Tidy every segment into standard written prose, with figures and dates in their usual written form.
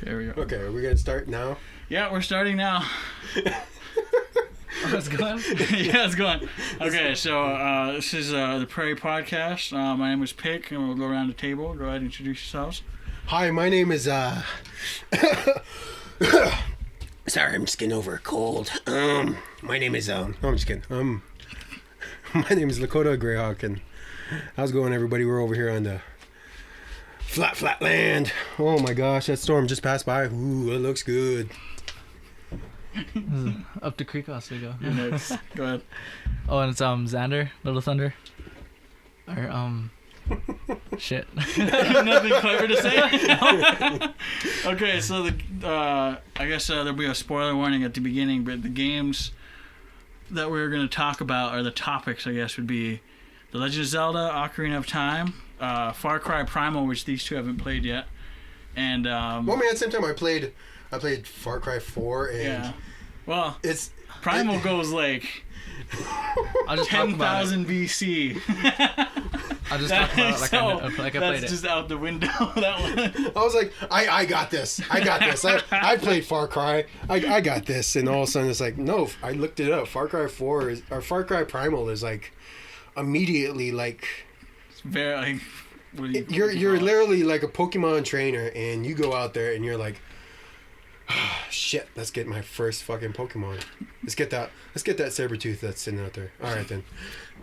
Okay, here we go. Okay, are we gonna start now? Yeah, we're starting now. Oh, it's going? Yeah, it's going. Okay, so this is the Prairie podcast. My name is Pick, and we'll go around the table. Go ahead and introduce yourselves. Hi, my name is Sorry, I'm just getting over a cold. My name is no, I'm just kidding. My name is Lakota Greyhawk, and how's it going, everybody? We're over here on the flat land. Oh my gosh, that storm just passed by. Ooh, it looks good. Up the creek also we go. You're next. Go ahead. Oh, and it's Xander, Little Thunder. Or shit. Nothing clever to say. Okay, so I guess there'll be a spoiler warning at the beginning, but the games that we're going to talk about, or the topics, I guess, would be The Legend of Zelda, Ocarina of Time, Far Cry Primal, which these two haven't played yet, and Well, man, at the same time, I played Far Cry 4, and yeah, well, it's Primal goes like I'll just talk about 10,000 BC. I'll just talk about it like I played That's it. just out the window. That one. I was like, I got this. I played Far Cry. I got this. And all of a sudden it's like, no, I looked it up. Far Cry 4 is, or Far Cry Primal is like immediately like, It's very like, what do you're literally like a Pokemon trainer, and you go out there and you're like, oh, shit, let's get my first fucking Pokemon. Let's get that Sabertooth that's sitting out there. All right, then.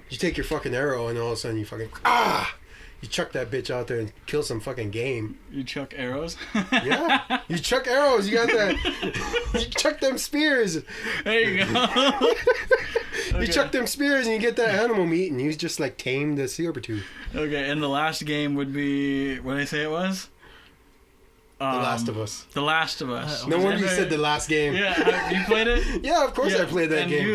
You take your fucking arrow, and all of a sudden you fucking you chuck that bitch out there and kill some fucking game. You chuck arrows. Yeah, you chuck arrows. You got that. You chuck them spears. There you go. You chuck them spears, and you get that animal meat, and you just like tame the Sabertooth. Okay, and the last game would be what did I say it was? The Last of Us. The Last of Us. No wonder you said the last game. Yeah, you played it? Yeah, of course I played that and game.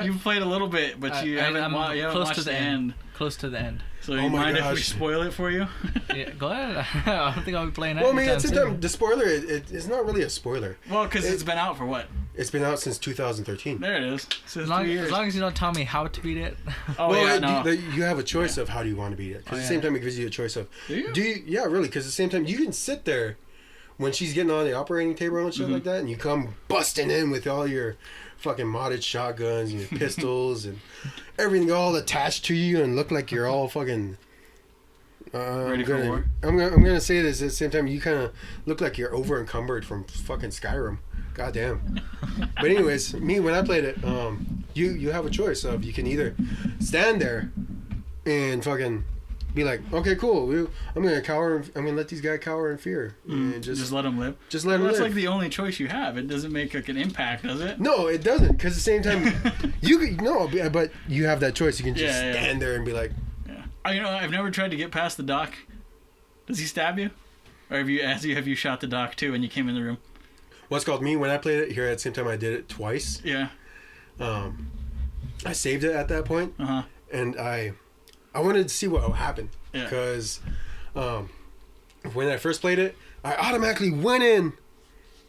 You played a little bit, but you haven't watched the end. Close to the end. So you mind if we spoil it for you? Yeah, go ahead. I don't think I'll be playing that. Well, I mean, at the same time, the spoiler, it's not really a spoiler. Well, because it's been out for what? It's been out since 2013. There it is. As long as you don't tell me how to beat it. Oh, well, yeah, no. you have a choice of how do you want to beat it. Because at the same time, it gives you a choice of... Do you? Yeah, really. Because at the same time, you can sit there when she's getting on the operating table and shit like that, and you come busting in with all your fucking modded shotguns and your pistols and everything all attached to you and look like you're all fucking... Ready for war? I'm gonna say this at the same time. You kind of look like you're over encumbered from fucking Skyrim. Goddamn. But anyways, me when I played it, you have a choice of you can either stand there and fucking be like, okay, cool. I'm gonna cower. I'm gonna let these guys cower in fear and just let them live. Just let them live. That's like the only choice you have. It doesn't make like an impact, does it? No, it doesn't. Because at the same time, but you have that choice. You can just stand there and be like. I've never tried to get past the doc. Does he stab you? Or have you shot the doc too when you came in the room? What's called me when I played it here at the same time I did it twice. Yeah. I saved it at that point. And I wanted to see what happened. Yeah. Because when I first played it, I automatically went in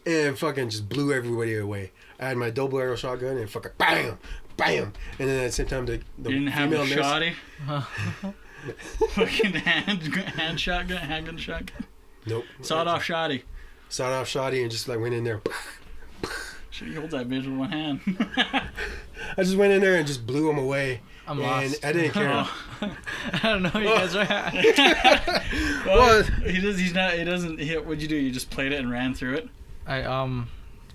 and fucking just blew everybody away. I had my double barrel shotgun and fucking bam, bam, and then at the same time the you didn't have the shoddy. Fucking handgun shotgun. Nope. Sawed-off shoddy. Sawed-off shoddy and just like went in there. Should hold that bitch with one hand. I just went in there and just blew him away. I'm lost. I didn't care. I don't know. You guys are. Well, he doesn't. What'd you do? You just played it and ran through it.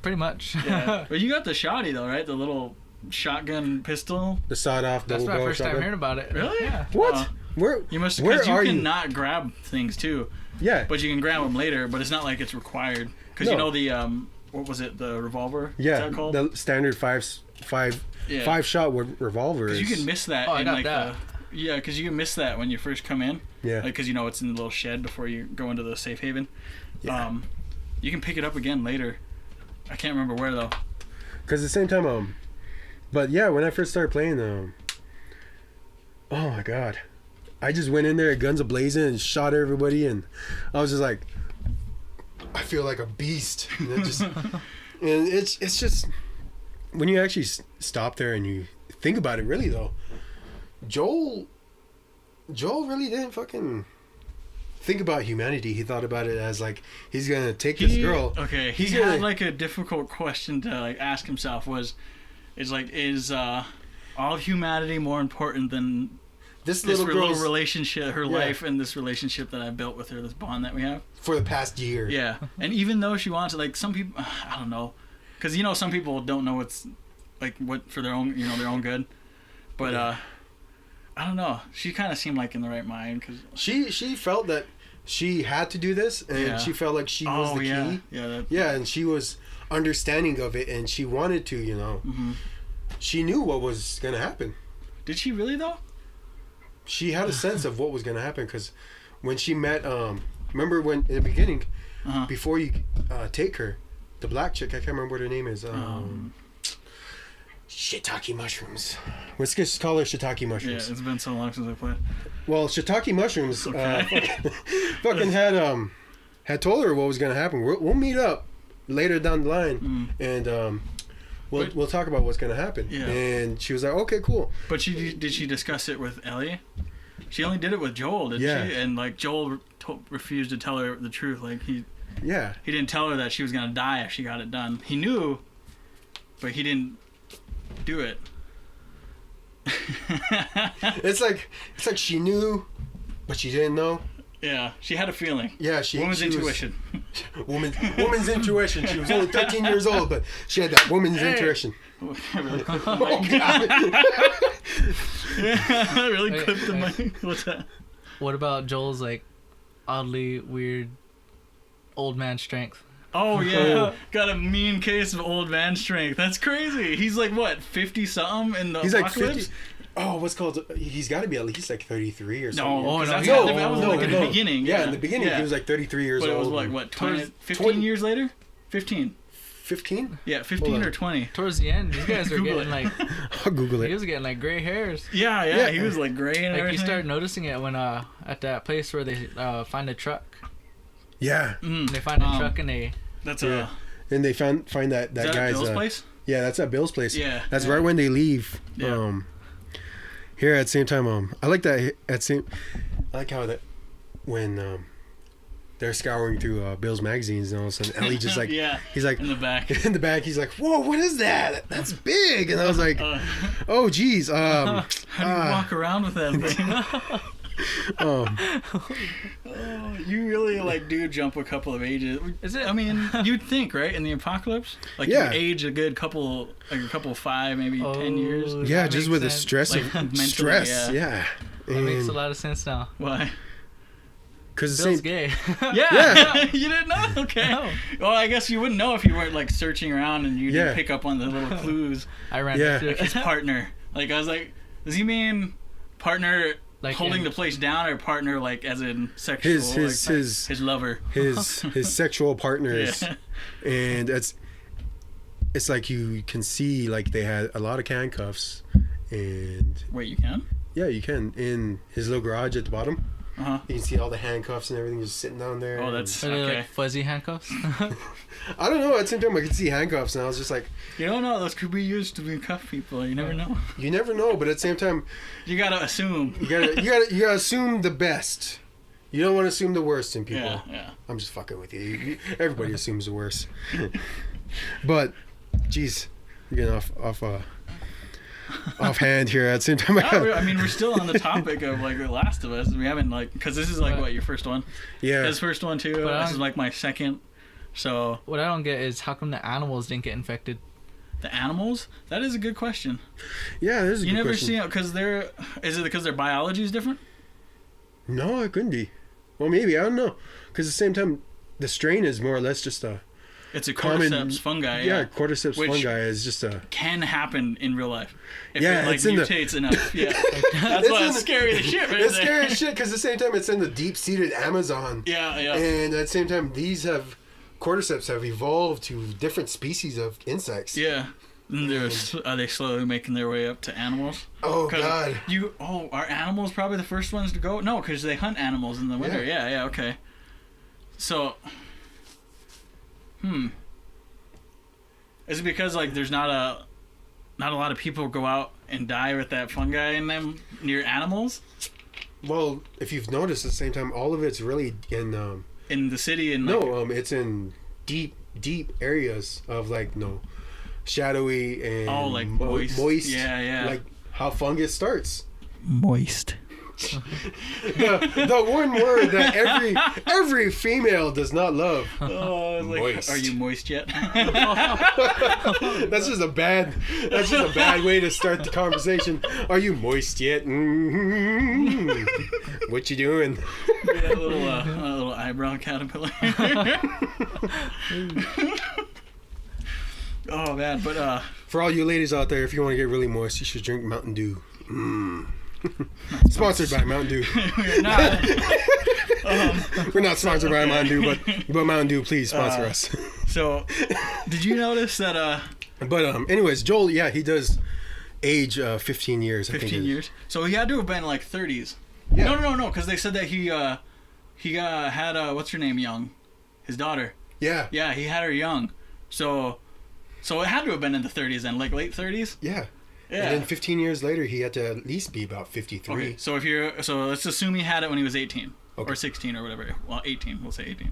Pretty much. Yeah. But you got the shoddy though, right? The little shotgun pistol. The sawed-off double barrel shotgun. That's my first time hearing about it. Really? Yeah. What? You must. Because you can not grab things too. Yeah. But you can grab them later. But it's not like it's required. Because you know the what was it? The revolver. Yeah. What's that called? The standard five shot revolver. Because you can miss that. Oh, I got that. Yeah, because you can miss that when you first come in. Yeah. Because it's in the little shed before you go into the safe haven. Yeah. You can pick it up again later. I can't remember where though. Because at the same time, but yeah, when I first started playing, oh my god, I just went in there, guns a-blazing, and shot everybody, and I was just like, I feel like a beast. And it's just when you actually stop there and you think about it, really though, Joel really didn't fucking think about humanity. He thought about it as like he's gonna take this girl. Okay, he He's had gonna, like a difficult question to like ask himself. Is all of humanity more important than this this little little girl's relationship, her life, and this relationship that I built with her, this bond that we have? for the past year. Yeah, and even though she wants it, like some people, I don't know, because some people don't know what's like what for their own, their own good, but I don't know. She kind of seemed like in the right mind because she felt that she had to do this, and she felt like she was the key. Yeah, and she was understanding of it, and she wanted to. Mm-hmm. She knew what was gonna happen. Did she really though? She had a sense of what was gonna happen because when she met, remember when in the beginning, before you take her, the black chick, I can't remember what her name is. Shiitake mushrooms. Let's just call her shiitake mushrooms. Yeah, it's been so long since I played. Well, shiitake mushrooms fucking had told her what was gonna happen. We'll meet up later down the line, and we'll talk about what's gonna happen. Yeah. And she was like, okay, cool. But did she discuss it with Ellie? She only did it with Joel, didn't she? And like Joel refused to tell her the truth. Like he didn't tell her that she was gonna die if she got it done. He knew, but he didn't do it. It's like she knew, but she didn't know. Yeah, she had a feeling. Yeah, woman's intuition. Woman's intuition. She was only 13 years old, but she had that woman's intuition. Really clipped the Oh mic. God! Yeah, really clipped the mic. What's that? What about Joel's like oddly weird old man strength? Oh yeah, got a mean case of old man strength. That's crazy. He's like what, 50 something in the He's like apocalypse? 50. Oh, what's called? He's got to be at least like 33 or something. No, no, that was like in the beginning. Yeah, in the beginning he was like 33 years but old. But it was like what, 20, 15 years later? 15. 15? Yeah, 15 or 20. Towards the end, these guys were Google getting it. like I'll Google he it. was getting like gray hairs. Yeah, he was like gray and Like everything. you start noticing it when at that place where they find a truck. Yeah. They find a truck and they. That's And they find that is that guy's Bill's place? Yeah, that's at Bill's place. Yeah. That's right when they leave. Yeah. Here at the same time, I like that I like how that when they're scouring through Bill's magazines and all of a sudden Ellie just like he's like in the back. in the back he's like, whoa, what is that? That's big. And I was like, oh geez. How do you walk around with that thing? You really like do jump a couple of ages. Is it? I mean, you'd think, right? In the apocalypse, like you age a good couple, like a couple 5, maybe 10 years. Yeah, That just makes with the sense. stress Like, of mentally, stress. yeah. That makes a lot of sense now. Why? Because the Bill's same. gay. Yeah, you didn't know? Okay. No. Well, I guess you wouldn't know if you weren't like searching around and you didn't pick up on the little clues. I ran into Like his it. partner. Like I was like, does he mean partner Like holding the place down, or partner like as in sexual? His lover. his sexual partners, Yeah. and it's like you can see like they had a lot of handcuffs, and Wait, you can? yeah, you can in his little garage at the bottom. Uh-huh. You can see all the handcuffs and everything just sitting down there. Oh, that's Are they okay. like fuzzy handcuffs? I don't know. At the same time, I could see handcuffs, and I was just like, You don't know. Those could be used to cuff people. You never know. you never know. But at the same time, You gotta assume. you gotta assume the best. You don't want to assume the worst in people. Yeah. I'm just fucking with you. Everybody assumes the worst. But, geez, we're getting offhand here. At the same time, I mean, we're still on the topic of like The Last of Us. We haven't because this is like what, your first one? yeah. His first one too. But This is like my second. So What I don't get is how come the animals didn't get infected? the animals. That is a good question. Yeah, there's a You good never question. see it because they're. Is it because their biology is different? No, it couldn't be. Well, maybe. I don't know. Because at the same time, the strain is more or less just a It's a common cordyceps fungi. Yeah, cordyceps Which fungi is just a. can happen in real life. If Yeah, it like it's in the- mutates enough. Yeah. That's It's why in it's the- scary as shit, right? It's there. scary as shit because at the same time it's in the deep-seated Amazon. Yeah. And at the same time, cordyceps have evolved to different species of insects. Yeah. And are they slowly making their way up to animals? Oh 'Cause God. are animals probably the first ones to go? No, because they hunt animals in the winter. Yeah, okay. So, is it because like there's not a lot of people go out and die with that fungi in them near animals? Well, if you've noticed, at the same time, all of it's really in the city and it's in deep areas of like shadowy and like moist. Yeah. Like how fungus starts. Moist. the one word that every female does not love. Oh, like, moist. Are you moist yet? That's just a bad way to start the conversation. Are you moist yet? Mm-hmm. What you doing? Yeah, a little eyebrow caterpillar. Oh man, but for all you ladies out there, if you want to get really moist, you should drink Mountain Dew. Sponsored by Mountain Dew. We're not. We're not sponsored by Mountain Dew, but Mountain Dew, please sponsor us. So, did you notice that? But anyways, Joel, yeah, he does age 15 years. 15 years. So he had to have been like 30s. Yeah. No, because they said that he had what's her name young, his daughter. Yeah. Yeah, he had her young. So it had to have been in the 30s then, like late 30s. Yeah. Yeah. And then 15 years later, he had to at least be about 53. Okay, so let's assume he had it when he was 18 or 16 or whatever. Well, 18. We'll say 18.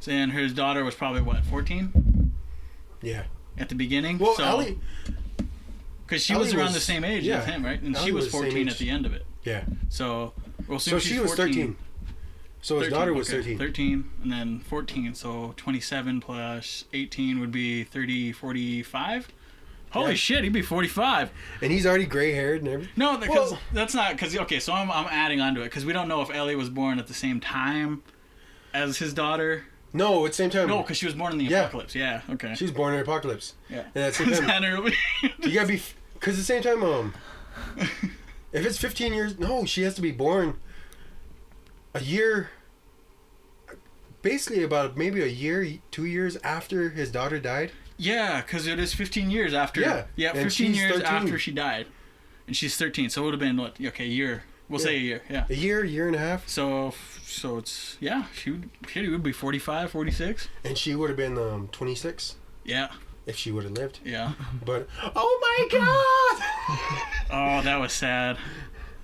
So and his daughter was probably what, 14? Yeah. At the beginning. Well, so, Ellie, because she was around the same age as him, right? And Ellie she was was the same 14 age. at the end of it. Yeah. So we'll assume So she's she was 14. 13. So his daughter was 13. 13 and then 14. So 27 plus 18 would be 30, 45. Holy shit, he'd be 45. And he's already gray haired and everything. No, because that's not because so I'm adding on to it because we don't know if Ellie was born at the same time as his daughter. No, at the same time. No, because she was born in the apocalypse. Yeah, okay. She was born in Apocalypse. Yeah. And at the same time, you gotta be because at the same time, if it's 15 years, no, she has to be born a year. Basically, about maybe a year, 2 years after his daughter died. Yeah, because it is 15 years after. Yeah, 15 years 13. after she died, and she's 13. So it would have been what? Okay, a year. We'll say a year. Yeah. A year and a half. So it's she would be 45, 46. And she would have been 26. Yeah. If she would have lived. Yeah. But oh my god! Oh, that was sad.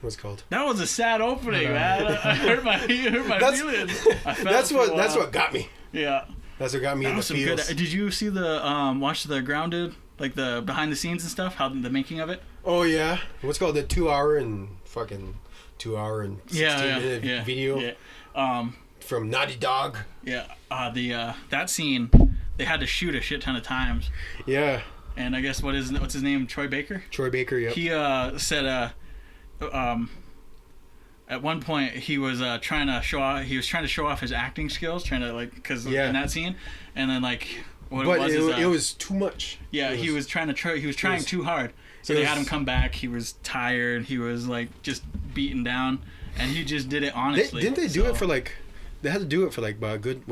What's it called? That was a sad opening, man. I hurt my feelings. That's what got me. Yeah. That's what got me in the feels. Did you see the watch the Grounded, like the behind the scenes and stuff, how the making of it? Oh yeah. What's it called the 2 hour and 16 minute video? Yeah. From Naughty Dog. Yeah. That scene they had to shoot a shit ton of times. Yeah. And I guess what's his name? Troy Baker? Troy Baker, yeah. He said at one point he was trying to show off his acting skills, trying to because in that scene, and then it was too much. Yeah, he was trying too hard. So they had him come back. He was tired. He was just beaten down, and he just did it honestly. Didn't they do it for They had to do it for about a good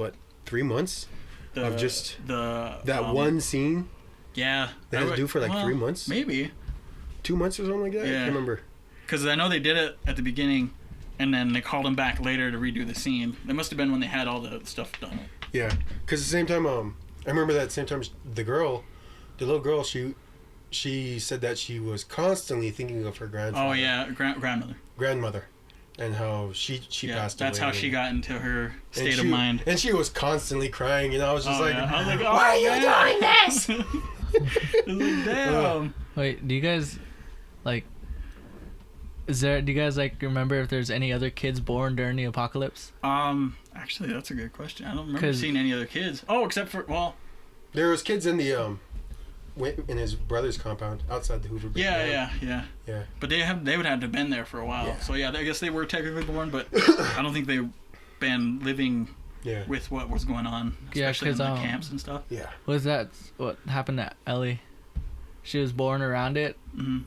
3 months of just that one scene. Yeah, they had to do it for 3 months. Maybe 2 months or something like that. Yeah. I can't remember. Because I know they did it at the beginning, and then they called him back later to redo the scene. It must have been when they had all the stuff done. Yeah, because at the same time, I remember that at the same time, the little girl, she said that she was constantly thinking of her grandfather. Oh yeah, grandmother, and how she passed away. That's how she got into her state of mind. And she was constantly crying, and I was just why are you doing this? Damn. Wait, do you guys do you guys remember if there's any other kids born during the apocalypse? Actually, that's a good question. I don't remember seeing any other kids. Oh, except for there was kids in the in his brother's compound outside the Hoover. Yeah. But they would have to have been there for a while. Yeah. So I guess they were technically born, but I don't think they've been living with what was going on, especially in the camps and stuff. Yeah. Was that what happened to Ellie? She was born around it. Mm-hmm.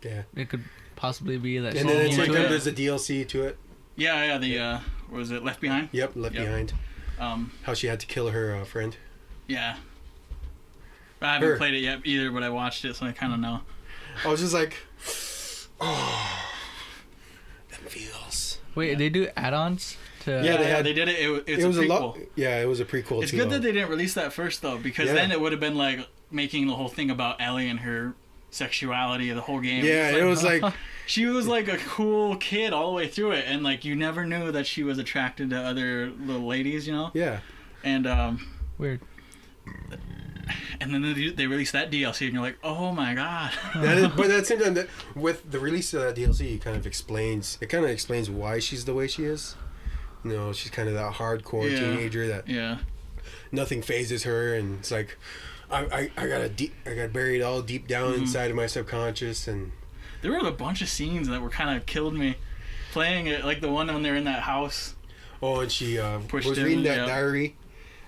Yeah. It could possibly be that. And then there's a DLC to it. Yeah. What was it, Left Behind? Yep, Left Behind. How she had to kill her friend. Yeah. I haven't played it yet either, but I watched it, so I kind of know. I was just like, oh, them feels. Wait, they do add-ons to? Yeah, they did it. It was a prequel. It was a prequel. It's good that they didn't release that first though, because then it would have been making the whole thing about Ellie and her sexuality of the whole game. Yeah, it was like she was like a cool kid all the way through it, and like you never knew that she was attracted to other little ladies, you know. yeah. And Weird. and then they released that DLC, and you're like, oh my god. But at the same time, with the release of that DLC, it kind of explains why she's the way she is. You know, she's kind of that hardcore teenager that nothing phases her, and it's like I got buried all deep down inside of my subconscious. And there were a bunch of scenes that were kind of killed me playing it, like the one when they're in that house. Oh, and she was him, reading that diary,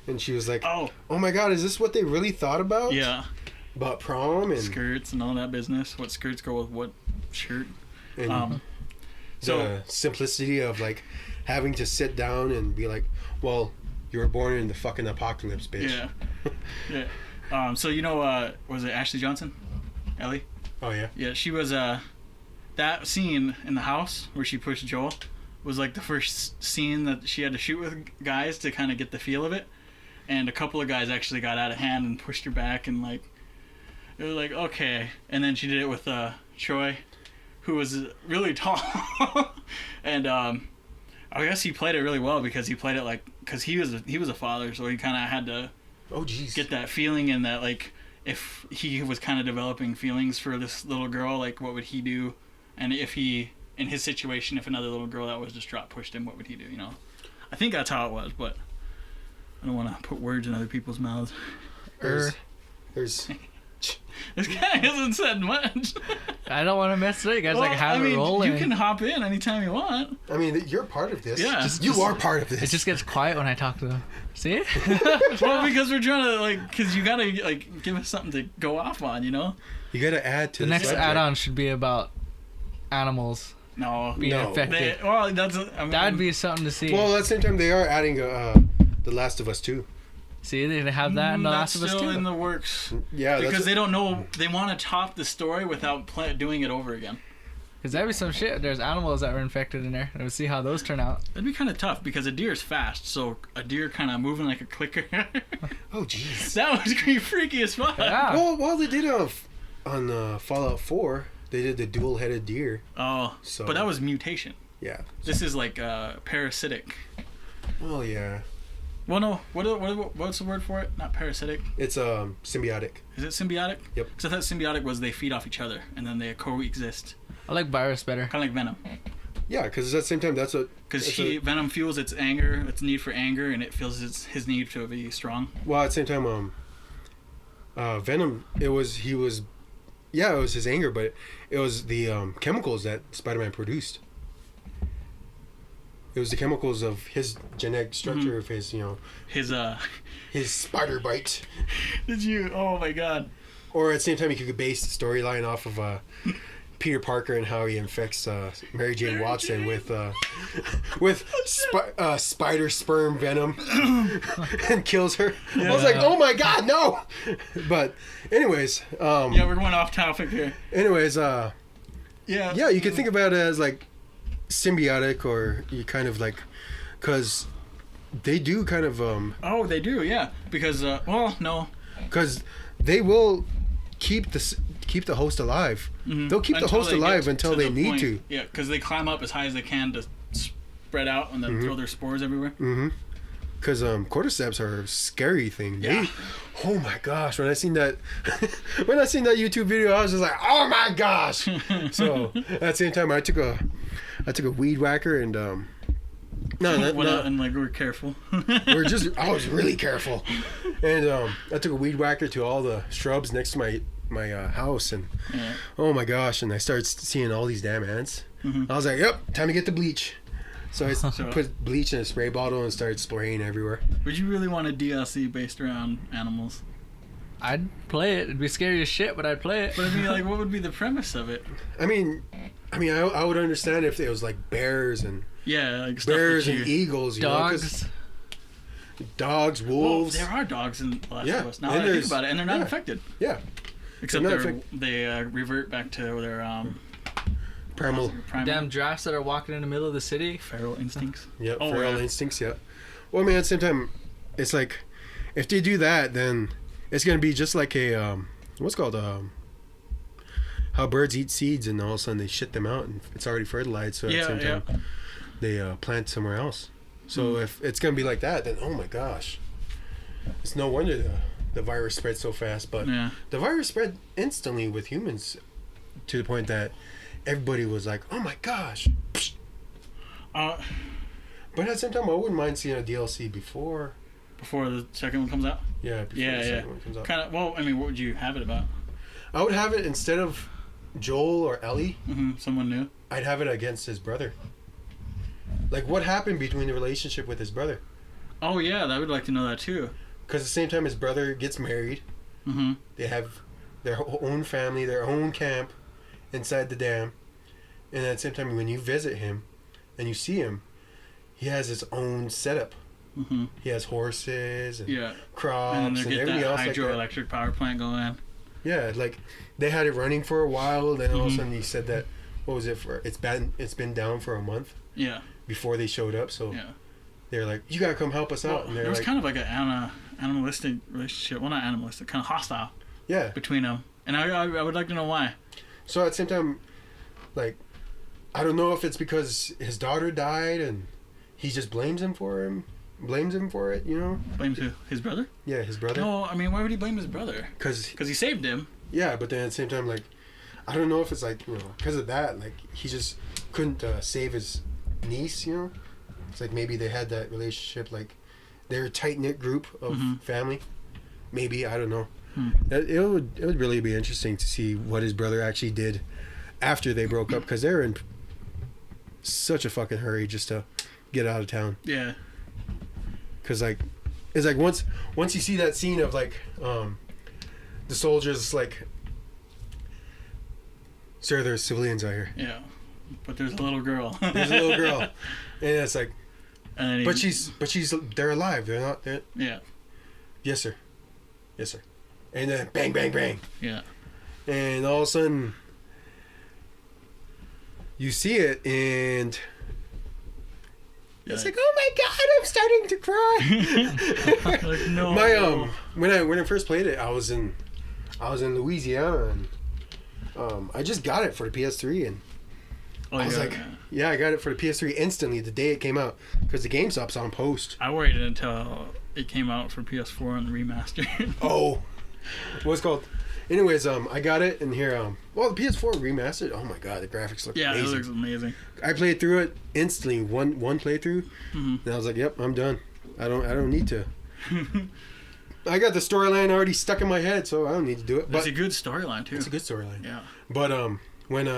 and she was like, oh my god, is this what they really thought about? Yeah. About prom and skirts and all that business. What skirts go with what shirt? And the simplicity of like having to sit down and be like, well, you were born in the fucking apocalypse, bitch. Yeah. So you know, was it Ashley Johnson? Ellie? Oh yeah. Yeah, she was that scene in the house where she pushed Joel was like the first scene that she had to shoot with guys to kind of get the feel of it. And a couple of guys actually got out of hand and pushed her back, and like it was like, okay. And then she did it with Troy, who was really tall. And I guess he played it really well because he played it like, because he was a father, so he kind of had to get that feeling, and that like if he was kind of developing feelings for this little girl, like what would he do, and if he, in his situation, if another little girl that was distraught pushed him, what would he do, you know? I think that's how it was, but I don't want to put words in other people's mouths. There's This guy hasn't said much. I don't want to mess with it. You guys have it rolling. You can hop in anytime you want. I mean, you're part of this. Yeah. You are part of this. It just gets quiet when I talk to them. See? Well, because we're trying to, like, because you got to, like, give us something to go off on, you know? You got to add to the next add-on should be about animals being affected. That'd be something to see. Well, at the same time, they are adding The Last of Us 2. See, they have that in The Last of Us 2. That's still in the works. Yeah, because they don't know. They want to top the story without doing it over again. Because that'd be some shit. There's animals that were infected in there. And we'll see how those turn out. That'd be kind of tough because a deer is fast. So a deer kind of moving like a clicker. Oh, jeez. That was freaky as fuck. Yeah. Well, they did on Fallout 4. They did the dual-headed deer. Oh, so. But that was mutation. Yeah. This is like parasitic. Oh, yeah. Well, no. What's the word for it? Not parasitic. It's symbiotic. Is it symbiotic? Yep. Because I thought symbiotic was they feed off each other and then they coexist. I like virus better. Kind of like venom. Yeah, because at the same time, that's what. Because venom fuels its anger, its need for anger, and it feels his need to be strong. Well, at the same time, Venom. It was his anger, but it was the chemicals that Spider-Man produced. It was the chemicals of his genetic structure of his, his spider bite. Did you? Oh my god! Or at the same time, you could base the storyline off of Peter Parker and how he infects Mary Jane Watson with spider sperm venom and kills her. Yeah. I was like, oh my god, no! But anyways, yeah, we're going off topic here. Anyways, you could think about it as like symbiotic, or you kind of like, because they do kind of oh, they do, yeah, because no, because they will keep the host alive. Mm-hmm. They'll keep the host alive until they need to. Yeah, because they climb up as high as they can to spread out and then throw their spores everywhere. Mm-hmm. Because cordyceps are a scary thing. Yeah. Oh my gosh! When I seen that YouTube video, I was just like, oh my gosh! So at the same time, I took a weed whacker and and like we're careful. I was really careful, and I took a weed whacker to all the shrubs next to my house, and oh my gosh! And I started seeing all these damn ants. Mm-hmm. I was like, yep, time to get the bleach. So I put bleach in a spray bottle and started spraying everywhere. Would you really want a DLC based around animals? I'd play it. It'd be scary as shit, but I'd play it. But I mean, like, what would be the premise of it? I would understand if it was like bears and bears and eagles, dogs, dogs, wolves. Well, there are dogs in The Last of Us. Now that I think about it, and they're not infected. Yeah, except they revert back to their primal. Damn giraffes that are walking in the middle of the city. Feral instincts. Yep, feral instincts. Yeah. Well, man, at the same time, it's like if they do that, then it's gonna be just like a what's called how birds eat seeds and all of a sudden they shit them out and it's already fertilized. So at the same time, they plant somewhere else. So if it's gonna be like that, then oh my gosh, it's no wonder the virus spread so fast. But the virus spread instantly with humans to the point that everybody was like, oh my gosh. But at the same time, I wouldn't mind seeing a DLC before the second one comes out. Yeah, before the second one comes out. Kind of. Well, I mean, what would you have it about? I would have it instead of Joel or Ellie. Someone new. I'd have it against his brother. Like, what happened between the relationship with his brother? Oh yeah, I would like to know that too. Because at the same time, his brother gets married. They have their own family, their own camp inside the dam. And at the same time, when you visit him and you see him, he has his own setup. He has horses and crops and everything else like that. Hydroelectric power plant going. Yeah, like they had it running for a while. Then all of a sudden, he said that what was it for? It's been down for a month. Yeah. Before they showed up, so they're like, "You gotta come help us out." And it was kind of like an animalistic relationship. Well, not animalistic, kind of hostile. Yeah. Between them, and I would like to know why. So at the same time, like, I don't know if it's because his daughter died and he just blames him for it, you know? Blames who? His brother? Yeah, his brother. No, I mean, why would he blame his brother? Because he saved him. Yeah, but then at the same time, like, I don't know if it's like, you know, because of that, like, he just couldn't save his niece, you know? It's like maybe they had that relationship, like, they're a tight-knit group of family. Maybe, I don't know. It would really be interesting to see what his brother actually did after they broke up, because they're in such a fucking hurry just to get out of town. Yeah. Because like, it's like once you see that scene of like the soldiers like, sir, there's civilians out here. Yeah, but there's a little girl. There's a little girl, and it's like, but they're alive. They're not. Yeah. Yes, sir. Yes, sir. And then bang, bang, bang. Yeah. And all of a sudden, you see it, and it's like, oh my god, I'm starting to cry. Like, no. My when I first played it, I was in Louisiana, and I just got it for the PS3, and I was like, yeah, I got it for the PS3 instantly the day it came out, because the GameStop's on post. I waited until it came out for PS4 and the remaster. Oh, what's it called? Anyways, I got it, and here, the PS4 remastered. Oh my god, the graphics look amazing. Yeah, it looks amazing. I played through it instantly, one playthrough, and I was like, yep, I'm done. I don't need to. I got the storyline already stuck in my head, so I don't need to do it. But it's a good storyline too. It's a good storyline. Yeah. But when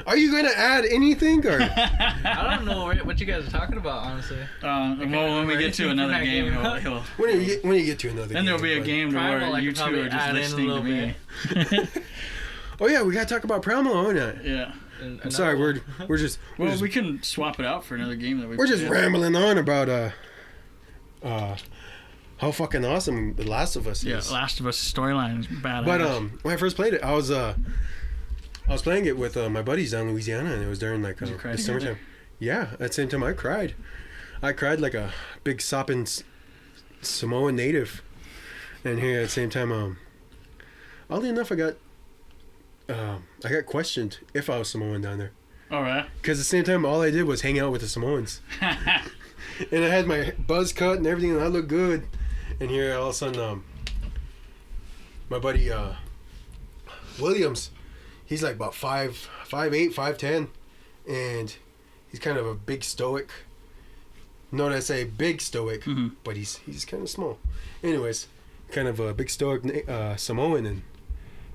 are you going to add anything, or? I don't know what you guys are talking about, honestly. When we get to another game, he'll when you get to another game. Then there'll be a game where you two are just listening to me. Oh yeah, we got to talk about Primal, aren't we? Yeah. I'm sorry, we're just... we can swap it out for another game that we're just rambling on about how fucking awesome The Last of Us is. Yeah, Last of Us storyline is badass. But when I first played it, I was playing it with my buddies down in Louisiana, and it was during like the summertime. Yeah, at the same time I cried. I cried like a big sopping Samoan native. And here at the same time, oddly enough, I got questioned if I was Samoan down there. All right. Because at the same time, all I did was hang out with the Samoans. And I had my buzz cut and everything, and I looked good. And here all of a sudden, my buddy Williams, he's like about 5'8", 5'10", and he's kind of a big stoic. Not I say big stoic, but he's kind of small. Anyways, kind of a big stoic Samoan, and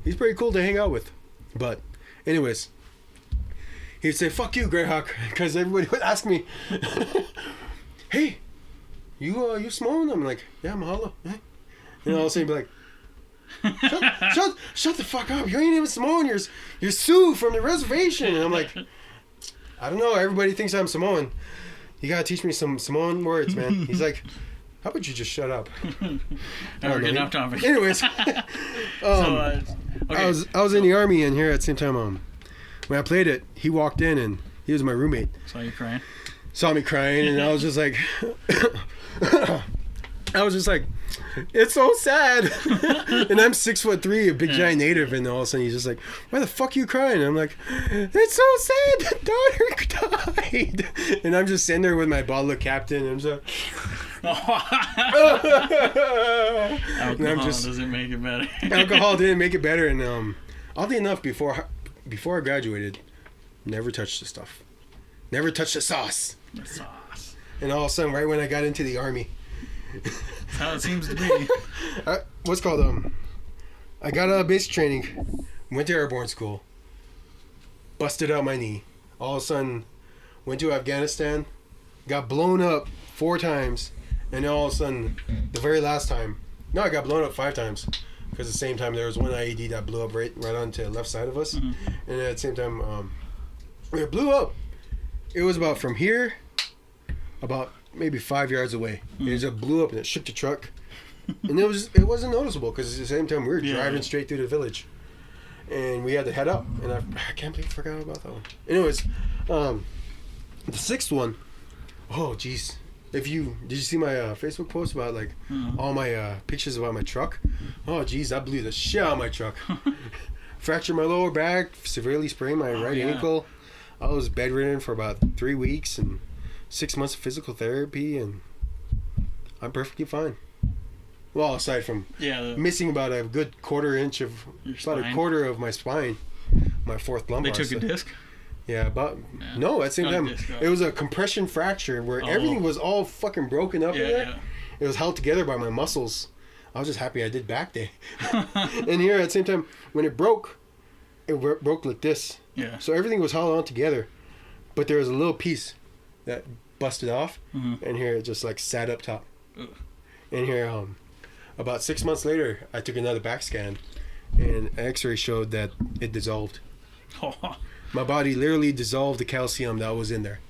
he's pretty cool to hang out with. But anyways, he'd say, "Fuck you, Greyhawk," because everybody would ask me, "Hey, you Samoan?" I'm like, "Yeah, mahalo." And all of a sudden, he'd be like, Shut the fuck up! You ain't even Samoan. You're Sioux from the reservation. And I'm like, I don't know. Everybody thinks I'm Samoan. You gotta teach me some Samoan words, man. He's like, how about you just shut up? We're getting off topic. Anyways, okay. I was in the army, and here at the same time, when I played it, he walked in and he was my roommate. Saw you crying. Saw me crying, and I was just like, I was just like, it's so sad. And I'm 6'3", a big giant native, and all of a sudden he's just like, why the fuck are you crying? And I'm like, it's so sad. The daughter died. And I'm just sitting there with my bottle of Captain, and I'm just like, alcohol doesn't make it better. Alcohol didn't make it better, and oddly enough, before I graduated, never touched the stuff. Never touched the sauce. The sauce. And all of a sudden, right when I got into the Army. That's how it seems to be. What's called, I got out of basic training, went to airborne school, busted out my knee. All of a sudden, went to Afghanistan, got blown up 4 times, and then all of a sudden, the very last time, no, I got blown up 5 times. Because at the same time, there was one IED that blew up right onto the left side of us. Mm-hmm. And at the same time, it blew up. It was about from here, about maybe 5 yards away. Mm-hmm. It just blew up and it shook the truck. And it wasn't noticeable because at the same time, we were driving straight through the village. And we had to head up. And I can't believe I forgot about that one. Anyways, the 6th one, oh, jeez. Did you see my Facebook post about like all my pictures about my truck? Oh geez, I blew the shit out of my truck. Fractured my lower back, severely sprained my right ankle. I was bedridden for about 3 weeks and 6 months of physical therapy, and I'm perfectly fine. Well, aside from missing about a good quarter of my spine, my 4th lumbar. They took a disc. Yeah, no, at the same time, it was a compression fracture where everything was all fucking broken up in there. Yeah. It was held together by my muscles. I was just happy I did back day. And here, at the same time, when it broke like this. Yeah. So everything was held on together, but there was a little piece that busted off, and here it just like sat up top. Ugh. And here, about 6 months later, I took another back scan, and an X-ray showed that it dissolved. My body literally dissolved the calcium that was in there.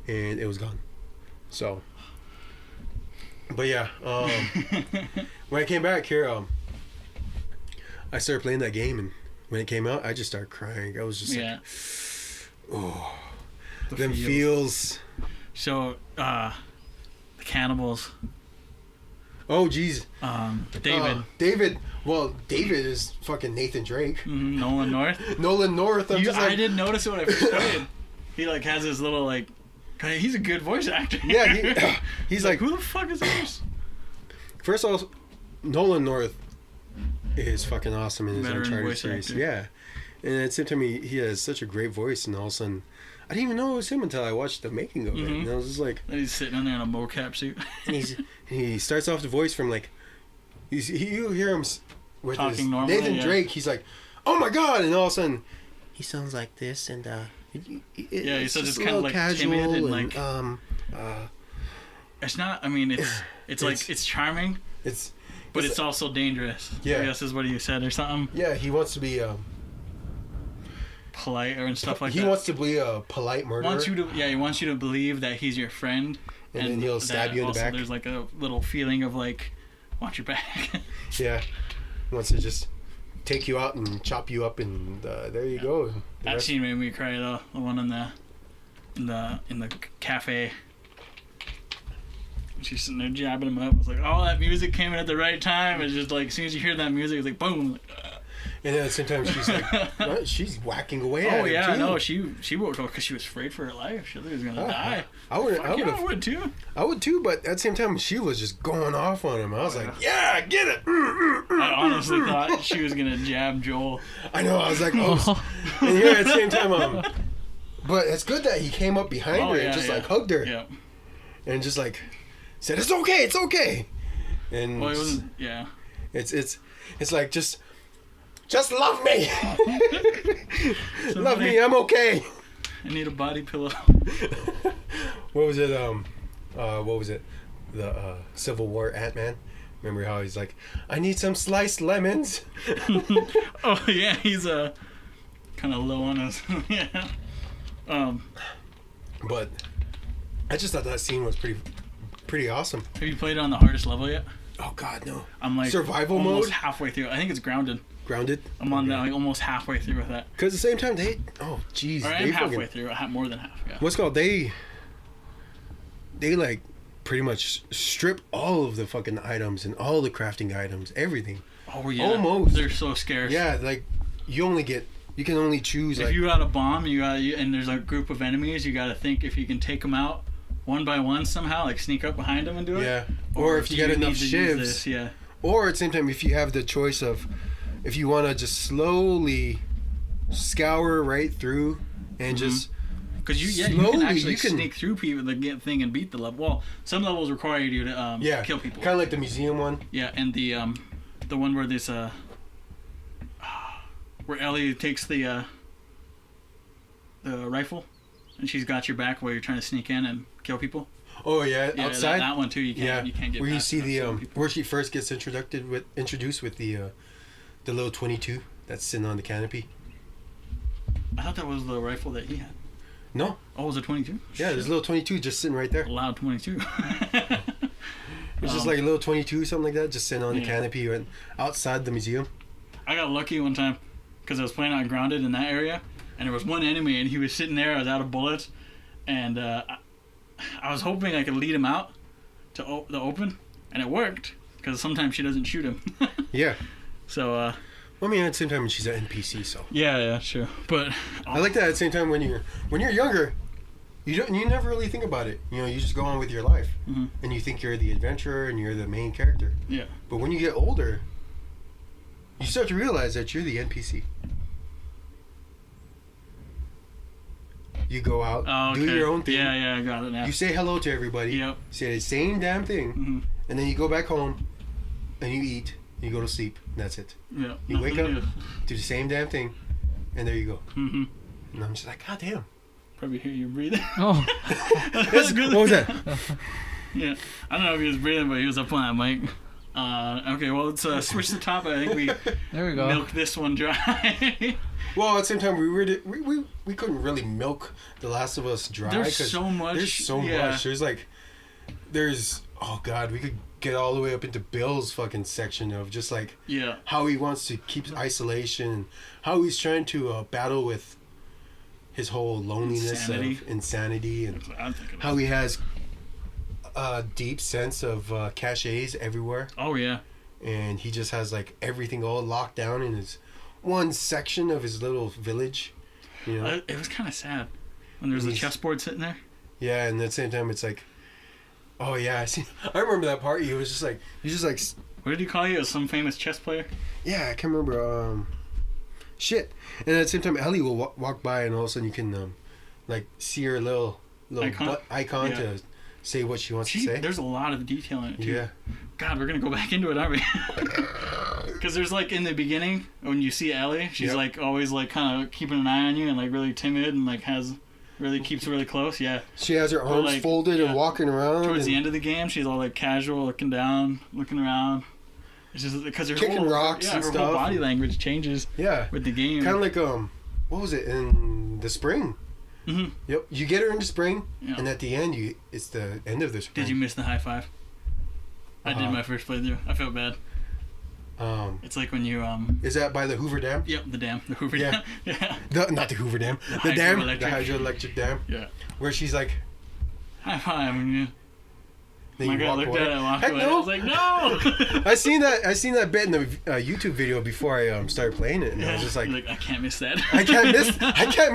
And it was gone. So. But yeah. When I came back here, I started playing that game. And when it came out, I just started crying. I was just like, oh. Them feels. So, the cannibals. Oh, jeez. David. Well, David is fucking Nathan Drake. Nolan North. Nolan North. I didn't notice it when I first played. He like has his little like. He's a good voice actor. Yeah, he's like, who the fuck is this? First of all, Nolan North is fucking awesome in his Uncharted series. Actor. Yeah, and at the same time, he has such a great voice, and all of a sudden, I didn't even know it was him until I watched the making of it. And I was just like, and he's sitting in there in a mocap suit. And he starts off the voice from like, you hear him with talking normally, Nathan Drake. He's like, oh my god, and all of a sudden, he sounds like this, and he says it's kind of like timid and like it's not. I mean, it's like it's charming. But it's also dangerous. Yeah, I guess is what you said or something. Yeah, he wants to be polite and stuff like that. He wants to be a polite murderer. He wants you to believe that he's your friend, and then he'll stab you in the back. There's like a little feeling of like, watch your back. Yeah, he wants to just take you out and chop you up, and there you go. That scene made me cry though. The one in the cafe. She's sitting there jabbing him up. It's like, oh, that music came in at the right time. It's just like, as soon as you hear that music, it's like, boom. And then at the same time, she's like, she's whacking away at him, yeah, too. No, she would go because she was afraid for her life. She thought he was gonna die. I would too. I would too, but at the same time, she was just going off on him. I was like, yeah, get it. I honestly thought she was gonna jab Joel. I know. I was like, oh. And here at the same time, but it's good that he came up behind her and just like hugged her, and just like said, it's okay. And well, it wasn't. Yeah. It's like just love me. Love me. I'm okay. I need a body pillow. What was it? The Civil War Ant-Man. Remember how he's like, I need some sliced lemons. Oh yeah, he's kind of low on us. Yeah. But I just thought that scene was pretty awesome. Have you played it on the hardest level yet? Oh God, no. I'm like survival almost mode. Halfway through. I think it's grounded. Grounded. I'm on like almost halfway through with that. Because at the same time they. Oh jeez. I'm halfway through. More than half. Yeah. What's called they like pretty much strip all of the fucking items and all the crafting items, everything. Oh yeah, almost. They're so scarce. Yeah, like you can only choose. If you got a bomb, and there's a group of enemies, you got to think if you can take them out one by one somehow, like sneak up behind them and do it. Yeah. Or if you got enough shivs. Yeah. Or at the same time, if you have the choice of, if you want to just slowly scour right through and just. Because you can actually sneak through people the thing and beat the level. Well, some levels require you to kill people. Kind of like the museum one. Yeah, and the one where this where Ellie takes the rifle, and she's got your back while you're trying to sneak in and kill people. Oh yeah, outside. That one too. You can't get. Where you see the where she first gets introduced with the little 22 that's sitting on the canopy. I thought that was the rifle that he had. No. Oh, was it 22? Yeah, there's a little 22 just sitting right there. A loud 22. It's just like a little 22, something like that, just sitting on the canopy and outside the museum. I got lucky one time because I was playing on Grounded in that area, and there was one enemy, and he was sitting there. I was out of bullets, and I was hoping I could lead him out to the open, and it worked because sometimes she doesn't shoot him. Yeah. So. Well, I mean, at the same time, she's an NPC, so. Yeah, sure. But I like that at the same time when you're younger, you never really think about it. You know, you just go on with your life, and you think you're the adventurer and you're the main character. Yeah. But when you get older, you start to realize that you're the NPC. You go out, do your own thing. Yeah, I got it now. You say hello to everybody. Yep. Say the same damn thing, and then you go back home, and you eat. You go to sleep, and that's it. Yeah. You wake up, do the same damn thing, and there you go. Mm-hmm. And I'm just like, God damn. Probably hear you breathing. Oh. What was that? Yeah. I don't know if he was breathing, but he was up on that mic. Okay, well, let's switch the topic. I think there we go. Milk this one dry. Well, at the same time, we couldn't really milk The Last of Us dry. There's so much. There's oh god, we could get all the way up into Bill's fucking section of just like how he wants to keep isolation, how he's trying to battle with his whole loneliness of insanity, and how he has a deep sense of cachets everywhere. Oh yeah. And he just has like everything all locked down in his one section of his little village. You know, it was kind of sad when there's a chessboard sitting there. Yeah, and at the same time, it's like, oh yeah, I remember that part. He was just like, what did he call you? Some famous chess player? Yeah, I can't remember. Shit. And at the same time, Ellie will walk by, and all of a sudden you can, like, see her little icon to say what she wants to say. There's a lot of detail in it too. Yeah. God, we're gonna go back into it, aren't we? Because there's like in the beginning when you see Ellie, she's like always like kind of keeping an eye on you and like really timid and like keeps really close. Yeah. She has her arms folded and walking around. Towards the end of the game, she's all like casual, looking down, looking around. It's just because her kicking rocks and her stuff. whole body language changes. Yeah. With the game. Kind of like what was it in the spring? Mm-hmm. Yep. You get her in the spring, and at the end, it's the end of the spring. Did you miss the high five? I did my first playthrough. I felt bad. It's like when you Is that by the Hoover Dam? Yep, the dam, the Hoover Dam. Yeah. Not the Hoover Dam. The dam, the hydroelectric dam. Yeah. Where she's like, high five. Then my guy looked at it and walked away. No. I was like, no. I seen that bit in the YouTube video before I started playing it, and I was just like, I can't miss that. I can't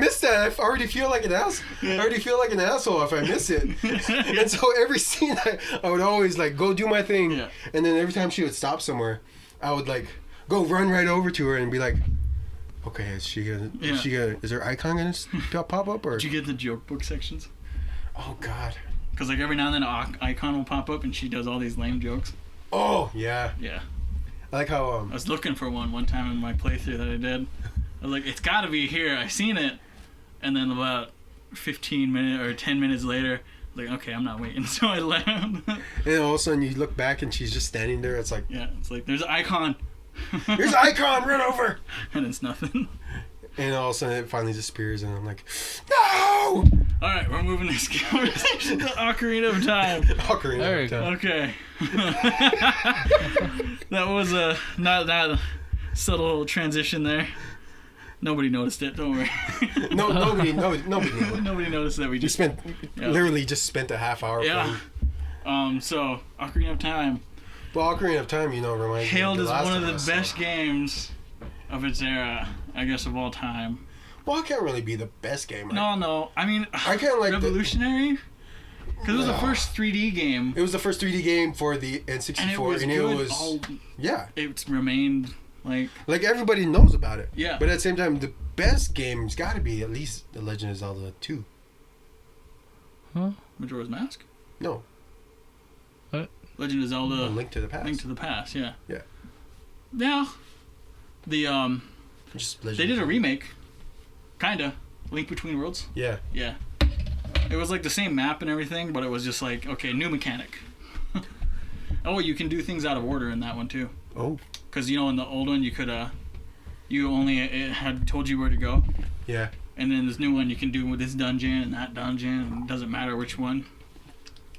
miss that. I already feel like an ass. I already feel like an asshole if I miss it. And so every scene, I would always like go do my thing, and then every time she would stop somewhere, I would like go run right over to her and be like, okay, is her icon gonna pop up or? Did you get the joke book sections? Oh God. Because like every now and then an icon will pop up and she does all these lame jokes. Oh yeah. Yeah. I like how I was looking for one time in my playthrough that I did. I was like, it's got to be here. I seen it, and then about 15 minutes or 10 minutes later, I was like, okay, I'm not waiting. So I left. And all of a sudden you look back and she's just standing there. It's like it's like there's an icon. There's an icon. Run over. And it's nothing. And all of a sudden it finally disappears, and I'm like, no! Alright, we're moving this conversation to Ocarina of Time. Ocarina of Time. Okay. That was not that subtle transition there. Nobody noticed it, don't worry. Nobody Nobody noticed that we just literally just spent a half hour playing. So Ocarina of Time. Well, Ocarina of Time, reminds me hailed of as The Last one of of the Us, best games of its era, I guess, of all time. Well, it can't really be the best game. No. I mean, I kind of like revolutionary. Because it was the first 3D game. It was the first 3D game for the N64, and it was yeah. It's remained like everybody knows about it. Yeah. But at the same time, the best game's got to be at least The Legend of Zelda 2. Huh? Majora's Mask? No. What? Legend of Zelda. Link to the Past. Link to the Past. Yeah. Yeah. Yeah. The they did a remake. Kinda. Link Between Worlds. Yeah. Yeah. It was like the same map and everything, but it was just like, okay, new mechanic. Oh, you can do things out of order in that one too. Oh. Because in the old one you could it had told you where to go. Yeah. And then this new one you can do with this dungeon and that dungeon, and it doesn't matter which one.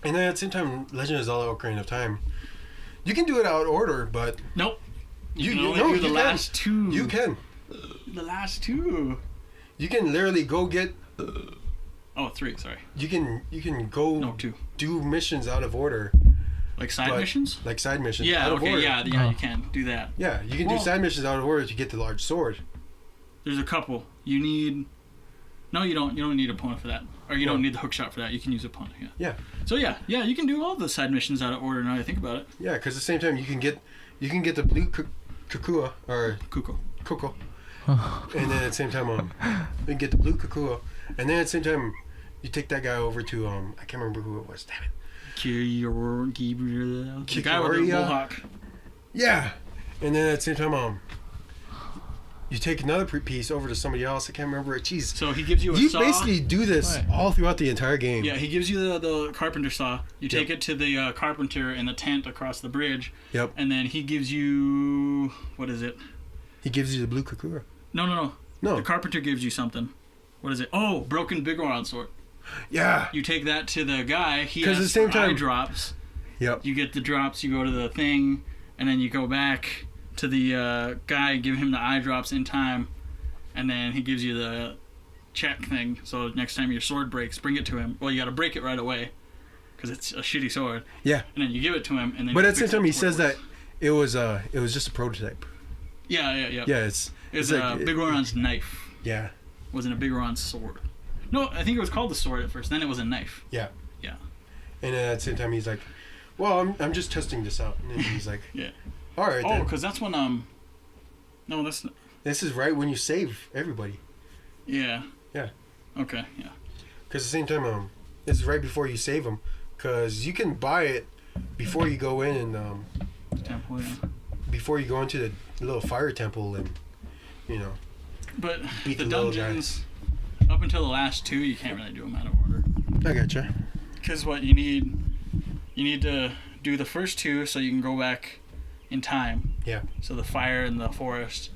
And then at the same time, Legend of Zelda: Ocarina of Time, you can do it out of order, but nope. You can only do the last two. You can. The last two. You can literally go get. Oh, 3. Sorry. You can go. No, 2. Do missions out of order. Like side missions? Like side missions. Yeah. Out of order. Yeah. You can do that. Yeah, you can do side missions out of order to get the large sword. There's a couple. You need. No, you don't. You don't need a opponent for that, or you don't need the hook shot for that. You can use a opponent. Yeah. Yeah. So yeah, you can do all the side missions out of order. Now I think about it. Yeah, because at the same time you can get the blue Kukua or Coco, and then at the same time you can get the blue Kukua, and then at the same time you take that guy over to I can't remember who it was. Damn it. The guy with the mohawk. Yeah, and then at the same time you take another piece over to somebody else. I can't remember it. Jeez. So he gives you a saw. You basically do this all throughout the entire game. Yeah, he gives you the carpenter saw. You take it to the carpenter in the tent across the bridge. Yep. And then he gives you... What is it? He gives you the blue Kukura. No. The carpenter gives you something. What is it? Oh, broken Bigoron sword. Yeah. You take that to the guy. He has at the same time eye drops. Yep. You get the drops. You go to the thing, and then you go back to the guy, give him the eye drops in time, and then he gives you the check thing. So next time your sword breaks, bring it to him. Well, you got to break it right away because it's a shitty sword. Yeah. And then you give it to him, and then. But at the same time, he says that it was just a prototype. Yeah. Yeah, it's like Bigoron's knife. Yeah. Wasn't a Bigoron sword. No, I think it was called the sword at first. Then it was a knife. Yeah. Yeah. And then at the same time, he's like, "Well, I'm just testing this out." And then he's like, "Yeah, all right." Oh, because that's when No, that's. This is right when you save everybody. Yeah. Yeah. Okay. Yeah. Because at the same time, this is right before you save them, because you can buy it before you go in and temple. Yeah. Before you go into the little fire temple and But beat the dungeons. Up until the last 2, you can't really do them out of order. I gotcha. Because what you need to do the first 2 so you can go back in time. Yeah. So the fire and the forest,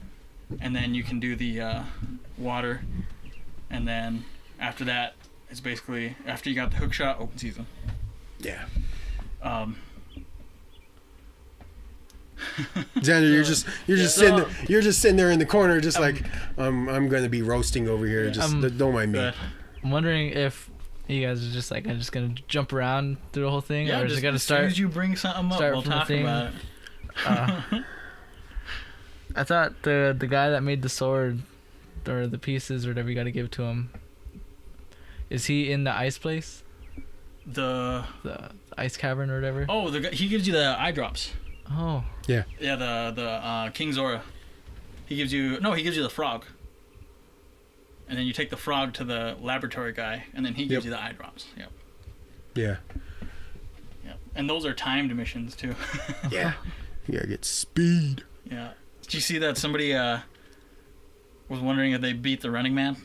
and then you can do the water, and then after that, it's basically after you got the hook shot, open season. Yeah. Xander, you're just sitting there in the corner, just like I'm going to be roasting over here. Just don't mind me. I'm wondering if you guys are just like, I'm just gonna jump around through the whole thing, or is it gonna start? As soon as you bring something up, we'll talk about it. I thought the guy that made the sword or the pieces or whatever you got to give to him. Is he in the ice place? The ice cavern or whatever. Oh, he gives you the eye drops. Oh. Yeah. Yeah, the King Zora. He gives you the frog. And then you take the frog to the laboratory guy, and then he gives you the eye drops. Yep. Yeah. Yep. And those are timed missions too. Yeah. You gotta get speed. Yeah. Did you see that somebody was wondering if they beat the Running Man?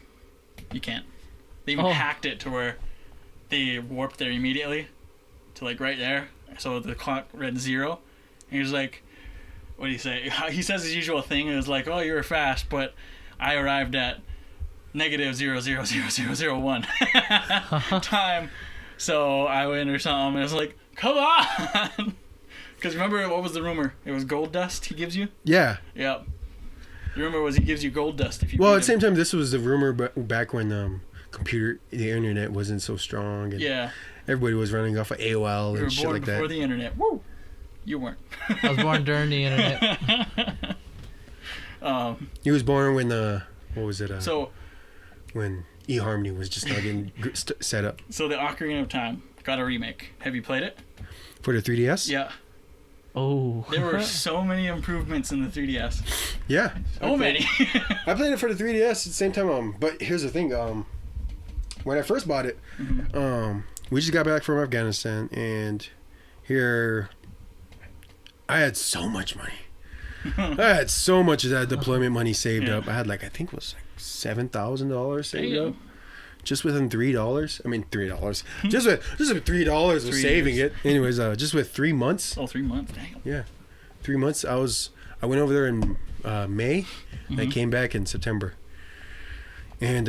You can't. They even hacked it to where they warped there immediately to like right there. So the clock read 0. And he was like, what do you say? He says his usual thing. It was like, oh, you were fast, but I arrived at -0.00001 time. So I win or something. And it's like, come on. Because remember, what was the rumor? It was gold dust he gives you? Yeah. Yep. The rumor was he gives you gold dust if you Well, at the same time, this was the rumor back when the internet wasn't so strong. And, yeah. everybody was running off of AOL You were and shit born like before that. the internet. Woo! You weren't. I was born during the internet. He was born when what was it? So When eHarmony was just not getting set up the Ocarina of Time got a remake. Have you played it? for the 3DS. Yeah. Oh. There were so many improvements in the 3DS. Yeah. So many. I played it for the 3DS at the same time. But here's the thing. When I first bought it, we just got back from Afghanistan, and here I had so much money. I had so much of that deployment money saved up. I had I think it was $7,000 saved up. Just within $3. I mean $3. just with $3 of 3 saving years. it. Anyways, just with 3 months. Oh, 3 months. Damn. Yeah, 3 months. I went over there in May. I came back in September. And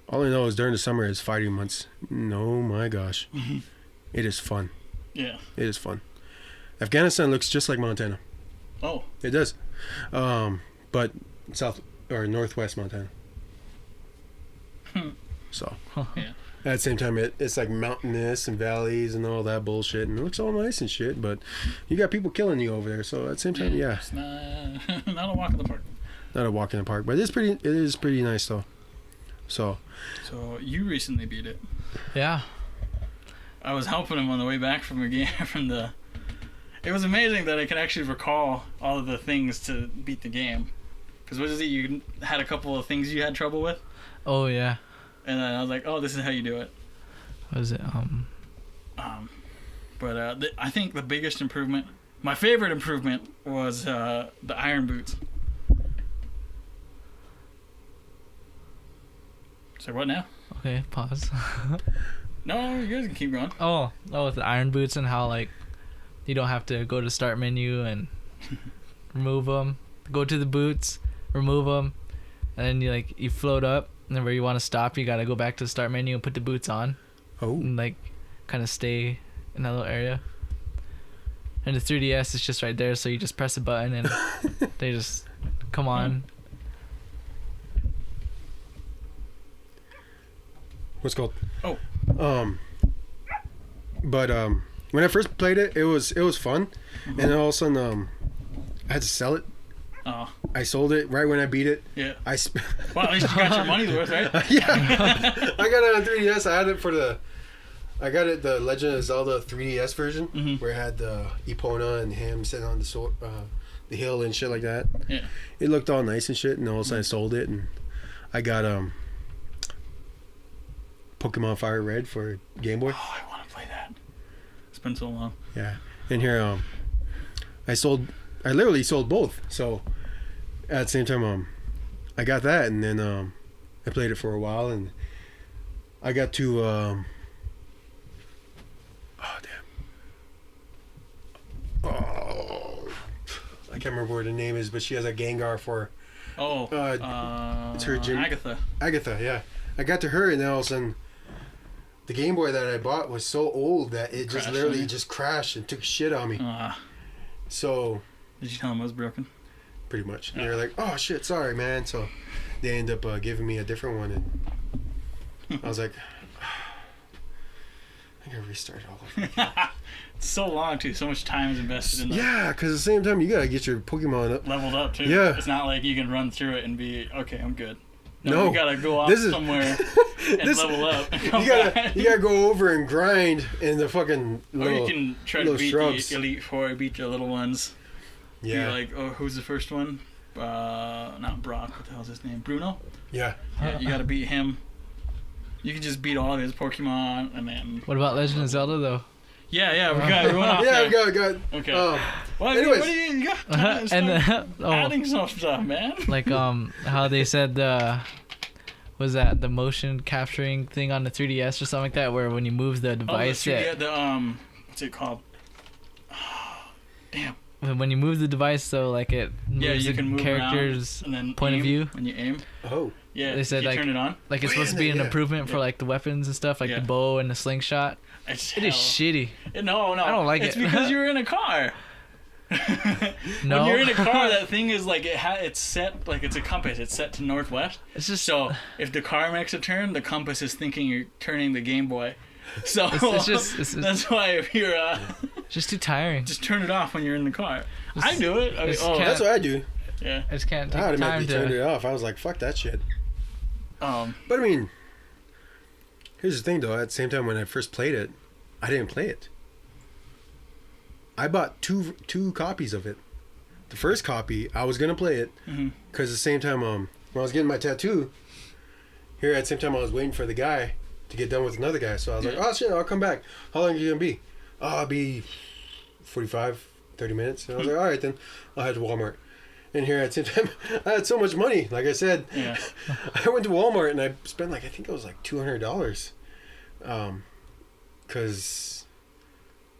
all I know is during the summer is fighting months. No, my gosh, it is fun. Yeah. It is fun. Afghanistan looks just like Montana. Oh. It does, but south or northwest Montana. So Yeah. at the same time, it's like mountainous and valleys and all that bullshit, and it looks all nice and shit. But you got people killing you over there. So at the same time, yeah, It's not a walk in the park. not a walk in the park, but it is pretty nice though. So So you recently beat it. Yeah. I was helping him on the way back from the game. It was amazing that I could actually recall all of the things to beat the game. Because what is it? You had a couple of things you had trouble with, Oh yeah. and then I was like, "Oh, this is how you do it." What was it? But I think the biggest improvement, my favorite improvement, was the iron boots. So what now? Okay, pause. No, you guys can keep going. With the iron boots and how you don't have to go to start menu and remove them. Go to the boots, remove them, and then you float up. And then where you want to stop, you gotta go back to the start menu and put the boots on. oh, And kind of stay in that little area. And the 3DS is just right there, so you just press a button and they just come on. what's it called? Oh. But when I first played it, it was fun, and then all of a sudden I had to sell it. Oh. I sold it right when I beat it. Yeah. I Well, at least you got your money's worth, right? yeah, I got it on 3DS. I had it I got it the Legend of Zelda 3DS version, where it had the Epona and him sitting on the hill and shit like that. Yeah. It looked all nice and shit, and all of a sudden I sold it, and I got Pokemon Fire Red for Game Boy. Oh, I want to play that. It's been so long. Yeah, and here I literally sold both. So at the same time, I got that, and then I played it for a while, and I got to oh damn, oh I can't remember what the name is, but she has a Gengar for Oh, it's her gym. Agatha. Agatha. Yeah, I got to her, and then all of a sudden, the Game Boy that I bought was so old that it just Crashed literally on you? just crashed and took shit on me. So Did you tell him it was broken? pretty much, and they're like, "Oh shit, sorry, man." So they end up giving me a different one, and I was like, "I gotta restart all over." It's so long too. So much time is invested in that. Yeah, because at the same time, you gotta get your Pokemon up. Leveled up too. Yeah. It's not like you can run through it and be okay. I'm good. No. You gotta go off This is- somewhere and level up. And come You gotta back. you gotta go over and grind in the fucking Or little. you can try to little beat shrubs. the Elite Four, beat the little ones. Yeah. You're like, oh, who's the first one? Not Brock. What the hell's his name? Bruno. Yeah. Yeah, you gotta beat him. You can just beat all of his Pokemon, and then What about Legend of Zelda though? yeah, we got everyone off Yeah, there. got. Okay. Um, Well, anyways. what do you got? And Start oh, adding some stuff, man. how they said was that the motion capturing thing on the 3DS or something like that, where when you move the device, what's it called? Damn. when you move the device, so it moves Yeah, you the can move character's around and then point of aim view. when you aim. Oh. Yeah, They said, if you turn it on. It's supposed to be an Yeah. improvement for the weapons and stuff, Yeah. the bow and the slingshot. It's It is shitty. No, I don't like it's it. because you're in a car. No. When you're in a car, that thing is like it's set like it's a compass. It's set to northwest. It's just So if the car makes a turn, the compass is thinking you're turning the Game Boy. So it's that's why if you're just too tiring. just turn it off when you're in the car. I do it. just Oh, can't- That's what I do. yeah. I just can't take I the time automatically turned to. it off. I was like, fuck that shit. Um. But I mean, here's the thing though. At the same time, when I first played it, I didn't play it. I bought two copies of it. The first copy, I was gonna play it because at the same time, when I was getting my tattoo, here at the same time I was waiting for the guy to get done with another guy. So I was like, oh shit, I'll come back. How long are you gonna be? Oh, I'll be 45, 30 minutes. And I was like, all right then, I'll head to Walmart. And here at the same time, I had so much money. Like I said, Yeah. I went to Walmart and I spent like, I think it was like $200. Because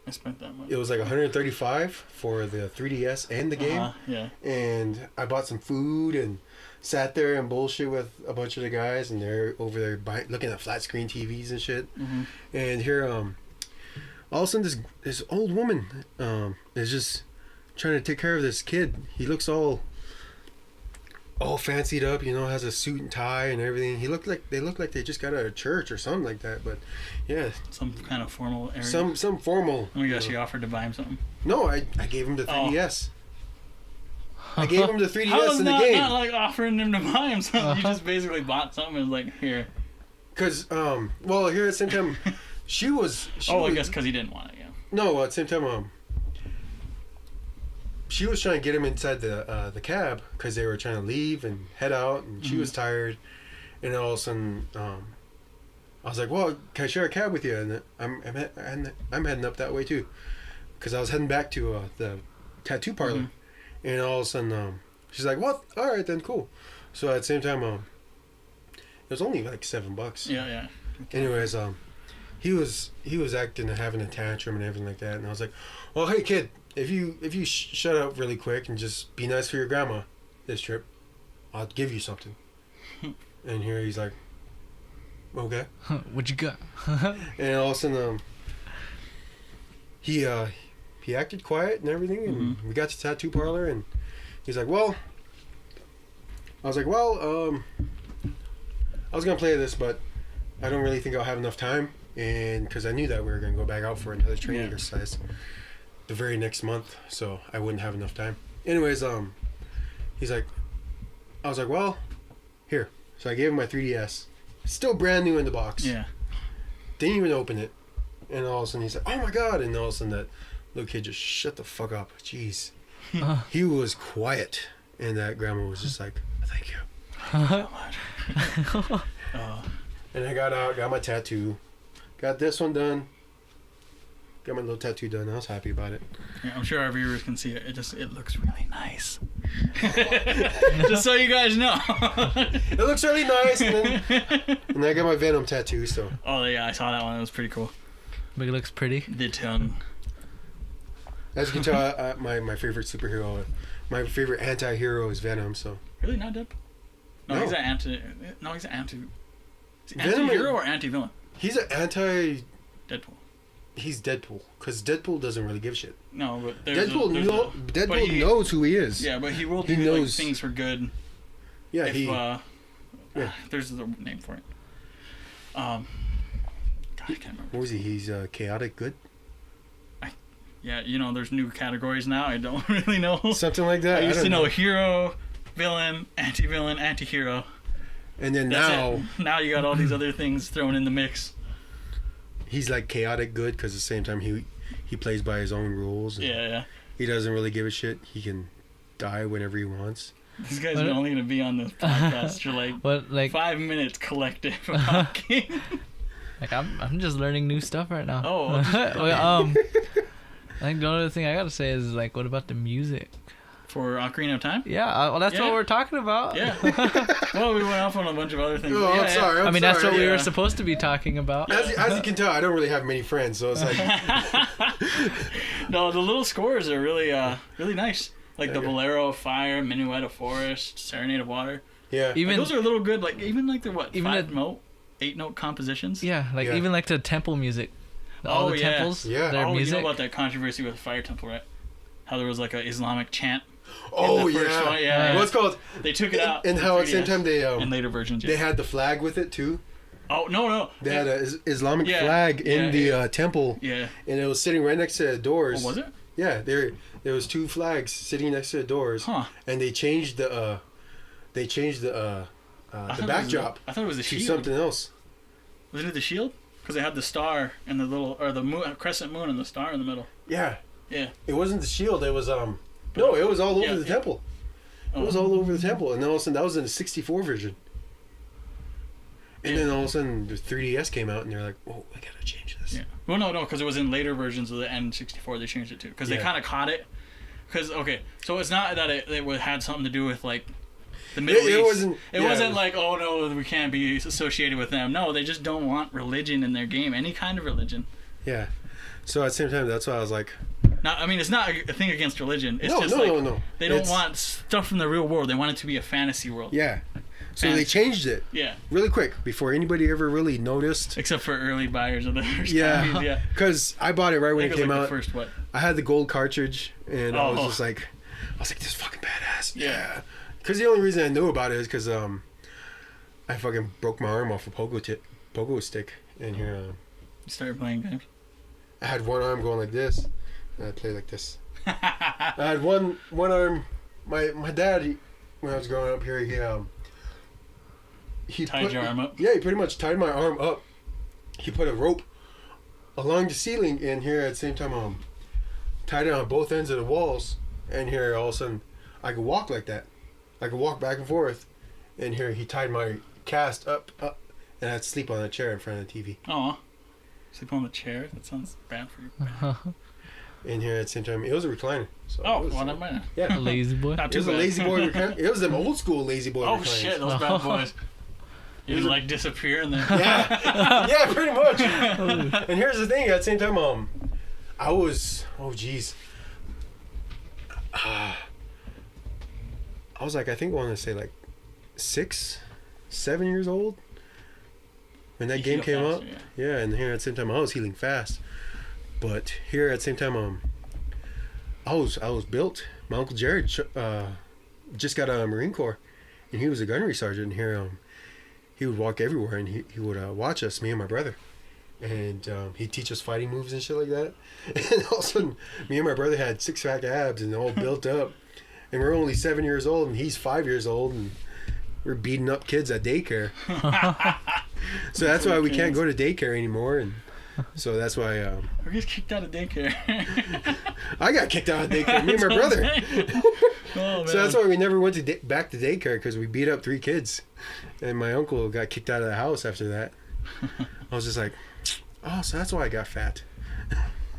I spent that much. it was like $135 for the 3DS and the game. Yeah. And I bought some food and sat there and bullshit with a bunch of the guys, and they're over there looking at flat screen TVs and shit. And here, all of a sudden, this old woman is just trying to take care of this kid. He looks all fancied up, has a suit and tie and everything. They look like they just got out of church or something like that. But yeah, Some kind of formal area. some formal. Oh my gosh, you offered to buy him something. No, I gave him the 3DS. I gave him the 3DS How is in the not, game. not like offering him to buy him something? You just basically bought something and was like, here. Because, well, here at the same time, she was... I guess because he didn't want it, yeah. No, at the same time, she was trying to get him inside the cab because they were trying to leave and head out, and she was tired. And all of a sudden, I was like, well, can I share a cab with you? And I'm heading up that way, too. Because I was heading back to the tattoo parlor. And all of a sudden, she's like, "What? All right, then, cool." So at the same time, it was only like $7. Yeah. Okay. Anyways, he was acting and having a tantrum and everything like that, and I was like, "Well, hey kid, if you shut up really quick and just be nice for your grandma this trip, I'll give you something." And here he's like, "Okay." What you got? And all of a sudden, he acted quiet and everything, and we got to the tattoo parlor, and he's like, "Well," I was like, "Well, I was gonna play this, but I don't really think I'll have enough time," and because I knew that we were gonna go back out for another training exercise the very next month, so I wouldn't have enough time. Anyways, he's like, I was like, "Well, here." So I gave him my 3DS, still brand new in the box. Yeah. Didn't even open it, and all of a sudden he's like, "Oh my god!" And all of a sudden that little kid just shut the fuck up. Jeez. He was quiet, and that grandma was just like, "Thank you." And I got out, got my tattoo, got this one done, got my little tattoo done. I was happy about it. Yeah, I'm sure our viewers can see it. It looks really nice. Just so you guys know. It looks really nice, and I got my Venom tattoo. So. Oh yeah, I saw that one. It was pretty cool. But it looks pretty. The tongue. As you can tell, my favorite superhero, my favorite anti-hero is Venom. So. Really, not Deadpool? No, No. he's an anti. No, he's an anti. Is he Venom anti-hero is- or anti-villain? He's an anti. Deadpool. He's Deadpool, because Deadpool doesn't really give a shit. No, but there's Deadpool knows who he is. Yeah, but he will He do like, knows- things for good. Yeah, If, yeah. there's the name for it. God, I can't remember. What was he? He's chaotic good? Yeah, there's new categories now. I don't really know. Something like that. I used don't to know hero, villain, anti-hero. And then That's now, it. Now you got all these other things thrown in the mix. he's like chaotic good, because at the same time he plays by his own rules. And Yeah. he doesn't really give a shit. He can die whenever he wants. This guy's only going to be on this podcast for like 5 minutes collective of talking. Like I'm just learning new stuff right now. Oh. I think the only thing I gotta say is like, what about the music? For Ocarina of Time? Yeah, well, that's what we're talking about. Yeah. Well, we went off on a bunch of other things. Oh, I'm sorry. I mean, that's what we yeah. were supposed to be talking about. As you can tell, I don't really have many friends, so it's like No, the little scores are really really nice. Like the Okay. Bolero of Fire, Minuet of Forest, Serenade of Water. yeah. Even Like, those are little good. Like even like they're what? Even 8-note compositions. yeah, like Yeah. even like the temple music. All the temples, Yeah. their You music. know about that controversy with Fire Temple, right? how there was like an Islamic chant. Oh in the first one. Yeah. What's called? They took it out. And how at the same time they in later versions. Yeah. they had the flag with it too. Oh no. They had an Islamic flag in the temple. Yeah. And it was sitting right next to the doors. Oh, was it? Yeah, there was 2 flags sitting next to the doors. Huh. And they changed the backdrop. I thought it was the to shield. something else. Wasn't it the shield? Because they had the star and the little, or the moon, crescent moon and the star in the middle. Yeah. Yeah. It wasn't the shield. It was no, it was all over the temple. It was all over the temple, and then all of a sudden that was in the 64 version. And then all of a sudden the 3DS came out, and they're like, "Oh, I gotta change this." Yeah. Well, no, because it was in later versions of the N64 they changed it to, because they kind of caught it. Because so it's not that it had something to do with like the Middle East. It wasn't like, oh no, we can't be associated with them. No, they just don't want religion in their game, any kind of religion. Yeah. So at the same time, that's why I was like, Now, I mean, it's not a thing against religion. It's no. They don't want stuff from the real world. They want it to be a fantasy world. Yeah. So they changed it. Yeah. Really quick before anybody ever really noticed. Except for early buyers of the first copies, yeah. Because I bought it right when it came out. The first what? I had the gold cartridge, and I was just like, this is fucking badass. Yeah. Because the only reason I knew about it is because I fucking broke my arm off a pogo stick, and here. You started playing games. I had one arm going like this, and I played like this. I had one arm. My dad, when I was growing up here, he tied your arm up. Yeah, he pretty much tied my arm up. He put a rope along the ceiling, and here at the same time, tied it on both ends of the walls, and here all of a sudden, I could walk like that. I could walk back and forth, and here he tied my cast up, and I'd sleep on a chair in front of the TV. Oh. Sleep on the chair? That sounds bad for you. And here at the same time, it was a recliner. So never mind. Yeah. A lazy boy? Not too It was bad. a lazy boy recliner. It was them old school lazy boy recliners. Oh shit, those bad boys. You would like disappear and then... Yeah, pretty much. And here's the thing, at the same time, I was, I was like, I think I want to say like 6, 7 years old when that game came out. Yeah, and here at the same time, I was healing fast. But here at the same time, I was built. My Uncle Jared just got out of Marine Corps, and he was a gunnery sergeant. And here, he would walk everywhere, and he would watch us, me and my brother. And he'd teach us fighting moves and shit like that. And all of a sudden, me and my brother had 6-pack abs and all built up. And we're only 7 years old, and he's 5 years old, and we're beating up kids at daycare. So that's why we can't go to daycare anymore. And so that's why... we get kicked out of daycare. I got kicked out of daycare, me and my brother. Oh, man. So that's why we never went to back to daycare, because we beat up 3 kids. And my uncle got kicked out of the house after that. I was just like, oh, so that's why I got fat.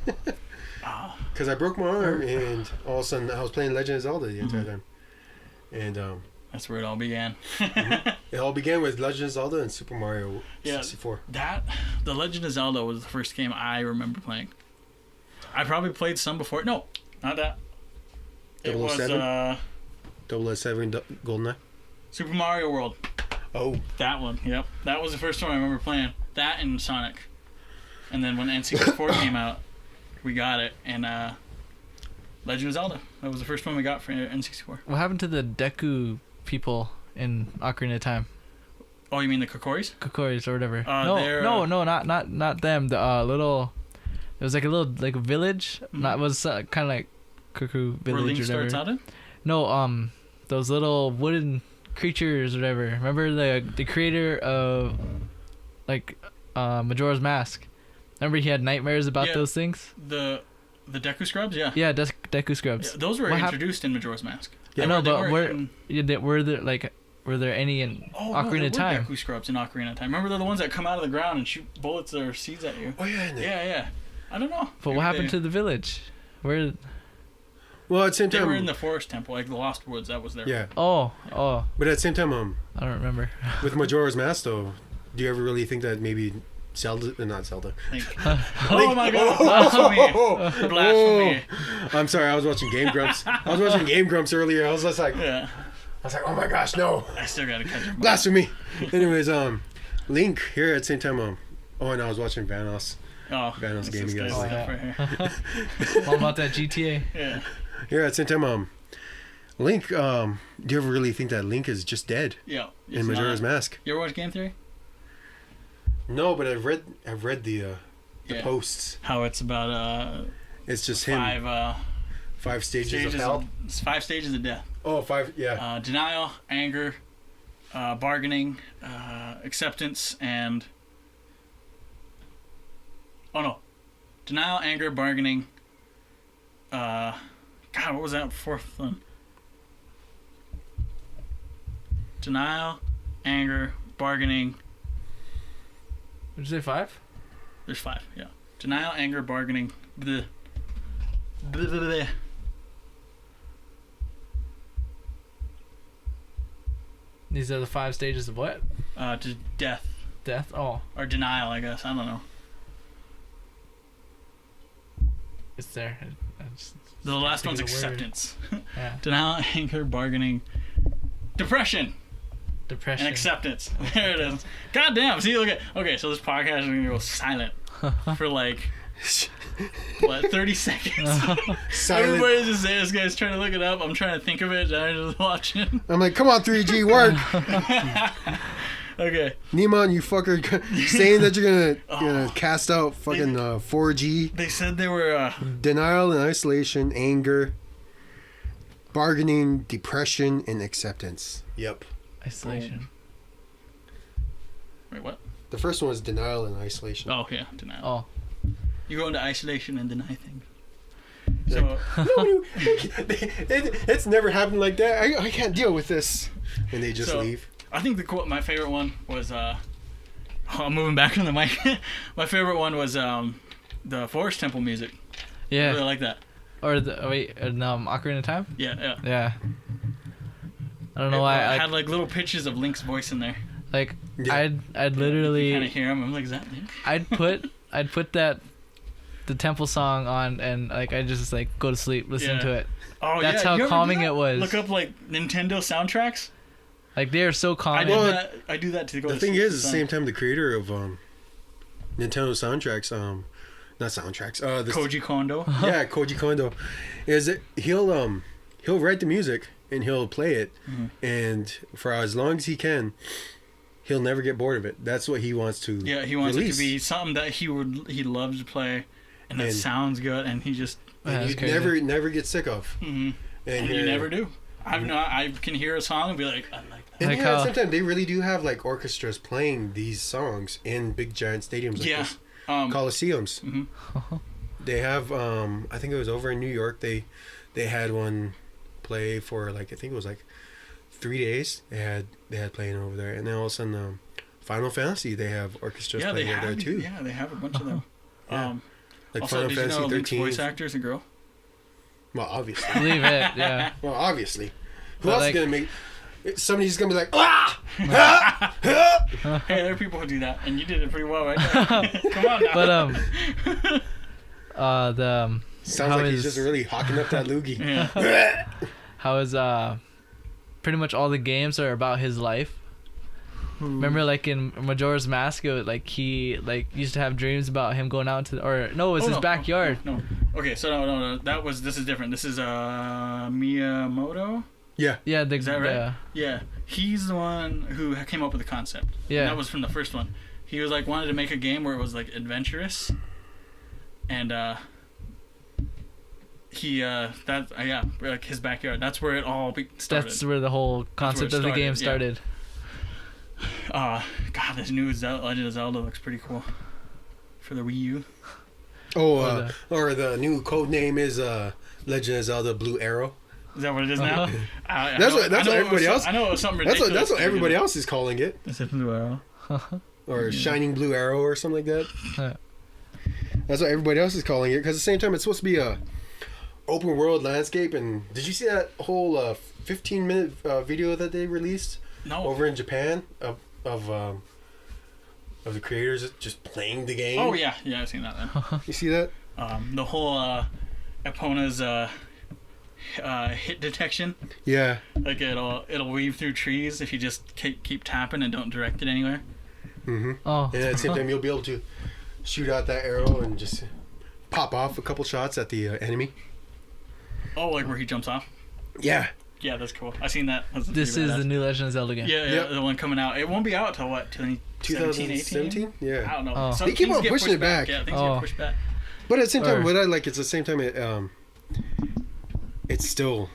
Because I broke my arm, and all of a sudden I was playing Legend of Zelda the entire time. And that's where it all began. it all began with Legend of Zelda and Super Mario 64. The Legend of Zelda was the first game I remember playing. I probably played some before. No, not that. It was 007 GoldenEye. Super Mario World. Oh, that one. Yep, that was the first one I remember playing. That and Sonic. And then when N64 came out, we got it, and Legend of Zelda. That was the first one we got for N64. What happened to the Deku people in Ocarina of Time? Oh, you mean the Kokoris? Kokoris or whatever. No, not them. The little, it was like a little like a village. Not was kind of like Cuckoo Village Where Link or whatever. starts out in? No, those little wooden creatures or whatever. Remember the creator of like Majora's Mask? Remember he had nightmares about those things? The Deku Scrubs, yeah. Yeah, Deku Scrubs. Yeah, those were introduced in Majora's Mask. Yeah, I know, but were there any in Ocarina of Time? Deku Scrubs in Ocarina of Time. Remember they're the ones that come out of the ground and shoot bullets or seeds at you? Oh yeah, yeah. I don't know. But what happened to the village? Where? Well, at the same time, they were in the forest temple, like the Lost Woods. That was there. Yeah. Oh. But at the same time, I don't remember. With Majora's Mask, though, do you ever really think that maybe not Zelda? Oh my God! Blasphemy! I'm sorry, I was watching Game Grumps. Earlier. I was just like, I was like, oh my gosh, no! I still gotta catch him. Blasphemy! Anyways, Link here at the same time. And I was watching Vanos. Oh, Vanos gaming guys. All about that GTA. Yeah. Yeah, at the same time, Link, do you ever really think that Link is just dead Yeah. in Majora's Mask? You ever watch Game Theory? No, but I've read the posts. How it's about It's just him. Five stages of hell. It's 5 stages of death. Oh, 5, yeah. Denial, anger, bargaining, acceptance, and... Oh, no. Denial, anger, bargaining. God, what was that fourth one? Denial, anger, bargaining. Did you say 5? There's 5, yeah. Denial, anger, bargaining. Bleh. Bleh, bleh, bleh. These are the 5 stages of what? To death. Death? Oh. Or denial, I guess. I don't know. It's there. The last one's think of the word. acceptance. Yeah. Denial, anger, bargaining. Depression. Depression. And acceptance. There it is. God damn. See, look at... Okay, so this podcast is going to go silent for like... What, 30 seconds? Silent. Everybody's just saying, this guy's trying to look it up. I'm trying to think of it. I'm just watching. I'm like, come on, 3G, work. Okay. Neiman, you fucker, saying that you're gonna cast out fucking 4G. They said they were... Denial and isolation, anger, bargaining, depression, and acceptance. Yep. Isolation. Wait, what? The first one was denial and isolation. Oh, yeah. Denial. Oh. You go into isolation and deny things. Like, So... no, it's never happened like that. I can't deal with this. And they just leave. I think my favorite one was I'm moving back on the mic. My favorite one was the Forest Temple music. Yeah. I really like that. Or Ocarina of Time? Yeah. Yeah. I don't know why. I had like little pitches of Link's voice in there. Like, Yeah. I'd literally... You kind of hear him. I'm like, is that Link? I'd put the temple song on, and like I just like go to sleep listening to it. Oh, That's yeah. how You ever calming do that? it was. Look up like Nintendo soundtracks. Like they are so calming. I do that to go The to thing sleep. is, at the same time, the creator of Nintendo soundtracks, not soundtracks, Koji Kondo. yeah, Koji Kondo, is that he'll write the music and he'll play it, and for as long as he can, he'll never get bored of it. That's what he wants to. Yeah, he wants release. it to be something that he loves to play, and that sounds good, and he just And you crazy. never get sick of. and you never do. I can hear a song and be like, I like that. And Like yeah, how- sometimes they really do have like orchestras playing these songs in big giant stadiums like this. Coliseums. They have I think it was over in New York, they had one play for like, I think it was like 3 days. They had playing over there, and then all of a sudden Final Fantasy, they have orchestras playing over there too. Yeah, they have a bunch of them. Yeah. Like Also, Final did you Fantasy know Link's 13. voice actor is a girl? Well, obviously. Believe it, yeah. Well, obviously. Who But else like- is gonna make? Somebody's gonna be like, ah! Ah! Ah! Hey, there are people who do that, and you did it pretty well right there. Come on now. But Sounds how like he's is- just really hawking up that loogie. Yeah. how is pretty much all the games are about his life. Remember, like in Majora's Mask, it was, like he used to have dreams about him going out to, or no, it was his backyard. No. Okay, so no. This is different. This is Miyamoto. Yeah. Yeah, Is that right? Yeah, he's the one who came up with the concept. Yeah. And that was from the first one. He was like wanted to make a game where it was like adventurous, and like his backyard. That's where it all started. That's where the whole concept of the game started. God, this new Legend of Zelda looks pretty cool for the Wii U. Oh, or the new code name is Legend of Zelda Blue Arrow. Is that what it is now? That's what everybody else. I know it was something ridiculous. That's what everybody else is calling it. Is it Blue Arrow? Or Shining Blue Arrow or something like that. Yeah. That's what everybody else is calling it. Because at the same time, it's supposed to be a open world landscape. And did you see that whole 15-minute video that they released? No. Over in Japan of the creators just playing the game. Oh yeah, I've seen that then. You see that? The whole Epona's hit detection. Yeah. Like it'll weave through trees if you just keep tapping and don't direct it anywhere. Oh. And at the same time, you'll be able to shoot out that arrow and just pop off a couple shots at the enemy. Oh, like where he jumps off? Yeah. Yeah, that's cool. I seen that. That's This pretty is badass. the new Legend of Zelda game. Yeah, Yep. the one coming out. It won't be out till what? 2017, 18? 2017? I Yeah. don't know. Oh. Some They keep things on get pushing pushed it back. Yeah, things Oh. get pushed back. But at the same time, Or- what I like, it's the same time it's still,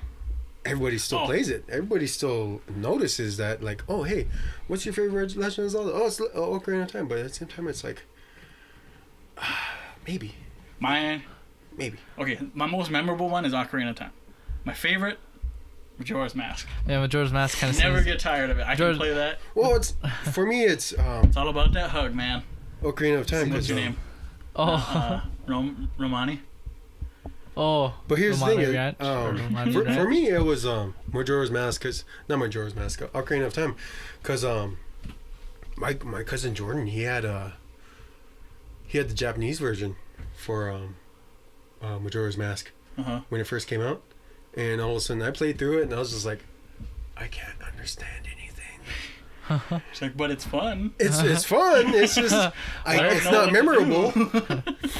everybody still plays it. Everybody still notices that, like, oh, hey, what's your favorite Legend of Zelda? Oh, it's Ocarina of Time. But at the same time, it's like, maybe. Okay, my most memorable one is Ocarina of Time. My favorite, Majora's Mask. Yeah, Majora's Mask kind of Never get tired of it. I can play that. Well, it's for me, it's It's all about that hug, man. Ocarina of Time. What's 'cause, your name? Oh, Romani. oh. But here's the Romani thing, Ranch, or Romani for Ranch. me, it was Majora's Mask, not Majora's Mask, Ocarina of Time, because my cousin Jordan, he had the Japanese version for Majora's Mask when it first came out, and all of a sudden I played through it, and I was just like, I can't understand anything. She's like, but it's fun. It's fun. It's just it's not memorable.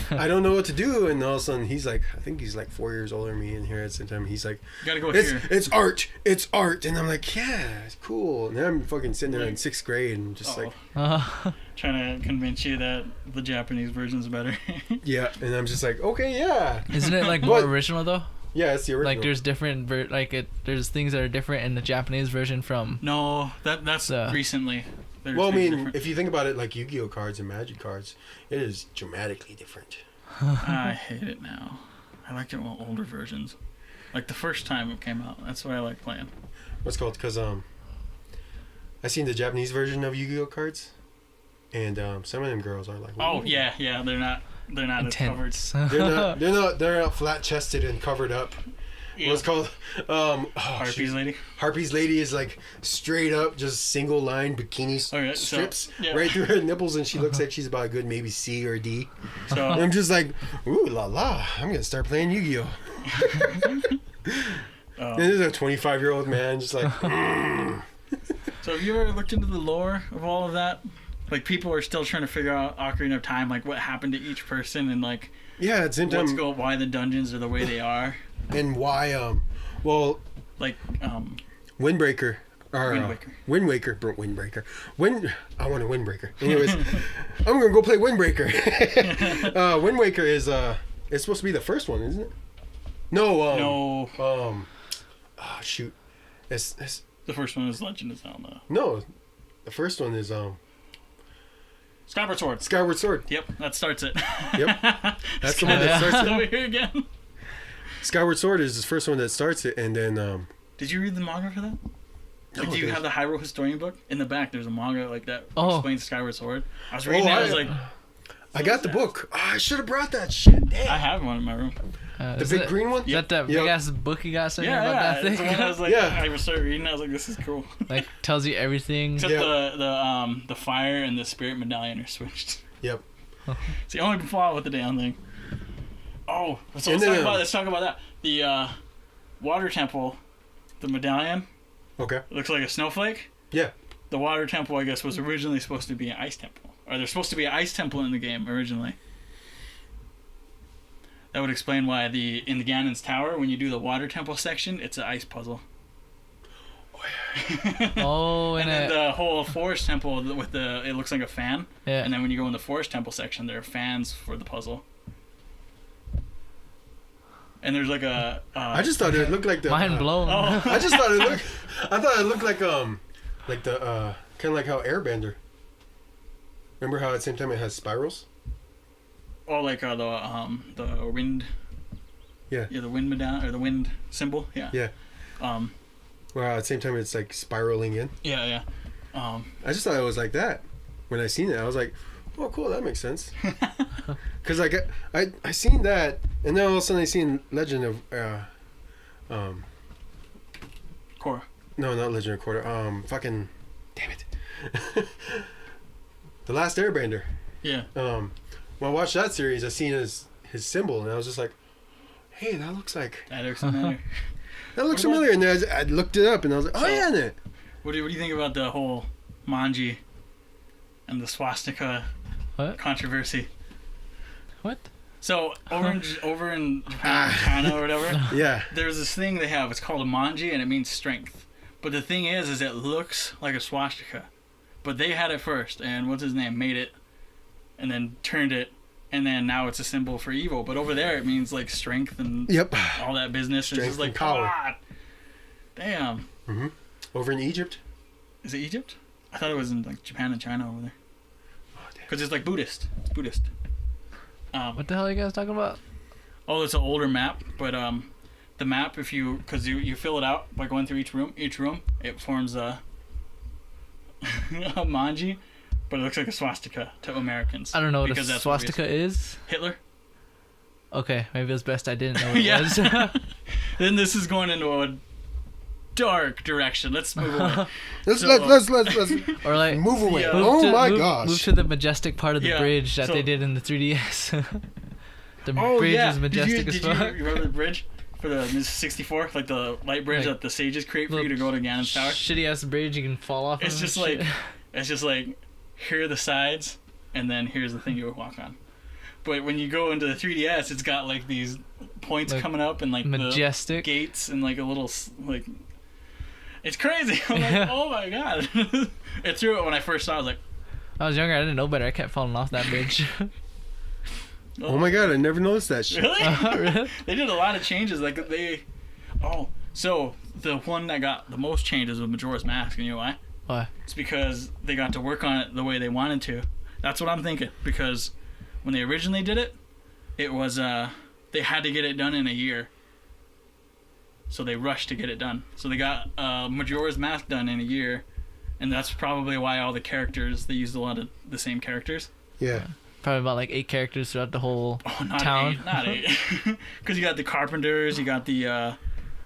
I don't know what to do, and all of a sudden he's like, I think he's like 4 years older than me, and here at the same time he's like, You gotta go here. it's art, and I'm like, yeah, it's cool. And then I'm fucking sitting there in 6th grade and just like, Trying to convince you that the Japanese version's better. yeah, and I'm just like, okay, yeah, Isn't it like more But- original though? yeah, it's the original. Like there's different, there's things that are different in the Japanese version from. No, that's recently. There's well, I things mean, different. if you think about it, like Yu-Gi-Oh cards and Magic cards, it is dramatically different. I hate it now. I like it with older versions. Like the first time it came out. That's what I like playing. What's called? Because I seen the Japanese version of Yu-Gi-Oh cards, and some of them girls are like, Oh "Ooh." yeah, they're not as covered. Intense. They're not flat chested and covered up. Yeah. What's called Harpy's lady. Harpy's lady is like straight up, just single line bikini Okay, so, strips yeah. right through her nipples, and she looks like she's about a good maybe C or D. So And I'm just like, ooh la la, I'm gonna start playing Yu-Gi-Oh. And there's a 25-year-old man just like, So have you ever looked into the lore of all of that? Like people are still trying to figure out Ocarina of Time, like what happened to each person, and like yeah, at the same time, why the dungeons are the way they are. and why well, Like Windbreaker. Or, Wind Waker. Windbreaker. I want a Windbreaker. Anyways, I'm gonna go play Windbreaker. Wind Waker is it's supposed to be the first one, isn't it? No. No. Oh shoot. It's The first one is Legend of Zelda. no. The first one is Skyward Sword. Skyward Sword. Yep, that starts it. Yep. That's the one that starts Over it. here again. Skyward Sword is the first one that starts it, and then Did you read the manga for that? Like, do you there's- have the Hyrule Historian book? In the back, there's a manga like that Oh. explains Skyward Sword. I was reading it, I was like, I got the book. Oh, I should have brought that shit. Damn. I have one in my room. The big green one? Is that that Yep. big ass book you got something Yeah, about yeah. that It's the one I thing? was like, Yeah. I started reading it, I was like, this is cool. Like tells you everything. Except Yeah. the fire and the spirit medallion are switched. Yep. It's the only flaw with the damn thing. Oh, so And let's talk about that. The water temple, the medallion, Okay. looks like a snowflake. Yeah. The water temple, I guess, was originally supposed to be an ice temple. Or there's supposed to be an ice temple in the game originally. That would explain why in the Ganon's Tower, when you do the water temple section, it's an ice puzzle. Oh, And then the whole forest temple with it looks like a fan. yeah. And then when you go in the forest temple section, there are fans for the puzzle. And there's like a. I just thought it looked like the. Mind blown. Oh. I just thought it looked. I thought it looked like the kind of like how Airbender. Remember how at the same time it has spirals? Oh, like the wind. Yeah. Yeah, the wind medallion or the wind symbol. Yeah. Yeah. Um. Well, at the same time it's like spiraling in. Yeah, yeah. I just thought it was like that. When I seen it, I was like, "Oh, cool, that makes sense." Because like I seen that, and then all of a sudden I seen Legend of Korra. No, not Legend of Korra. Fucking, damn it. The Last Airbender. Yeah. When I watched that series, I seen his symbol, and I was just like, "Hey, that looks like That looks familiar. that looks familiar." And then I looked it up, and I was like, "Oh So- yeah, it." What do you think about the whole manji and the swastika What? controversy? What? So over in Japan, China or whatever, Yeah. there's this thing they have. It's called a manji, and it means strength. But the thing is it looks like a swastika. But they had it first, and what's his name made it, and then turned it, and then now it's a symbol for evil. But over there, it means like strength and Yep. all that business. Strength It's just like and power. God. Damn. Mm-hmm. Over in Egypt. Is it Egypt? I thought it was in like Japan and China over there. Oh, damn. Because it's like Buddhist. It's Buddhist. What the hell are you guys talking about? Oh, it's an older map, but the map, if because you fill it out by going through each room, it forms a manji, but it looks like a swastika to Americans. I don't know what a because that's swastika is. Hitler. Okay, maybe it's best I didn't know what it Yeah. was. Then this is going into a dark direction. Let's move away. Let's Or like move away. Yeah. Oh my move gosh. to the majestic part of the Yeah, bridge that so- they did in the 3DS. The Oh bridge yeah. is majestic as Did you fuck. remember the bridge for the 64? Like the light bridge Like, that the sages create for you to go to Ganon's tower. Shitty ass bridge you can fall off. It's of just and like, shit. it's just like, here are the sides, and then here's the thing you would walk on. But when you go into the 3DS, it's got like these points Like, coming up and like majestic. the gates and like a little like. It's crazy. I'm like, Yeah. oh my god! It threw it when I first saw it. I was like, I was younger. I didn't know better. I kept falling off that bridge. Oh my god, I never noticed that shit. really? Really? They did a lot of changes. Like they, so the one that got the most changes was Majora's Mask. And you know why? Why? It's because they got to work on it the way they wanted to. That's what I'm thinking. Because when they originally did it, it was they had to get it done in a year. So they rushed to get it done. So they got Majora's Mask done in a year, and that's probably why all the characters, they used a lot of the same characters. Yeah. Probably about like 8 characters throughout the whole Oh, not town. 8, not 8. Because you got the carpenters, you got the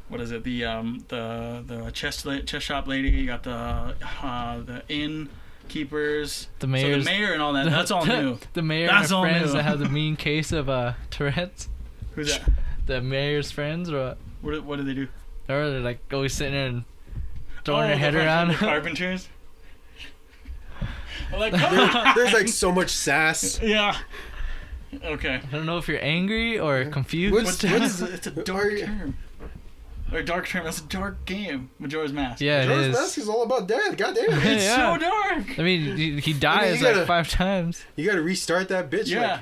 what is it? The chest shop lady, you got the inn keepers, The mayor's, so the mayor and all that. That's all new. The mayor That's and all her friends new. that have the mean case of Tourette's. Who's that? The mayor's friends, or What do they do? or they're like always sitting there and throwing their the head fucking around. carpenters. I'm like, come on. There's like so much sass. Yeah. Okay. I don't know if you're angry or confused. What is It's a dark Are you- term. Or a dark term. That's a dark game. Majora's Mask. Yeah, it Majora's is. Mask is all about death. God damn it. It's Yeah. so dark. I mean, he dies you gotta- like 5 times. You gotta restart that bitch. Yeah. Like,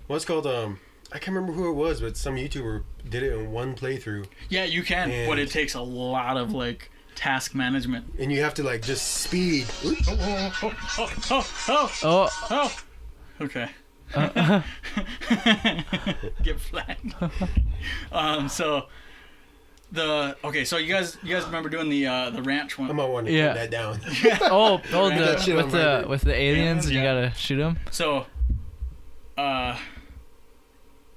what's called I can't remember who it was, but some YouTuber did it in one playthrough, Yeah, you can, And- but it takes a lot of like task management. and you have to like just speed. Oops. Oh. Oh, Okay. Get flagged. So so you guys remember doing the ranch one? I might want to Yeah. put that down. oh, That shit on my with the aliens, and you Yeah. gotta shoot them. So,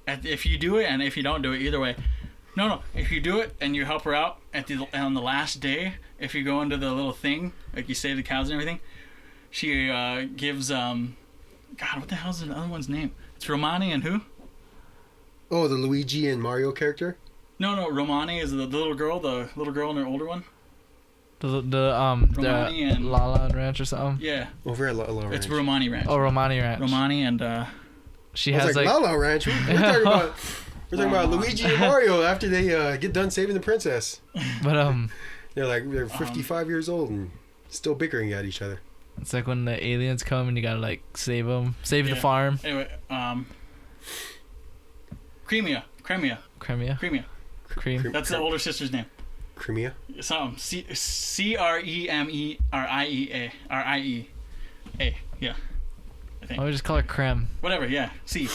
if you do it and if you don't do it, either way. No. If you do it and you help her out on the last day, if you go into the little thing, like you save the cows and everything, she gives God, what the hell's the other one's name? It's Romani and who? Oh, the Luigi and Mario character. No. Romani is the little girl and her older one. Romani The and- Lala Ranch or something. Yeah, Over at La La Ranch. it's Romani Ranch. Oh, Romani Ranch. Romani and She I was has like, like La La Ranch. We're talking about. We're talking about Luigi and Mario after they get done saving the princess. but They're 55 years old and still bickering at each other. it's like when the aliens come and you gotta like save them, save the Yeah. farm. Anyway, Cremia. Cremia, cream. That's the older sister's name. Crimea. Something Cremia. Yeah, I think. Why don't we just call her Creme? Whatever. Yeah. C.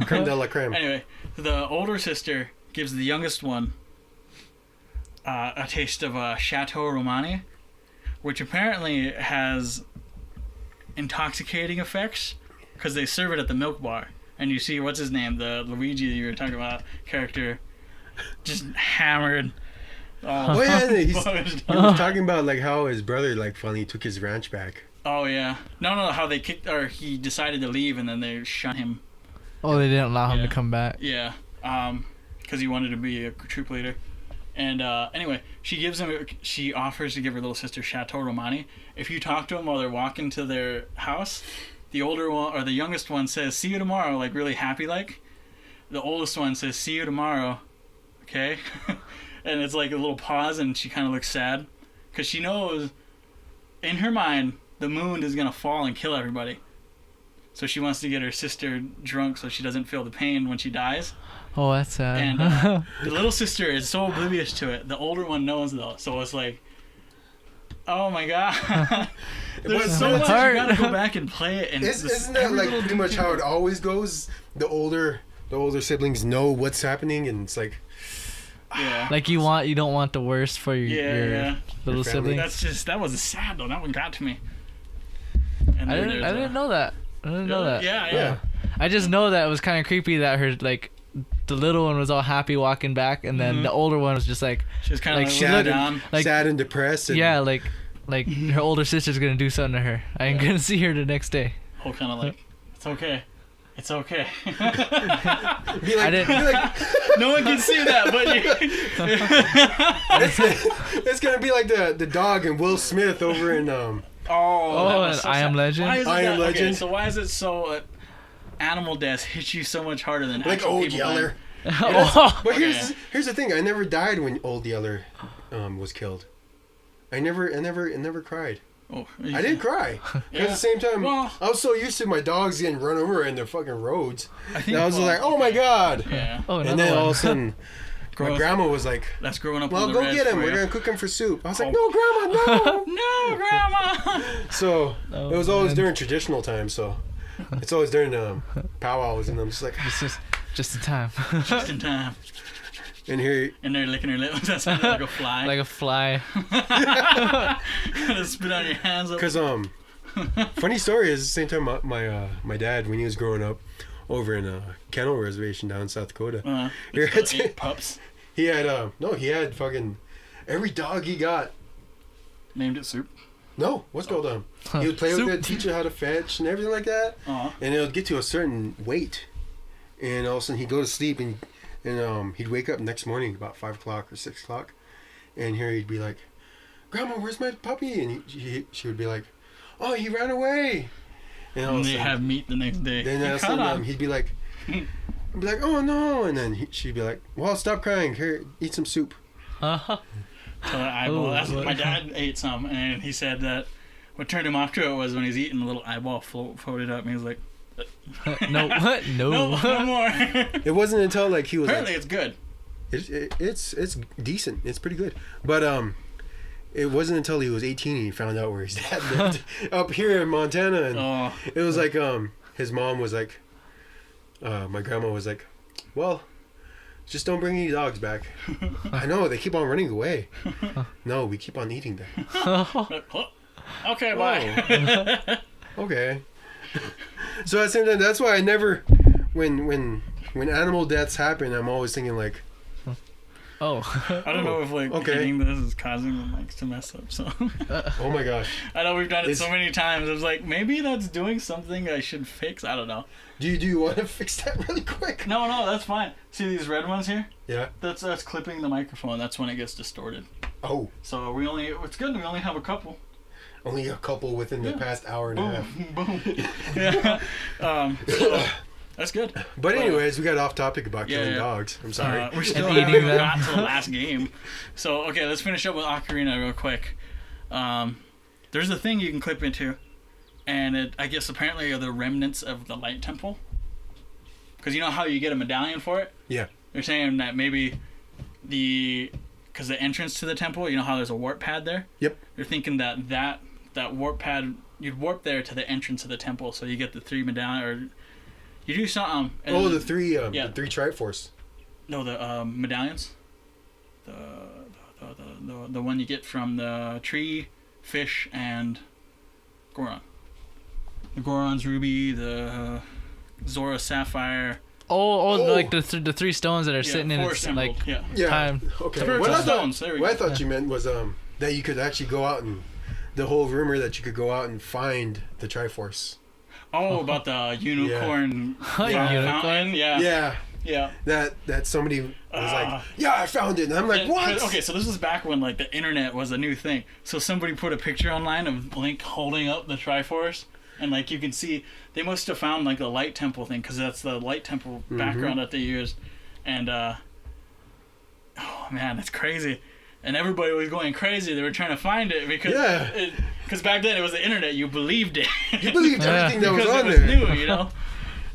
Creme de la creme. Anyway, the older sister gives the youngest one a taste of Chateau Romani, which apparently has intoxicating effects because they serve it at the milk bar. And you see, what's his name? The Luigi that you were talking about character just hammered. Oh yeah, he was buzzed. talking about like how his brother like finally took his ranch back. Oh, yeah. No, how they kicked, or he decided to leave and then they shut him. Oh, they didn't allow him Yeah. to come back. Yeah. Because he wanted to be a troop leader. And anyway, she offers to give her little sister Chateau Romani. If you talk to them while they're walking to their house, the older one or the youngest one says, "See you tomorrow," like really happy like. the oldest one says, "See you tomorrow," okay? And it's like a little pause, and she kind of looks sad because she knows in her mind the moon is gonna fall and kill everybody. So she wants to get her sister drunk so she doesn't feel the pain when she dies. Oh, that's sad. And the little sister is so oblivious to it. The older one knows though, so it's like, oh my god. There's so much. You gotta go back and play it. And Isn't that like pretty much how it always goes? The older siblings know what's happening, and it's like, yeah. Like you don't want the worst for your little family. sibling. That was sad though. That one got to me. And I didn't know that. I didn't know that. Yeah. I just know that it was kind of creepy that her like the little one was all happy walking back, and then the older one was just like she was kind of like, like she sad, looked- down. like sad and depressed. And yeah, like her older sister's gonna do something to her. I ain't gonna see her the next day. Whole kind of like, it's okay. It's okay. Be like, I didn't- be like, No one can see that, but it's gonna be like the dog and Will Smith over in that was and so I Am sad. Legend? Why is it I Am that, Legend. Okay, so why is it so animal deaths hit you so much harder than like actual Old people Yeller. Oh. But Okay. here's the thing. I never died when Old Yeller was killed. I never cried. Oh, I didn't cry. 'Cause Yeah. at the same time, Well- I was so used to my dogs getting run over in the fucking roads. I think And I was well, like, oh my god. Yeah, Oh, And another then one. all of a sudden, my Growth. grandma was like, that's growing up. well, on the go res get him. for We're you. going to cook him for soup. I was like, Oh. no, grandma, no. No, grandma. So Oh, it was always man. during traditional time. So it's always during powwows. And I'm just like, It's just in time. Just in time. and here, And they're licking her lips. That's like a fly. Like a fly. Gonna spit on your hands. because funny story is, the same time my dad, when he was growing up over in a kennel reservation down in South Dakota, Here, it's- eight pups. he had he had fucking every dog he got. Named it Soup. No, what's going on? He would play with Soup. it, teach it how to fetch and everything like that. Uh-huh. And it would get to a certain weight, and all of a sudden he'd go to sleep, and he'd wake up next morning about 5 o'clock or 6 o'clock, and here he'd be like, "Grandma, where's my puppy?" And she would be like, "Oh, he ran away." And all of And a they sudden, have meat the next day. then all of a You sudden, caught him. he'd be like, "Oh no!" And then she'd be like, "Well, stop crying. Here, eat some soup." Uh-huh. So eyeball. Oh, That's what? my dad ate some, and he said that what turned him off to it was when he's eating, a little eyeball floated up, and he was like, No, what? "No, No. no more." It wasn't until like he was Apparently, like, it's good. it's decent. It's pretty good. But it wasn't until he was 18 and he found out where his dad lived up here in Montana, and Oh, it was like his mom was like, my grandma was like, "Well, just don't bring any dogs back." I know, they keep on running away. No, we keep on eating them. okay, bye. Okay. So at the same time, that's why I never, when animal deaths happen, I'm always thinking like, Oh. I don't know if like Okay. eating this is causing the mics to mess up. So oh my gosh. I know we've done it so It's- many times. I was like, maybe that's doing something I should fix. I don't know. Do you want to fix that really quick? No, that's fine. See these red ones here? Yeah. That's clipping the microphone. That's when it gets distorted. Oh, So it's good. We only have a couple. only a couple within the Yeah. past hour and a half. Boom, boom. Yeah. So, that's good. But anyways, we got off topic about killing yeah. dogs. I'm sorry. We still And haven't eating even them. got to the last game. So, okay, let's finish up with Ocarina real quick. There's a thing you can clip into, and I guess apparently are the remnants of the Light Temple. Because you know how you get a medallion for it? Yeah. They're saying that maybe because the entrance to the temple, you know how there's a warp pad there? Yep. They're thinking that warp pad, you'd warp there to the entrance of the temple, so you get the 3 medallion, or you do something. And Oh, the three yeah. the three Triforce. No, the medallions. The one you get from the tree, fish, and Goron. The Goron's ruby, the Zora sapphire. Oh, Oh. like the 3 stones that are sitting in Forest its like Emerald, yeah. Yeah. time. Okay. Spiritual What I stones, there we what I go. thought you meant was that you could actually go out and the whole rumor that you could go out and find the Triforce. Oh, about the unicorn Unicorn? fountain, yeah. Yeah. That somebody was Ah. like, "Yeah, I found it," and I'm like, And- "What?" Okay, so this was back when like the internet was a new thing. So somebody put a picture online of Link holding up the Triforce, And like you can see, they must have found like the light temple thing, because that's the light temple background that they used. And oh man, it's crazy. And everybody was going crazy. They were trying to find it because back then it was the internet. You believed it. You believed everything that was on there. there. New, you know.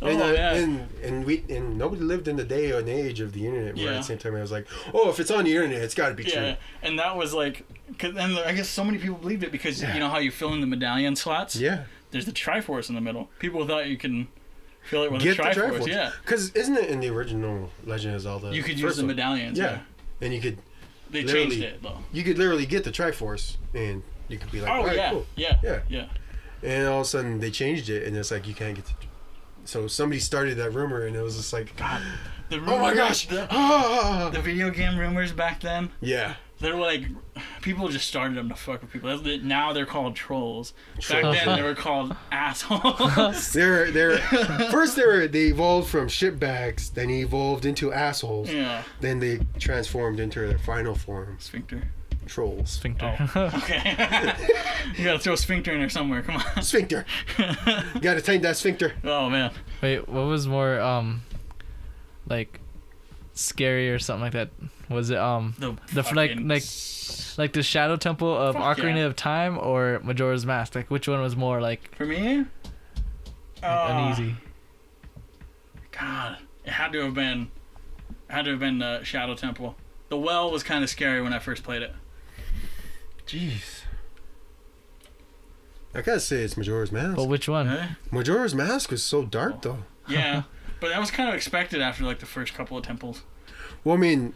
And nobody lived in the day and age of the internet. Where at the same time I was like, oh, if it's on the internet, it's got to be true. Yeah, and that was like, and I guess so many people believed it because you know how you fill in the medallion slots. Yeah. There's the Triforce in the middle. People thought you can fill it with the Triforce. Yeah. Because isn't it in the original Legend of Zelda? You could use the medallions. Yeah. And you could. They changed it though. You could literally get the Triforce, and you could be like, oh yeah, cool. yeah. And all of a sudden they changed it, and it's like you can't get. So somebody started that rumor, and it was just like, God, the rumor, oh my gosh, the video game rumors back then. Yeah. They were like, people just started them to fuck with people. Now they're called trolls. Back then they were called assholes. They're first they evolved from shitbags, then evolved into assholes. Yeah. Then they transformed into their final form. Sphincter. Trolls. Sphincter. Oh, okay. You gotta throw sphincter in there somewhere. Come on. Sphincter. You gotta tighten that sphincter. Oh man. Wait, what was more like scary or something like that? Was it like the Shadow Temple of Ocarina of Time or Majora's Mask? Like which one was more like for me? Uneasy. God, it had to have been the Shadow Temple. The well was kind of scary when I first played it. Jeez. I gotta say it's Majora's Mask. But which one? Eh? Majora's Mask was so dark though. Yeah, but that was kind of expected after like the first couple of temples. Well, I mean,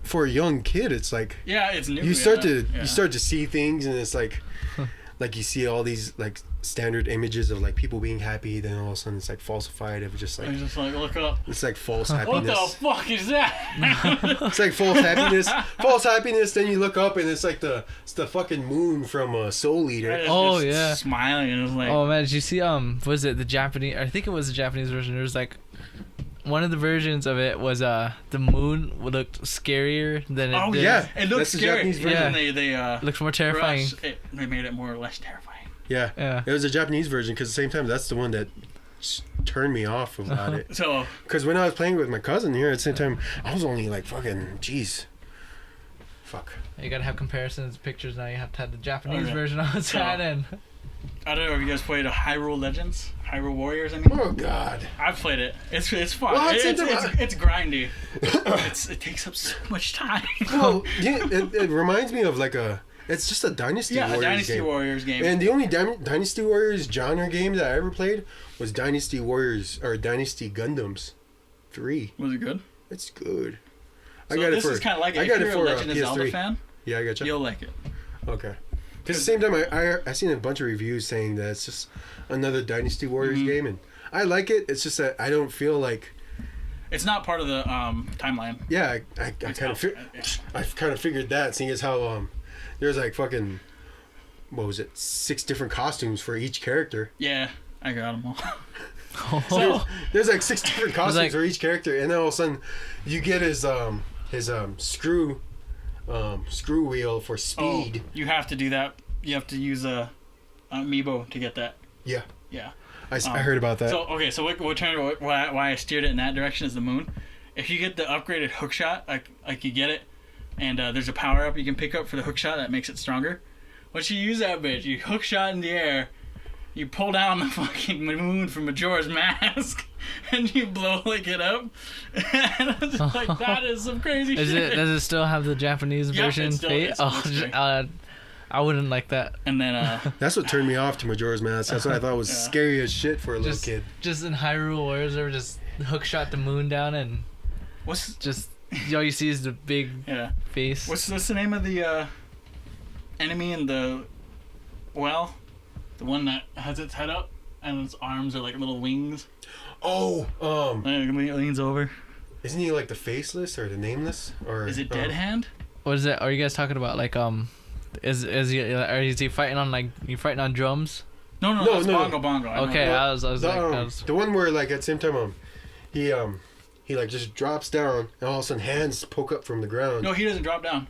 for a young kid, it's like it's new. You start to see things, and it's like you see all these like standard images of like people being happy, then all of a sudden it's like falsified. It was just like look up. It's like false happiness. What the fuck is that? It's like false happiness. False happiness. Then you look up and it's like it's the fucking moon from Soul Eater. Right, just smiling and it was like. Oh man, did you see was it the Japanese? I think it was the Japanese version. There was like. One of the versions of it was the moon looked scarier than it did. Yeah, it looked scary. Yeah. They looks more terrifying. They made it more or less terrifying. Yeah. It was a Japanese version because at the same time that's the one that turned me off about it. So because when I was playing with my cousin here at the same time, I was only like fucking fuck. You gotta have comparisons, pictures. Now you have to have the Japanese version on the side and. I don't know if you guys played Hyrule Legends, Hyrule Warriors. I mean, oh god, I've played it. It's fun. Well, it's grindy. It takes up so much time. Well, yeah, it reminds me of like it's just a Dynasty Warriors game. Yeah, a Dynasty Warriors game. And the only Dynasty Warriors genre game that I ever played was Dynasty Warriors or Dynasty Gundams 3. Was it good? It's good. So this is kind of like it. If you're a Legend of Zelda fan, yeah, I gotcha. You'll like it. Okay. Because at the same time, I seen a bunch of reviews saying that it's just another Dynasty Warriors game, and I like it. It's just that I don't feel like it's not part of the timeline. Yeah, I kind of figured that, seeing as how there's like fucking what was it, 6 different costumes for each character. Yeah, I got them all. There's like 6 different costumes for each character, and then all of a sudden you get his screw wheel for speed. Oh, you have to do that. You have to use a amiibo to get that. Yeah. Yeah. I heard about that. So why I steered it in that direction is the moon. If you get the upgraded hook shot, like you get it, and there's a power up you can pick up for the hook shot that makes it stronger. Once you use that bitch, you hook shot in the air, you pull down the fucking moon from Majora's Mask, and you blow it up. And I was like, that is some crazy shit. Does it still have the Japanese version? I wouldn't like that. And then that's what turned me off to Majora's Mask. That's what I thought was scary as shit for a little kid. Just in Hyrule Warriors, they were just hook shot the moon down and all you see is the big face. What's the name of the enemy in the well? The one that has its head up and its arms are like little wings. Oh, leans over. Isn't he like the faceless or the nameless? Or is it Dead Hand? What is it? Are you guys talking about like is he fighting on drums? No, that's Bongo Bongo. Okay, I was the one where like at the same time he like just drops down and all of a sudden hands poke up from the ground. No, he doesn't drop down.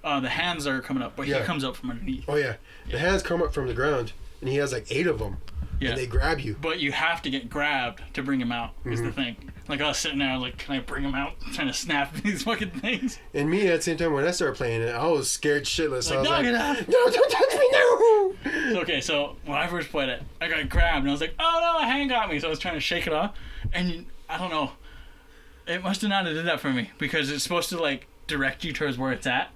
The hands are coming up, but he comes up from underneath. Oh yeah, the hands come up from the ground and he has like 8 of them. Yeah. and they grab you. But you have to get grabbed to bring him out. Is Mm-hmm. the thing. Like I was sitting there, like, can I bring him out? I'm trying to snap these fucking things. And me at the same time when I started playing it, I was scared shitless. Like, I was no, like, get out. no, don't touch me, no. Okay, so when I first played it, I got grabbed and I was like, oh no, a hand got me. So I was trying to shake it off, and I don't know. It must have not have did that for me because it's supposed to like direct you towards where it's at.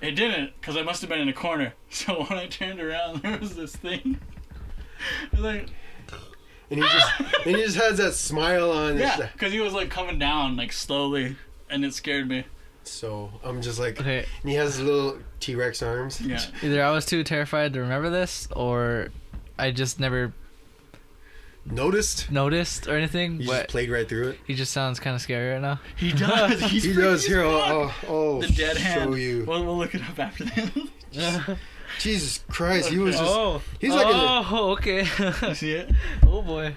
It didn't because I must have been in a corner. So when I turned around, there was this thing. It was like. And he just has that smile on. Yeah, because he was like coming down like slowly, and it scared me. So I'm just like, Okay. and he has little T-Rex arms. Yeah. Either I was too terrified to remember this, or I just never Noticed? noticed or anything. You But just played right through it. he just sounds kind of scary right now. He does. He's He freaky does. as Here, fuck. I'll The dead show hand. you. We'll look it up after that. Jesus Christ, he was just. Oh, He's like okay. You see it? Oh boy.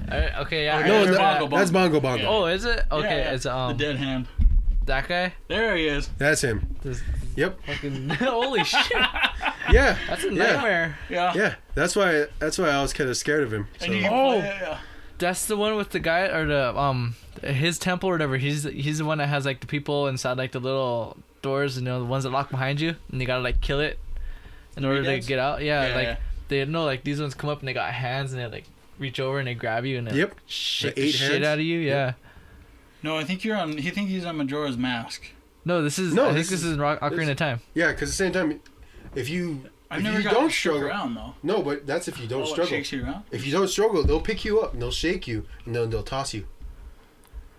Okay, yeah. Oh, I yeah, No, remember Bongo that. Bongo. that's Bongo Bongo. Yeah. Oh, is it? Okay, Yeah, it's the dead hand. that guy. There he is. That's him. This Yep. fucking holy shit. Yeah. That's a Yeah. nightmare. Yeah. Yeah. That's why I was kind of scared of him. So. And you can Oh. play it, yeah. That's the one with the guy or the his temple or whatever. He's the one that has like the people inside like the little doors, you know, the ones that lock behind you, and you gotta like kill it in order to Redeads? get out. Yeah, Yeah, like yeah. they know like these ones come up and they got hands and they like reach over and they grab you and they Yep. like, shake The the 8 shit hands? out of you. Yeah. No, I think you're on. He think he's on Majora's Mask. No, this is. No, I think this this is- is Ocarina of Time. Yeah, because at the same time, if you I've if never you got don't shook struggle, around though. no, but that's if you don't Oh, it struggle. shakes you around. If you don't struggle, they'll pick you up and they'll shake you and then they'll toss you.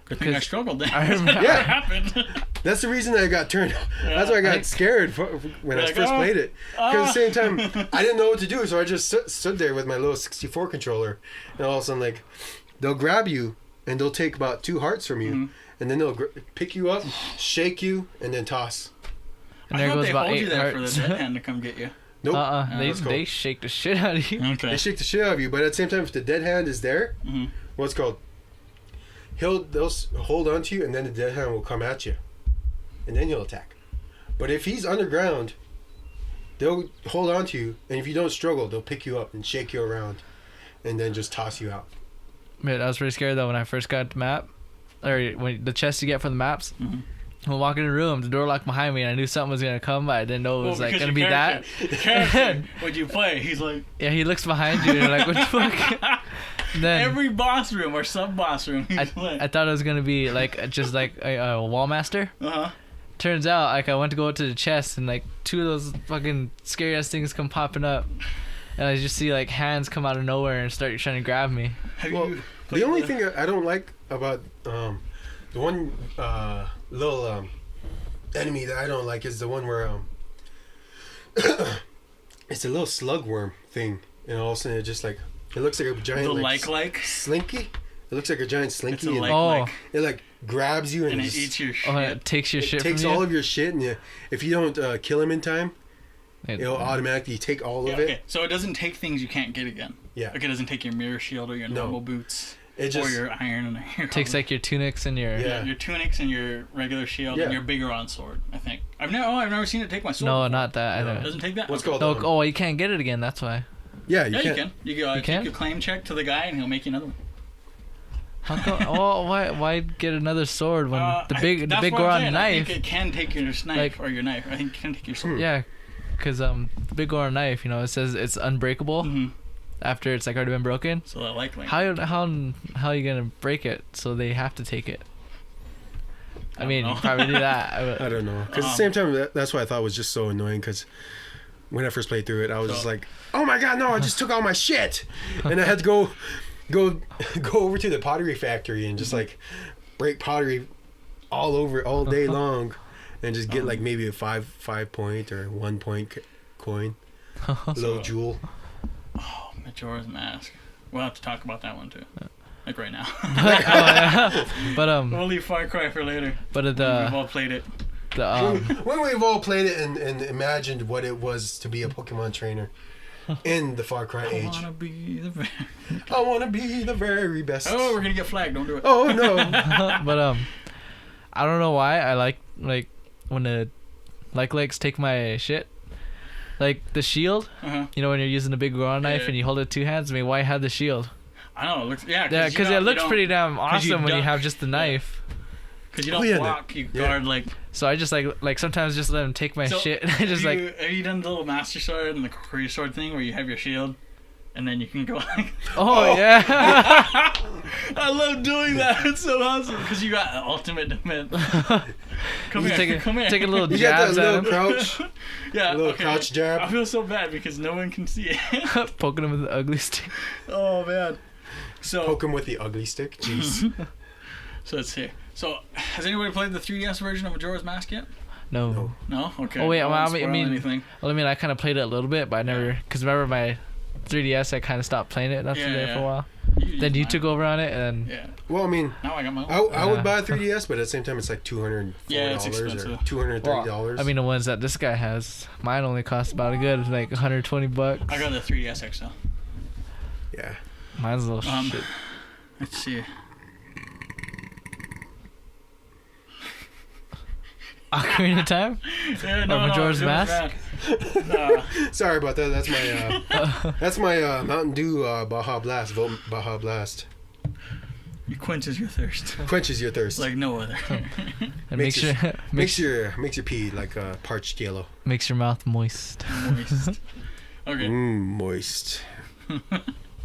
Good thing I Because struggled then. I remember- That Yeah. happened. That's the reason I got turned. Yeah. That's why I got I- scared when I You're like, first "Oh, played it. Because at the same oh." time, I didn't know what to do, so I just stood there with my little 64 controller, and all of a sudden, like, they'll grab you and they'll take about 2 hearts from you, Mhm. and then they'll pick you up, shake you, and then toss. And I there thought goes they about hold you 8 there for the hearts. dead hand to come get you. Nope. They What's called? they shake the shit out of you. Okay. They shake the shit out of you, but at the same time, if the dead hand is there, Mhm. what's called? They'll hold on to you, and then the dead hand will come at you, and then he'll attack. But if he's underground, they'll hold on to you, and if you don't struggle, they'll pick you up and shake you around, and then just toss you out. Man, I was pretty scared though when I first got the map, or when the chest you get for the maps. Mhm. When walking in the room, the door locked behind me, and I knew something was gonna come, but I didn't know it was like because gonna be your that. character, when you play, he's like Yeah, he looks behind you, and you're like, what the fuck? Then every boss room or sub boss room. I He's like, thought it was gonna be like just like a wall master. uh-huh. Turns out, like I went to go to the chest, and like 2 of those fucking scary ass things come popping up, and I just see like hands come out of nowhere and start trying to grab me. Have Well, you the played only thing I don't like about the one little enemy that I don't like is the one where it's a little slugworm thing, and all of a sudden it just like it looks like a giant the like slinky. It looks like a giant It's slinky, a and Oh. it like grabs you and, and it just- eats your Oh, shit. it takes your it shit takes from you. all of your shit, and if you don't kill him in time, It- it'll automatically take all Yeah, of it. okay, so it doesn't take things you can't get again. Yeah. Like it doesn't take your mirror shield or your No. normal boots It just or your iron and your takes like your tunics and your. Yeah. your tunics and your regular shield Yeah. and your bigger on sword. I think I've never seen it take my sword. No, before. not that. I No. It don't. doesn't take that. what's Okay. called Oh, you can't get it again. That's why. yeah, you Yeah, can't. you can. You can You take can? your claim check to the guy and he'll make you another one. How come? Oh, why get another sword when the big that's big what I'm Goron saying. I knife? think it can take your knife Like- or your knife. I think it can take your sword. Yeah, because the big Goron knife, you know, it says it's unbreakable hmm after it's like already been broken. So that likely. How are you gonna break it? So they have to take it. I mean, know. probably do that. I don't know. Because at the same time, that's what I thought was just so annoying. Because when I first played through it, I was just like, "Oh my god, no! I just took all my shit," and I had to go over to the pottery factory and just like break pottery all over all day long, and just get like maybe a 5 point or 1 point coin, little jewel. Oh, Majora's Mask. We'll have to talk about that one too. Like right now. But We'll leave Far Cry for later. but We've all played it. When we've all played it and imagined what it was to be a Pokemon trainer in the Far Cry I age. wanna be the very... I want to be the very best. Oh, we're gonna get flagged. Don't do it. Oh no. but I don't know why I like when the legs take my shit. Like the shield, Uh-huh. you know, when you're using a big Goron knife Yeah. and you hold it 2 hands. I mean, why have the shield? I know. It looks, yeah, Because it looks pretty damn awesome when you duck. have just the knife. Because you don't yeah, block, you yeah. guard like. So I just like sometimes just let them take my So, shit. And I just have you done the little Master Sword and the Korea Sword thing where you have your shield, and then you can go like. oh yeah. I love doing that. It's so awesome because you got ultimate defense. Come Just here. Come here. Take a little You got that jabs at little him, crouch, Yeah. little Okay. crouch I jab. feel so bad because no one can see it. poking him with the ugly stick. Oh man. So Poke him with the ugly stick. Jeez. so let's see. So has anybody played the 3DS version of Majora's Mask yet? No. No. Okay. Oh, wait, I well, won't I spoil mean- anything. Well, I mean, I kind of played it a little bit, but I never. Because remember my 3DS, I kind of stopped playing it after Yeah, there yeah. for a while. You Then you use took mine. over on it, and Yeah. Well, I mean, Now I got my own. I would Yeah. buy a 3DS, but at the same time, it's like $204 Yeah, it's or expensive. $230. I mean the ones that this guy has, mine only cost about a good like $120. I got the 3DS XL. yeah. Mine's a little shit. Let's see. Ocarina Time? Yeah, Or Majora's Mask? Sorry about that. That's my Mountain Dew Baja Blast. Vote Baja Blast. It quenches your thirst Quenches your thirst. like no other. And Makes makes your makes your pee like parched yellow. makes your mouth moist. Moist. Okay. Moist.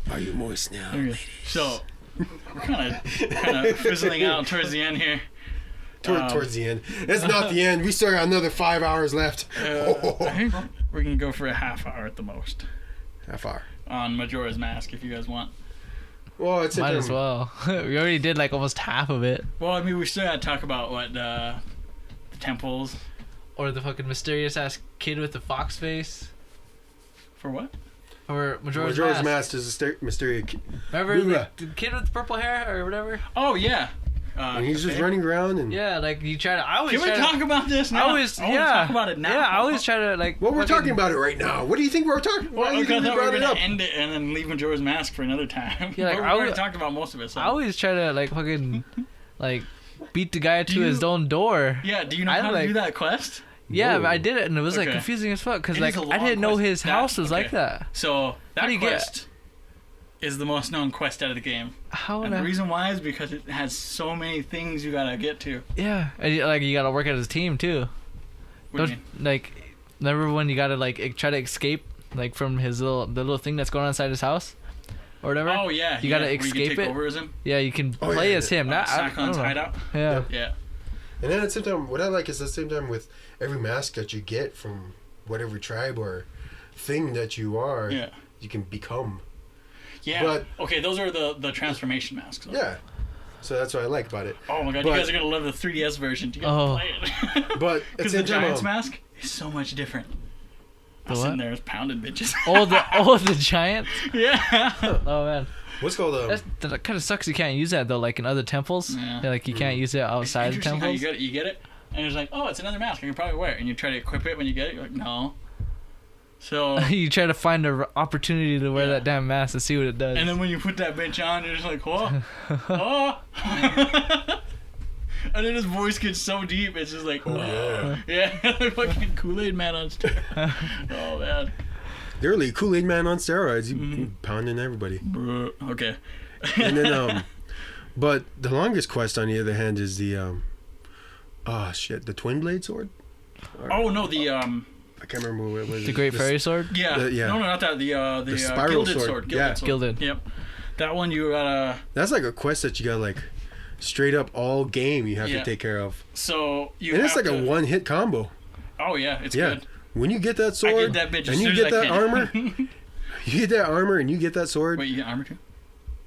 Are you moist now? Okay. So we're kind of fizzling out towards the end here. Towards the end. It's not the end. We still got another 5 hours left. I think we're gonna go for a half hour at the most Half hour. on Majora's Mask if you guys want. Well, it's Might as well. We already did like almost half of it. Well, I mean, we still gotta talk about what the temples Or the fucking mysterious ass kid with the fox face. for what? Or Majora's Majora's Mask. Mask is a mysterious. Remember Yeah. the kid with the purple hair or whatever? Oh yeah. And he's just okay. running around and. Yeah, like you try to. I always Can we try talk about this to. now? I always, wanna yeah. talk about it now. Yeah, I always try to like. Well, we're fucking- talking about it right now. What do you think we're talking? Why Well, do you okay, I think we thought we were brought it gonna up? end it and then leave Majora's Mask for another time. Yeah, like, but I we already would- talked about most of it. So. I always try to like fucking like beat the guy to Do his you- own door. Yeah, do you know I how to like- do that quest? Yeah, Whoa. but I did it and it was like Okay. confusing as fuck because It like is a I long didn't know quest. his That- house was like okay. that. So that do you get- quest is the most known quest out of the game. How And would the I? reason why is because it has so many things you gotta get to. Yeah, and like you gotta work as a team too. What do you Don't mean? like remember when you gotta like try to escape like from his the little thing that's going on inside his house or whatever. Oh yeah, You gotta where escape you can take it? over as him. Yeah, you can Oh, play yeah, as him. Not I don't Sakon's know. hideout. Yeah. Yeah. And then at the same time, what I like is at the same time with every mask that you get from whatever tribe or thing that you are, Yeah. you can become. Yeah. But- okay, those are the transformation masks. Though. Yeah. So that's what I like about it. Oh my god, But- you guys are gonna love the 3DS version. You gotta Oh. play it. But at the Because the same time, Giant's mask is so much different. I was The sitting what? there pounding bitches. the giant. yeah. Oh man, what's called that kind of sucks. You can't use that though, like in other temples. Yeah. Like you can't use it It's outside the interesting how temples. you get it, and it's like, oh, it's another mask. I can probably wear it, and you try to equip it when you get it. You're like, no. So, You try to find an opportunity to wear Yeah. that damn mask to see what it does. and then when you put that bitch on, you're just like, oh, oh. And then his voice gets so deep, it's just like, oh, yeah, like fucking Kool-Aid Man on steroids. Oh man. literally Kool-Aid Man on steroids. You Mm-hmm. pounding everybody. Okay. And then, but the longest quest on the other hand is the, the Twin Blade Sword. Oh no, the I can't remember what it was. the Great Fairy Sword. yeah, yeah. no, not that. The spiral Gilded sword. Sword. Yeah. Sword. Gilded. Yep. That one you gotta. That's like a quest that you got like straight up all game you have Yeah. to take care of. So you. And it's have like a to- one-hit combo. Oh yeah, it's Yeah. good. When you get that I sword get that bitch as and you soon as get I that can. armor, you get that armor and you get that sword. Wait, you get armor too?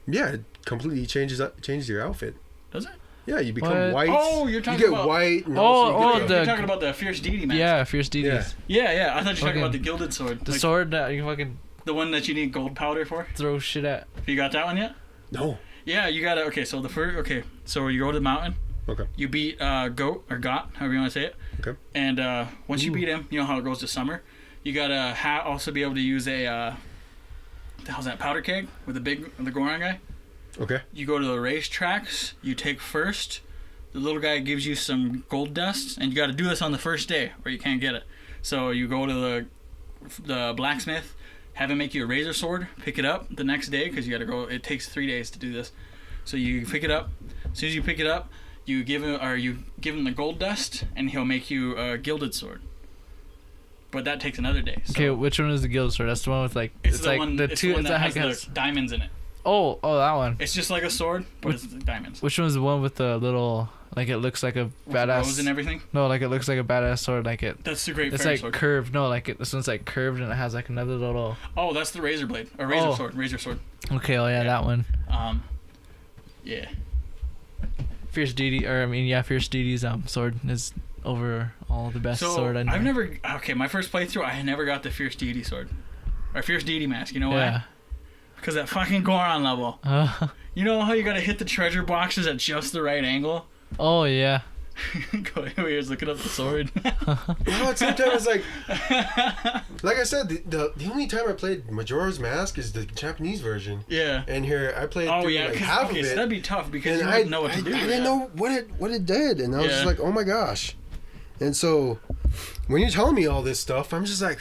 Yeah, it completely changes your outfit. Does it? Yeah, you become What? white. Oh, you're talking you get about. white. And Oh, also you oh, get the- You're talking about the Fierce Deity mask. Yeah, Fierce Deities. Yeah. Yeah. I thought you were talking Okay. about the Gilded Sword. The Like, sword that you fucking the one that you need gold powder for. throw shit at. Have you got that one yet? No. Yeah, you gotta. Okay, so so you go to the mountain. Okay. You beat Goat or Got, however you want to say it. Okay. And once you Ooh. beat him, you know how it goes to summer. You gotta also be able to use a what the hell's that powder keg with the Goron guy. Okay. You go to the racetracks. You take first. The little guy gives you some gold dust, and you got to do this on the first day, or you can't get it. So you go to the the blacksmith, have him make you a razor sword. Pick it up the next day because you got to go. It takes 3 days to do this. So you pick it up. As soon as you pick it up, you give him the gold dust, and he'll make you a gilded sword. But that takes another day. So Okay, which one is the gilded sword? That's the one with like it's the like one. the It's two. the one Is that that has the diamonds in it. Oh, that one. It's just like a sword, but it's diamonds. Which one's the one with the little like it looks like a With the badass rose and everything. No, like it looks like a badass sword. Like it. That's the great It's fairy like sword. curved. No, like this one's like curved and it has like another little. Oh, that's the razor blade or razor Oh. sword. Razor sword. Okay, yeah, that one. Yeah. Fierce Deity's sword is over all the best So sword I know. I've never. Okay, my first playthrough, I never got the Fierce Deity sword or Fierce Deity mask. You know why? Because that fucking Goron level. You know how you gotta hit the treasure boxes at just the right angle? Oh yeah. Go here's looking up the sword. At the same time, it's like I said, the only time I played Majora's Mask is the Japanese version. Yeah. And here I played Oh through yeah. like half of So it. that'd be tough because And you wouldn't know what to do. I didn't know what it did, and I was just Yeah. like, oh my gosh. And so when you're telling me all this stuff, I'm just like,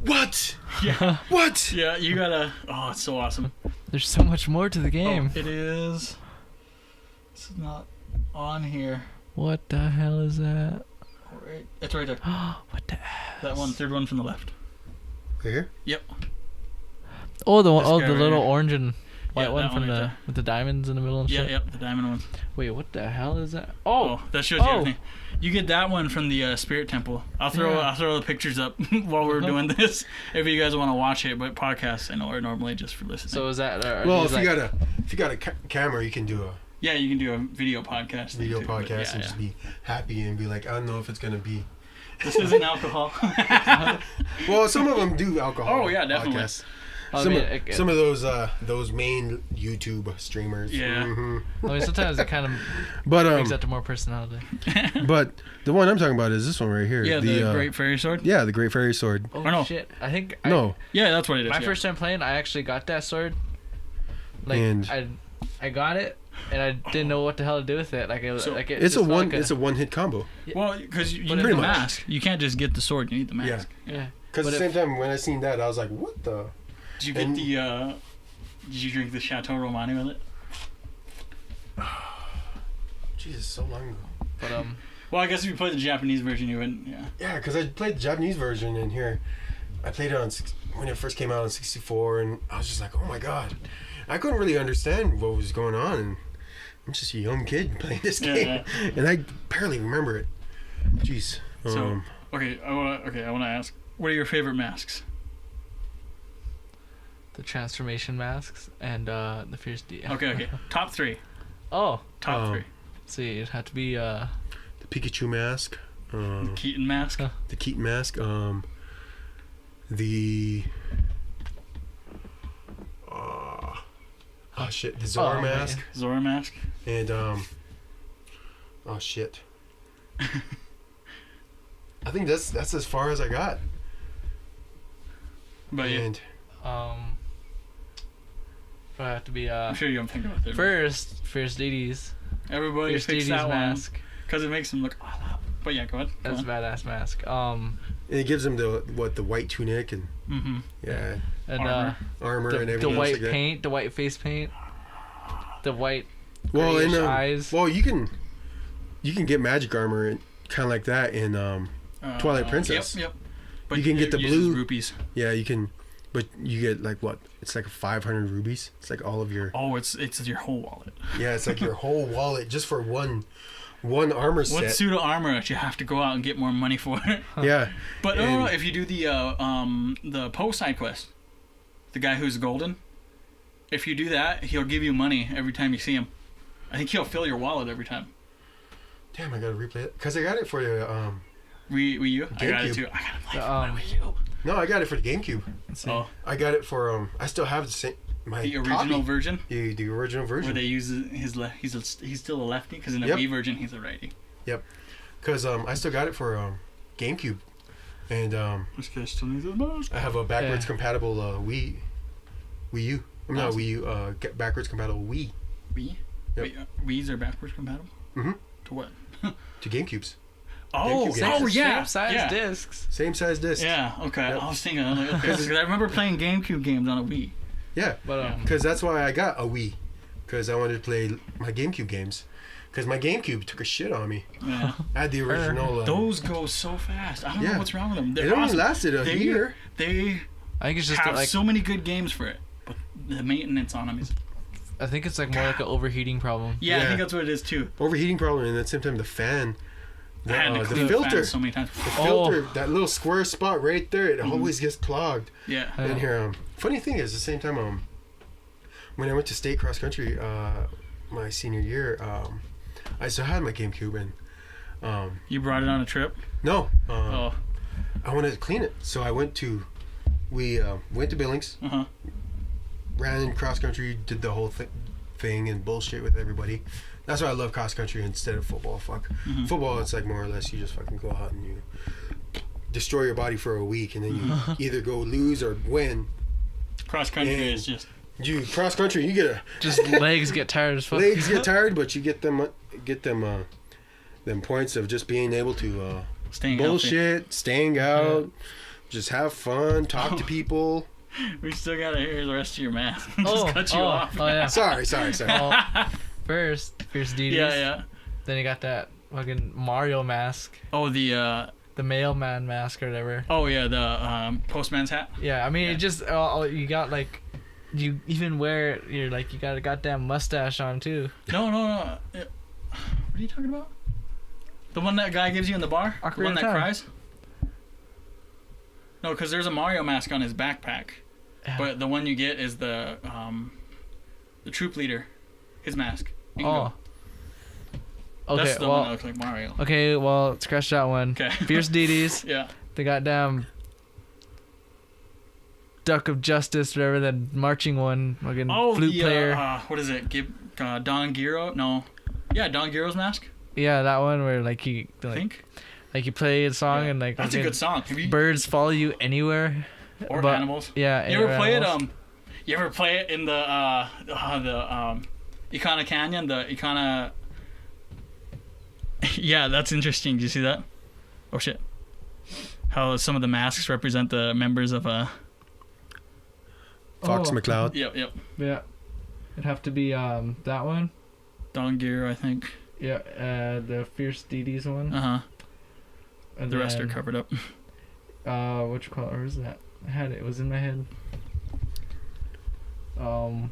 what? Yeah. What? Yeah. You gotta. Oh, it's so awesome. There's so much more to the game. Oh, it is. It's not on here. What the hell is that? Right. It's right there. What the hell? That one, third one from the left. Right here? Yep. Oh, the one, This oh guy the right little here. orange and white Yeah, one that from one right the there. with the diamonds in the middle and Yeah. shit. Yep. The diamond one. Wait, what the hell is that? Oh, that shows you Oh. everything. You get that one from the Spirit Temple. I'll throw the pictures up while we're doing this if you guys want to watch it. But podcasts, I know, are normally just for listening. So is that? Well, if you got a camera, you can do a yeah, you can do a video podcast. video thing too, but podcast and just be happy and be like, I don't know if it's gonna be. This isn't alcohol. Well, some of them do alcohol. Oh, yeah, definitely. podcasts. I Some, mean, some of those main YouTube streamers. Yeah. Mhm. I mean, sometimes it kind of But brings that to more personality. but the one I'm talking about is this one right here. Yeah, the Great Fairy Sword. Yeah, the Great Fairy Sword. Oh Or no. shit! I think No. Yeah, that's what it is. My yeah. first time playing, I actually got that sword. Like And- I got it, and I didn't know what the hell to do with it. Like it, So, like it It's a just felt one. like It's a one-hit combo. Well, because you But need pretty the much. mask. You can't just get the sword. You need the mask. yeah. Because at But the same time, when I seen that, I was like, what the? Did you get And- the? Did you drink the Chateau Romani with it? Jesus, so long ago. But Well, I guess if you played the Japanese version, you wouldn't. Yeah. Yeah, because I played the Japanese version, and here, I played it on when it first came out on 64, and I was just like, oh my god, I couldn't really understand what was going on, and I'm just a young kid playing this game, and I barely remember it. Jeez. So okay, I wanna ask, what are your favorite masks? the transformation masks and the fierce D. Okay. Top three. Oh, Top three. see, it had to be the Pikachu mask, Keaton mask. the Keaton mask, the the Zora Oh, mask, Zora mask. and I think that's as far as I got. But yeah, And would have to be I'm sure you don't think about it. first fierce Deity's Everybody fierce picks Deity's that mask. one because it makes them look. But yeah, go ahead. Go That's a on. badass mask. And it gives him the white tunic and Mhm. And Armor. armor and the everything. white else like paint, the white face paint, the white that. Well, grayish in eyes. well, you can get magic armor and kind of like that in Twilight Princess. Yep. But You can get it the uses blue- rupees. Yeah, you can, but you get like what? It's like 500 rubies. It's like all of your. Oh, it's your whole wallet. Yeah, it's like your whole wallet just for one armor set. One suit of armor that you have to go out and get more money for. Yeah, But no, And- if you do the Poe side quest, the guy who's golden, if you do that, he'll give you money every time you see him. I think he'll fill your wallet every time. damn, I gotta replay it because I got it for the Wii U? I got it GameCube. too. I gotta play The, for my Wii U. No, I got it for the GameCube. Let's see. Oh, I got it for I still have the same my the original copy. version The original where version. they use he's still a lefty because in the Yep. Wii version he's a righty. Because I still got it for GameCube, and This guy still needs his mask. I have a backwards Yeah. compatible Wii U. I'm not Awesome. Wii U. Backwards compatible Wii Wii? Yep. Wait, Wii's are backwards compatible? Mhm. To what? to GameCubes. Oh, GameCube games. oh yeah. Same size yeah. discs. Same size disc. Yeah, okay. Yep. I was thinking, I was like, okay, 'cause I remember playing GameCube games on a Wii. Yeah, But because that's why I got a Wii, because I wanted to play my GameCube games. Because my GameCube took a shit on me. Yeah. I had the original. Those go so fast. I don't know what's wrong with them. They're It only awesome. lasted a year. They I think it's just have like so many good games for it, but the maintenance on them is. I think it's like more like an overheating problem. Yeah, I Yeah. think that's what it is too. Overheating problem, and at the same time the fan. I had to The clean the filter. fan so many times. The filter, that little square spot right there, it always gets clogged Yeah. Yeah. in here. Funny thing is, at the same time, when I went to state cross country, my senior year, I still had my GameCube, and You brought it on a trip? no, Oh. I wanted to clean it, so we went to Billings, Uh-huh. ran cross country, did the whole thing and bullshit with everybody. That's why I love cross country instead of football. Fuck. Mhm. Football, it's like more or less you just fucking go out and you destroy your body for a week, and then you either go lose or win. Cross country And- is just. You cross country, you get Just legs get tired as fuck. legs get tired, but you get them points of just being able to Staying healthy. bullshit, staying out, just have fun, talk to people. We still gotta hear the rest of your math. Just Oh, cut you oh, off. oh yeah. Sorry. Well, first DDs. Yeah, yeah. Then you got that fucking Mario mask, Oh, the mailman mask or whatever. the postman's hat. Yeah, I mean Yeah. it just you got like, you even wear you got a goddamn mustache on too. No. What are you talking about? The one that guy gives you in the bar? The Ocarina one that of Time. cries? No, because there's a Mario mask on his backpack. Yeah. But the one you get is the troop leader, his mask. You can Oh. go. Okay, That's the one that well, looks like Mario. okay, well, scratch that one. Okay. Fierce DDs, Yeah. the goddamn Duck of Justice, whatever, the marching one, fucking Oh, flute the player. what is it? Don Giro? No. Yeah, Don Giro's mask. Yeah, that one where like I think. you play a song Yeah. and like That's a fucking good song. Have you, birds follow you anywhere. or but- animals. Yeah. You ever or play animals. it? You ever play it in the Icona Canyon? The Icona. Yeah, that's interesting. Do you see that? Oh shit! How some of the masks represent the members of Fox Oh. McCloud. Yep. Yeah. It'd have to be that one. Don Giro, I think. Yeah, the Fierce DDs one. Uh huh. And The rest are then, covered up. What you call it? Where is that? I had it. It was in my head. Oh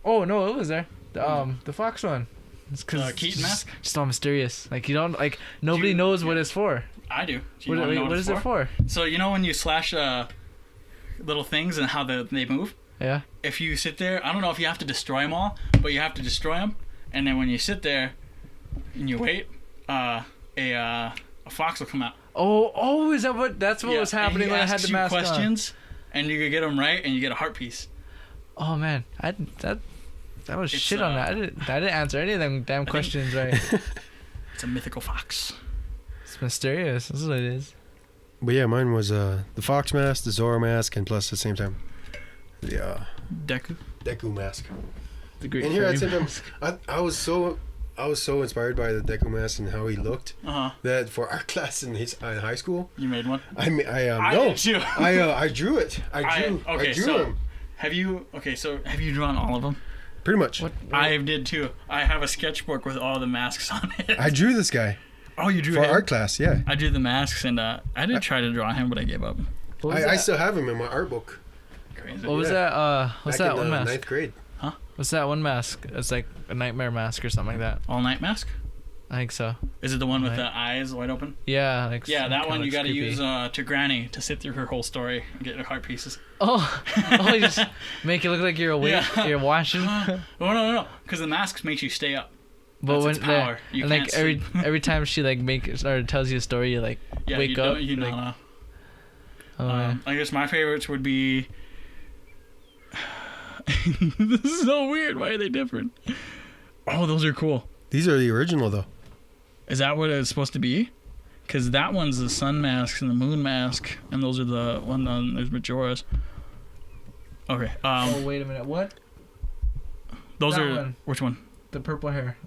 no, it was there. The Fox one. It's because Keaton mask? Just all mysterious. Like you don't like nobody knows what it's for. I do. Do you wanna know What it's is it for? So you know when you slash little things and how they move? Yeah. If you sit there, I don't know if you have to destroy them all, but you have to destroy them, and then when you sit there and you wait, a fox will come out. Oh, is that what? That's what Yeah, was and happening he when I had asks the you mask questions, and you could get them right, and you get a heart piece. on. Oh man, that was It's, shit on that. I didn't answer any of them damn questions right. It's a mythical fox. It's mysterious. That's what it is. But yeah, mine was the Fox mask, the Zora mask, and plus at the same time the Deku. Deku mask. The Great And here at the Fairy same time, I was so inspired by the Deku mask and how he looked Uh huh. that for our class in high school, You made one. I I no, did too. I drew it. I okay, drew so- him Have you drawn all of them? pretty much. What? I did too. I have a sketchbook with all the masks on it. I drew this guy Oh, you drew for him? art class. Yeah, I drew the masks, and I did try to draw him, but I gave up. What was I that? still have him in my art book. Crazy. What was Yeah. that? What's Back that in, one mask? Ninth grade. What's that one mask? It's like a nightmare mask or something like that. All night mask? I think so. Is it the one with Right. the eyes wide open? Yeah, like Yeah, that kinda one you looks got to creepy. use to Granny to sit through her whole story and get her heart pieces. Oh, you just make it look like you're awake. Yeah. You're watching. No, because the masks makes you stay up. But That's when its power. You and like can't every sleep. every time she like tells you a story, you like Yeah, wake you up. Don't, you like, know. oh, man. I guess my favorites would be. This is so weird. Why are they different? Oh, those are cool. These are the original though. Is that what it's supposed to be? Because that one's the sun mask and the moon mask, and those are the one on there's Majoras. Okay. Oh wait a minute, what? Those that are one. which one? the purple hair.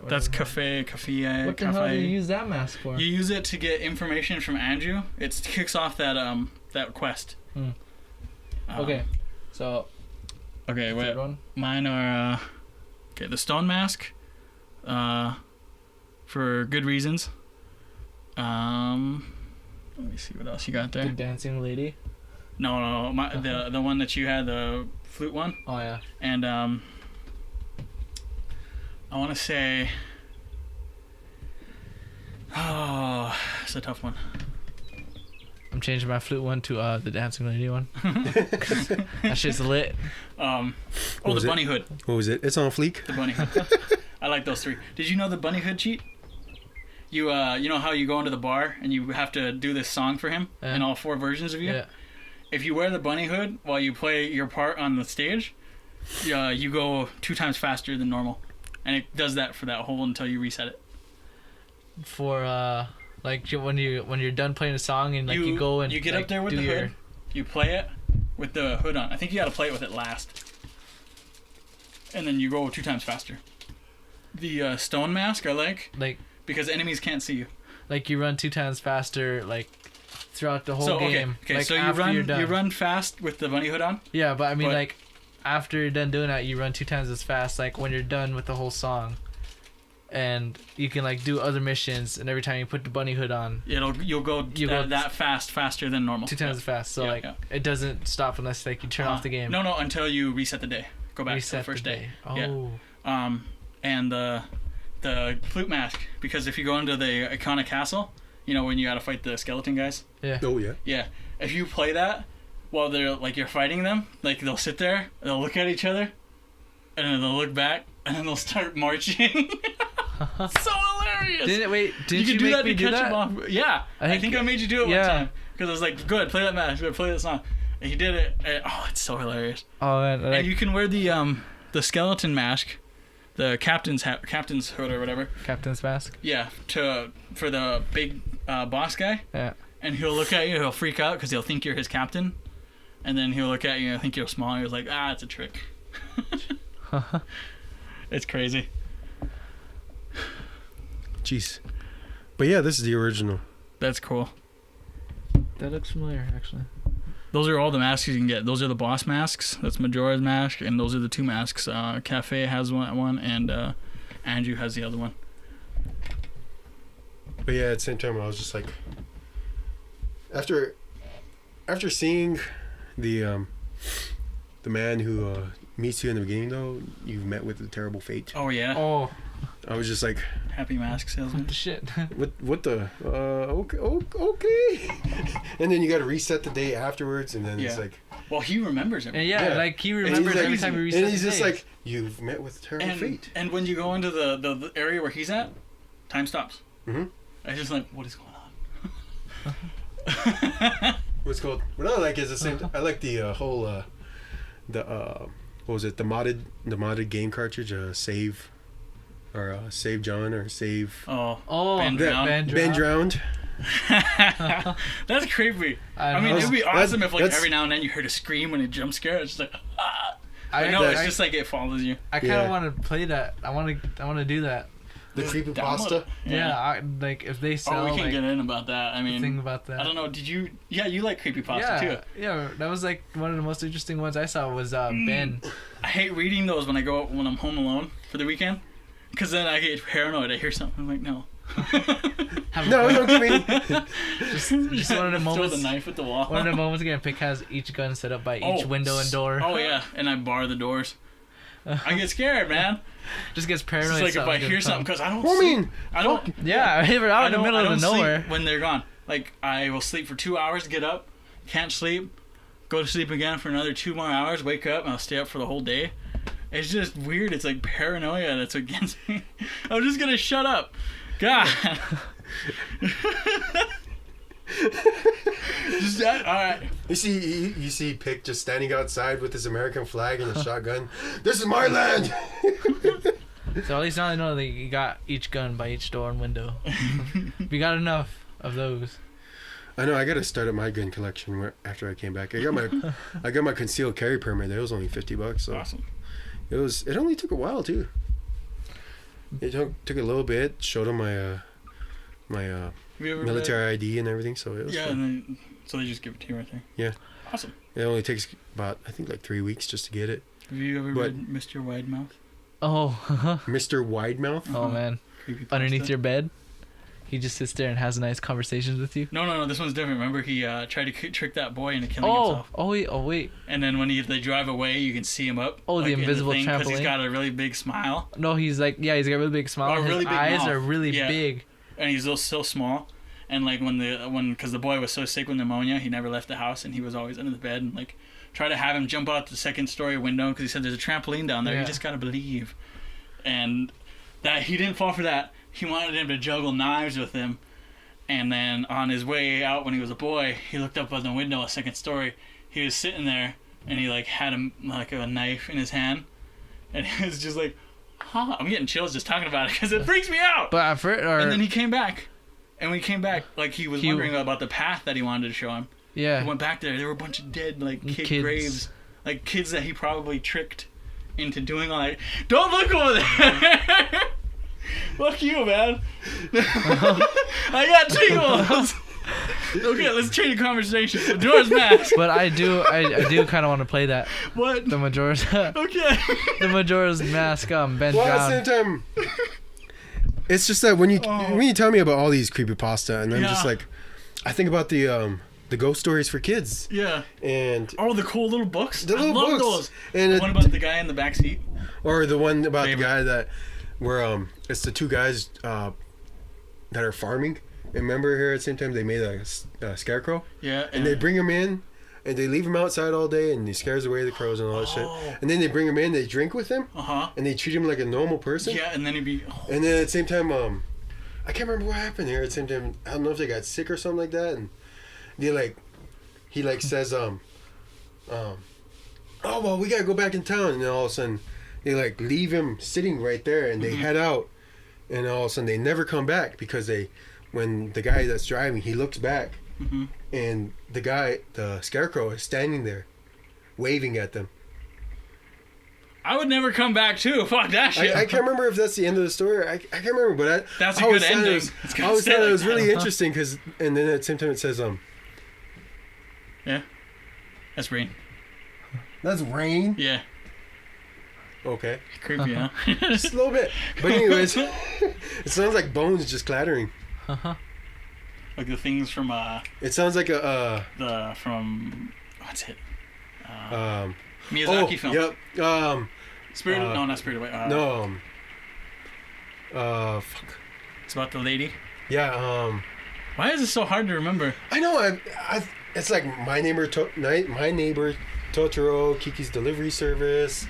That's cafe. What the hell do you use that mask for? You use it to get information from Andrew. It kicks off that quest. Okay, so. Okay, wait. One? Mine are the stone mask. For good reasons. Let me see what else you got there. The dancing lady. No, the one that you had, the flute one. Oh yeah. And I want to say, it's a tough one. I'm changing my flute one to the dancing lady one. That shit's lit. The bunny hood. What was it? It's on fleek. The bunny hood. I like those 3. Did you know the bunny hood cheat? You know how you go into the bar and you have to do this song for him in all 4 versions of you? Yeah. If you wear the bunny hood while you play your part on the stage, you go 2 times faster than normal. And it does that for that whole until you reset it. For like when you're done playing a song and like you go and you get like, up there with the hood, you play it with the hood on. I think you got to play it with it last, and then you go 2 times faster. The stone mask I like because enemies can't see you. Like you run 2 times faster like throughout the whole game. Okay, like so you run fast with the bunny hood on. Yeah, but I mean like after you're done doing that, you run 2 times as fast. Like when you're done with the whole song. And you can like do other missions, and every time you put the bunny hood on, you'll go that fast, faster than normal. 2 times as fast. So it doesn't stop unless like you turn off the game. No, until you reset the day. Go back to the first day. Oh. Yeah. And the flute mask, because if you go into the Iconic Castle, you know when you gotta fight the skeleton guys. Yeah. Oh yeah. Yeah. If you play that while they're like you're fighting them, like they'll sit there, they'll look at each other, and then they'll look back, and then they'll start marching. So hilarious! Did you do make that me to do catch that? him off? Yeah, I think I made you do it one time because I was like, "Good, play that match, play that song." And he did it. And, it's so hilarious. Oh, and you can wear the skeleton mask, the captain's hood or whatever. Captain's mask. Yeah, for the big boss guy. Yeah. And he'll look at you, he'll freak out because he'll think you're his captain, and then he'll look at you and think you're small. And he's like, it's a trick. It's crazy. Jeez. But yeah, this is the original. That's cool. That looks familiar, actually. Those are all the masks you can get. Those are the boss masks. That's Majora's mask, and those are the 2 masks. Cafe has one, and Andrew has the other one. But yeah, at the same time, I was just like, after seeing the man who meets you in the beginning, though, you've met with a terrible fate. Oh yeah. Oh. I was just like, happy mask salesman. What the shit? What the? Okay. And then you got to reset the day afterwards, and then it's like. Well, he remembers everything. Yeah, like he remembers like, every time he resets. And he's just like, you've met with a terrible fate. And when you go into the area where he's at, time stops. Mm-hmm. I just like, what is going on? What's called? What I like is the same. I like the whole what was it? The modded game cartridge, save. Or save John or save. Ben Drowned. That's creepy. I mean, it'd be awesome if like every now and then you heard a scream when a jump scare. It's just like, I know it's just like it follows you. I kind of want to play that. I want to do that. The creepypasta. Yeah, like if they sell. We can get in about that. I mean, thing about that. I don't know. Did you? Yeah, you like creepypasta too. Yeah, that was like one of the most interesting ones I saw was Ben. I hate reading those when I'm home alone for the weekend. Because then I get paranoid. I hear something. I'm like, no. No, don't give me. Just one of the moments. Throw the knife at the wall. One of the moments again, Pick has each gun set up by each window and door. Oh, yeah. And I bar the doors. I get scared, man. Just gets paranoid. It's like if I hear something, because I don't sleep. Yeah, we're out in the middle of nowhere. When they're gone. Like, I will sleep for 2 hours, get up, can't sleep, go to sleep again for another 2 more hours, wake up, and I'll stay up for the whole day. It's just weird. It's like paranoia that's against me. I'm just gonna shut up. God. Just all right. You see Pick just standing outside with his American flag and a shotgun. This is my land. So at least now I know that you got each gun by each door and window. We got enough of those. I know. I gotta start up my gun collection after I came back. I got my concealed carry permit. It was only $50. So. Awesome. It only took a while too. It took a little bit. Showed them my Have you ever military ID and everything. So it was Yeah, fun. and then so they just give it to you right there. Yeah. Awesome. It only takes about, I think, like 3 weeks just to get it. Have you ever But- read Mr. Widemouth? Oh, Mr. Widemouth. oh man, Creepypasta? underneath your bed, he just sits there and has nice conversations with you. No, this one's different. Remember, he tried to trick that boy into killing Oh, himself. oh wait. And then when they drive away, you can see him up. Oh, the in invisible because he's trampoline? got a really big smile, No, he's like, yeah, he's got a really big smile. Oh, a His really big eyes mouth. are really Yeah. big. and he's so small. And like because the boy was so sick with pneumonia, he never left the house, and he was always under the bed and like try to have him jump out the second story window because he said there's a trampoline down there. Yeah. You just gotta believe. And that he didn't fall for that. He wanted him to juggle knives with him. And then on his way out when he was a boy, he looked up on the window, a second story. He was sitting there, and he like had a knife in his hand, and he was just like, "Huh." I'm getting chills just talking about it because it freaks me out. But at first, And then he came back, and when he came back, like he was wondering about the path that he wanted to show him. yeah, He went back there. There were a bunch of dead like Kids. graves, like kids that he probably tricked into doing all that. Don't look over there. Fuck you, man. I got tingles. Okay, let's change the conversation. Majora's Mask. but I do kind of want to play that. What? The Majora's, Okay. the Majora's Mask. Ben Well, at Brown. the same time, it's just that when you tell me about all these creepypasta, and I'm just Yeah. like, I think about the ghost stories for kids, Yeah. and Oh, the cool little books. the little I love books, those. and The one about the guy in the back seat. or the one about Favorite. the guy that where it's the two guys that are farming. And remember here at the same time they made a scarecrow, Yeah. and they bring him in, and they leave him outside all day, and he scares away the crows and all that shit. And then they bring him in, they drink with him, and they treat him like a normal person. Yeah, and then he'd be. Oh, And then at the same time, I can't remember what happened here. At the same time, I don't know if they got sick or something like that. And they he says, oh well, we gotta go back in town. And then all of a sudden, they leave him sitting right there, and they head out. And all of a sudden, they never come back because when the guy that's driving, he looks back, and the scarecrow is standing there, waving at them. I would never come back too. Fuck that shit. I can't remember if that's the end of the story. I can't remember, but That's a I always good thought ending. It was, It's I gonna always stay thought it like was that. really interesting and then at the same time it says Yeah. That's rain. that's rain. Yeah. Okay, Creepy, huh? just a little bit. But anyways, it sounds like bones just clattering. Like the things from It sounds like from what's it? oh Miyazaki film. yep Spirit. No, not Spirit Away. no fuck It's about the lady. yeah Why is it so hard to remember? I know I it's like my neighbor Totoro, Kiki's Delivery Service.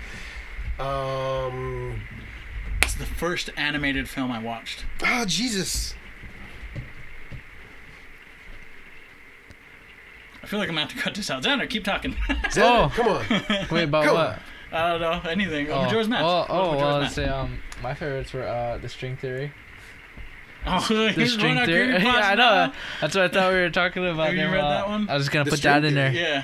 It's the first animated film I watched. Oh Jesus. I feel like I'm gonna have to cut this out. Xander, keep talking. Oh. Come on. Wait, about Come what? on. I don't know anything. Oh, Majora's Mask. What was Majora's well, Mask? let's say my favorites were the string theory. Oh, The here's string one on theory. Creepypasta Yeah, I now. know. That's what I thought we were talking about. Have you there, read that one? I was just gonna The put that string in there. Yeah.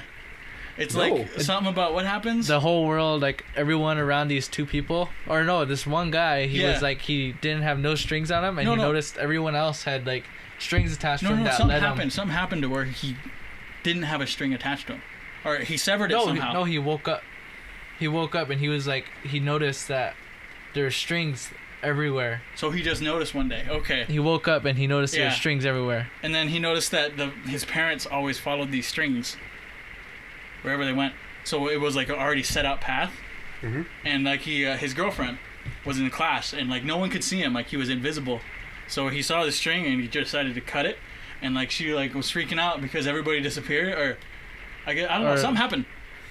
It's No. like something about what happens. The whole world, like everyone around these two people, or no, this one guy, he Yeah. was like he didn't have no strings on him, and No, he no. noticed everyone else had like strings attached to No, him no, that something led happened. him. Something happened to where he didn't have a string attached to him, or he severed it No, somehow. he woke up. He woke up and he was like he noticed that there were strings everywhere. So he just noticed one day. Okay, He woke up and he noticed there Yeah. were strings everywhere. and then he noticed that his parents always followed these strings wherever they went. So it was like an already set out path. Mhm. And like his girlfriend was in class, and like no one could see him, like he was invisible. So he saw the string and he just decided to cut it, and like she like was freaking out because everybody disappeared, or I don't know, Or- something happened.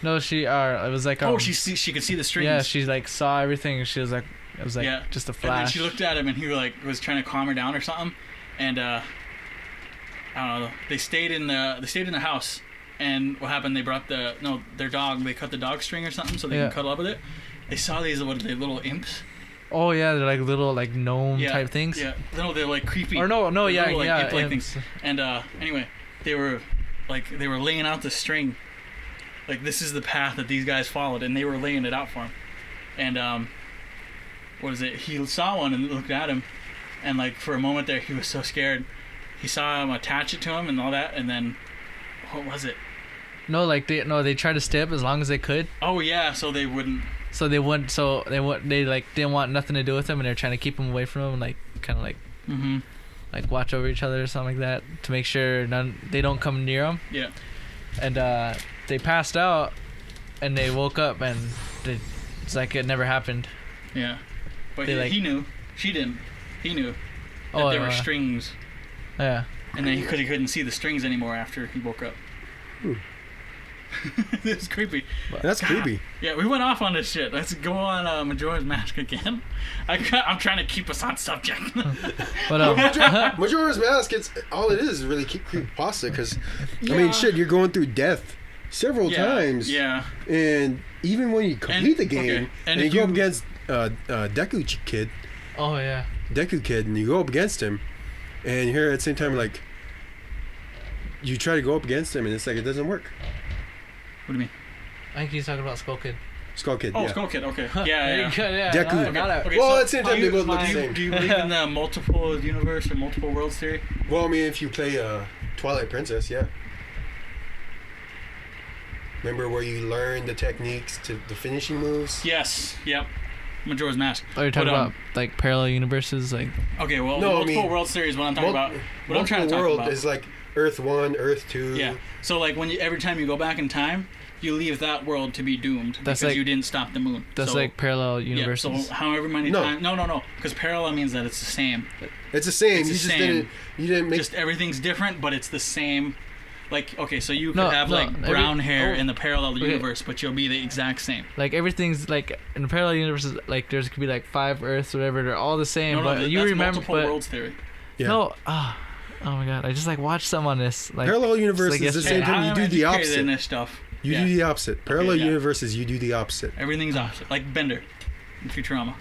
No, it was like She could see the strings. yeah, she like saw everything and she was like it was like Yeah. just a And then flash. she looked at him, and he like was trying to calm her down or something. And I don't know. They stayed in the house. And what happened? They brought their dog. They cut the dog string or something so they Yeah. can cuddle up with it. They saw these little imps. Oh yeah, they're like little like gnome type things. Yeah. No, they're like creepy. Or no, They're yeah, little, like, yeah. imp-like imps. things. And anyway, they were laying out the string. Like this is the path that these guys followed, and they were laying it out for him. And what is it? He saw one and looked at him, and like for a moment there, he was so scared. He saw him attach it to him and all that, and then what was it? No, like they tried to stay up as long as they could. Oh yeah, so they wouldn't. They like didn't want nothing to do with him, and they're trying to keep him away from him, like kind of like like watch over each other or something like that to make sure they don't come near him. Yeah. And they passed out, and they woke up, and it's like it never happened. Yeah, but They, he knew. She didn't. He knew that Oh, there were strings, Yeah. and then he couldn't see the strings anymore after he woke up. It was creepy. That's creepy. Yeah, we went off on this shit. Let's go on Majora's Mask again. I'm trying to keep us on subject. But Majora's Mask, it's all it is really creepypasta because, I mean, shit, you're going through death several times. Yeah. And even when you complete the game and you go up against Deku Kid, and you go up against him, and here at the same time, like, you try to go up against him, and it's like it doesn't work. What do you mean? I think he's talking about Skull Kid. Skull Kid. Oh, yeah. Skull Kid. Okay. Yeah. Deku. Okay, Well, so at the same time, they both look the same. Do you believe in the multiple universe or multiple worlds theory? Well, I mean, if you play Twilight Princess, yeah. Remember where you learn the techniques to the finishing moves? Yes. Yep. Majora's Mask. Are you talking about like parallel universes? Like okay, well, no, multiple world series. What I'm talking about. What I'm trying to talk world about is like Earth 1, Earth 2. Yeah. So like every time you go back in time, you leave that world to be doomed because like, you didn't stop the moon. That's like parallel universes. Yeah, so however many times. No. Because parallel means that it's the same. It's the same. It's you the just same. didn't make. Just everything's different, but it's the same. Like okay, so you could have like brown hair in the parallel universe, but you'll be the exact same. Like everything's like in the parallel universes, like there's could be like 5 Earths, whatever. They're all the same, No, but you that's remember. multiple worlds theory. Yeah. No. Oh my god! I just like watched some on this. Like parallel universe like is the same time. You do the opposite. In this stuff. You do the opposite. Parallel universes, you do the opposite. Everything's opposite. Like Bender in Futurama.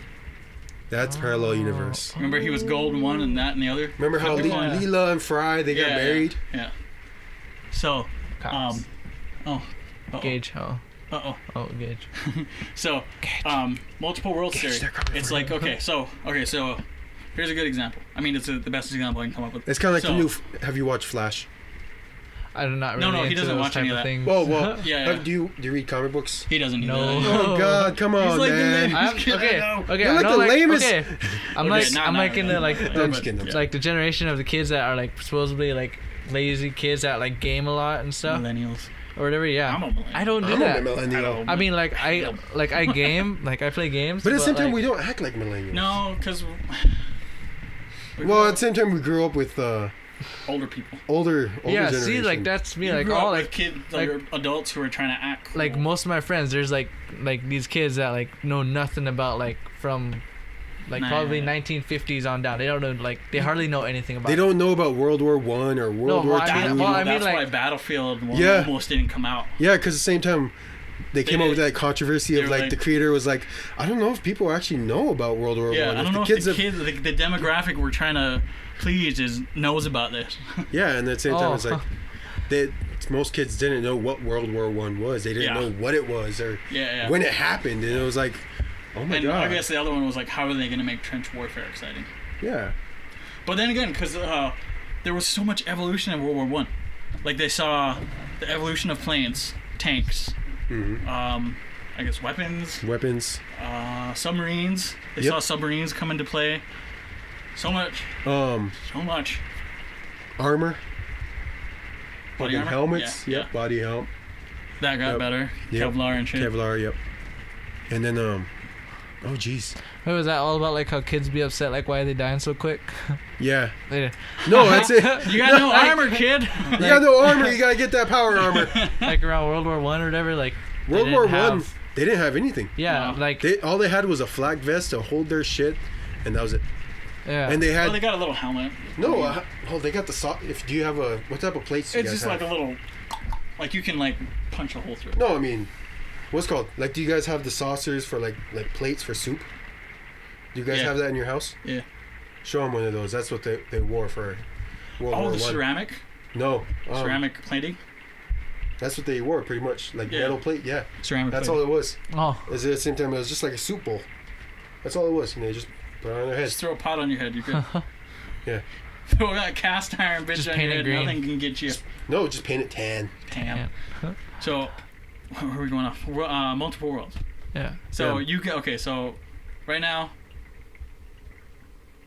That's parallel universe. Remember he was gold in one and that in the other? Remember how Leela and Fry, they got married? Yeah. So, Gage. Oh, Gage. So, multiple world theory. It's like, okay, so here's a good example. I mean, it's the best example I can come up with. It's kind of like the new, have you watched Flash? I'm not really No, he doesn't watch any of that. Things. Well, yeah. Do you read comic books? He doesn't No. Oh God, come on, like man. Okay. You're like the lamest. Okay. I'm like in the like I'm just kidding. like the generation of the kids that are like supposedly like lazy kids that like game a lot and stuff Millennials. or whatever. Yeah, I'm a millennial. I don't do I'm that. a millennial. I mean, I game, like I play games. But at the same time, like, we don't act like millennials. No, because. Well, at the same time, we grew up with older people. Older yeah, generation. see, like that's me. You Like grew all up like with kids, like adults who are trying to act cool. like most of my friends. There's like these kids that like know nothing about like from. Like probably 1950s on down. They don't know they hardly know anything about. They don't know about World War One or World War Two. That's why Battlefield almost didn't come out. Yeah, because at the same time, they came up with that controversy of like the creator was like, I don't know if people actually know about World War One. I don't know if the demographic we're trying to please knows about this. Yeah, and at the same time, it's like most kids didn't know what World War One was. They didn't know what it was or when it happened, and it was like. Oh my God. I guess the other one was like, how are they going to make trench warfare exciting? Yeah. But then again, because there was so much evolution in World War One. Like they saw the evolution of planes, tanks, I guess weapons, submarines. They saw submarines come into play. So much. Armor. Body armor? Helmets. Yeah. Body helmet. That got better. Kevlar and shit. Kevlar. Yep. And then oh jeez. What was that all about? Like how kids be upset, like why are they dying so quick? Yeah. No, that's it. You got no armor, kid. You got no armor. You gotta get that power armor. Like around World War One or whatever. Like World War One, they didn't have anything. Yeah, like all they had was a flak vest to hold their shit, and that was it. Yeah. And they had. Well, they got a little helmet. No, they got the do you have what type of plates? It's just like a little, like you can like punch a hole through it. No, I mean. What's it called? Like, do you guys have the saucers for like plates for soup? Do you guys have that in your house? Yeah. Show them one of those. That's what they wore for World War the I. ceramic? No. Ceramic plating? That's what they wore, pretty much. Like metal plate, yeah. Ceramic That's plating. all it was. Oh. Is at the same time, it was just like a soup bowl. That's all it was. And they just put it on their head. Just throw a pot on your head. You could. Yeah. Throw that cast iron bitch Just on paint your it head. green. Nothing can get you. No, just paint it tan. Damn. So, where are we going off? Multiple worlds. Yeah. So Yeah. you can. Okay. So, right now,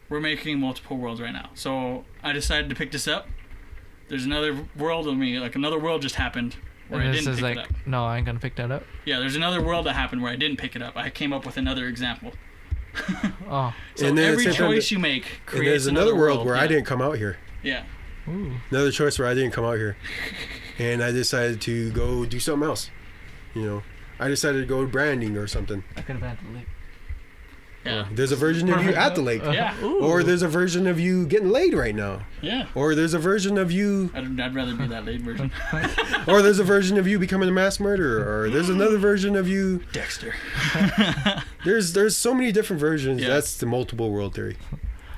we're making multiple worlds right now. So I decided to pick this up. There's another world of me. Like another world just happened where I And didn't this is pick like, it up. no, I ain't gonna pick that up. Yeah. There's another world that happened where I didn't pick it up. I came up with another example. Oh. So And then every at the same time, choice you make And creates there's another world where yeah. I didn't come out here. Yeah. Ooh. Another choice where I didn't come out here. And I decided to go do something else. You know, I decided to go branding or something. I could have been at the lake. Yeah. There's a version of you at the lake. Yeah. Or there's a version of you getting laid right now. Yeah. Or there's a version of you, I'd rather be that late version. or there's a version of you becoming a mass murderer, or there's another version of you. Dexter. There's so many different versions. Yeah. That's the multiple world theory.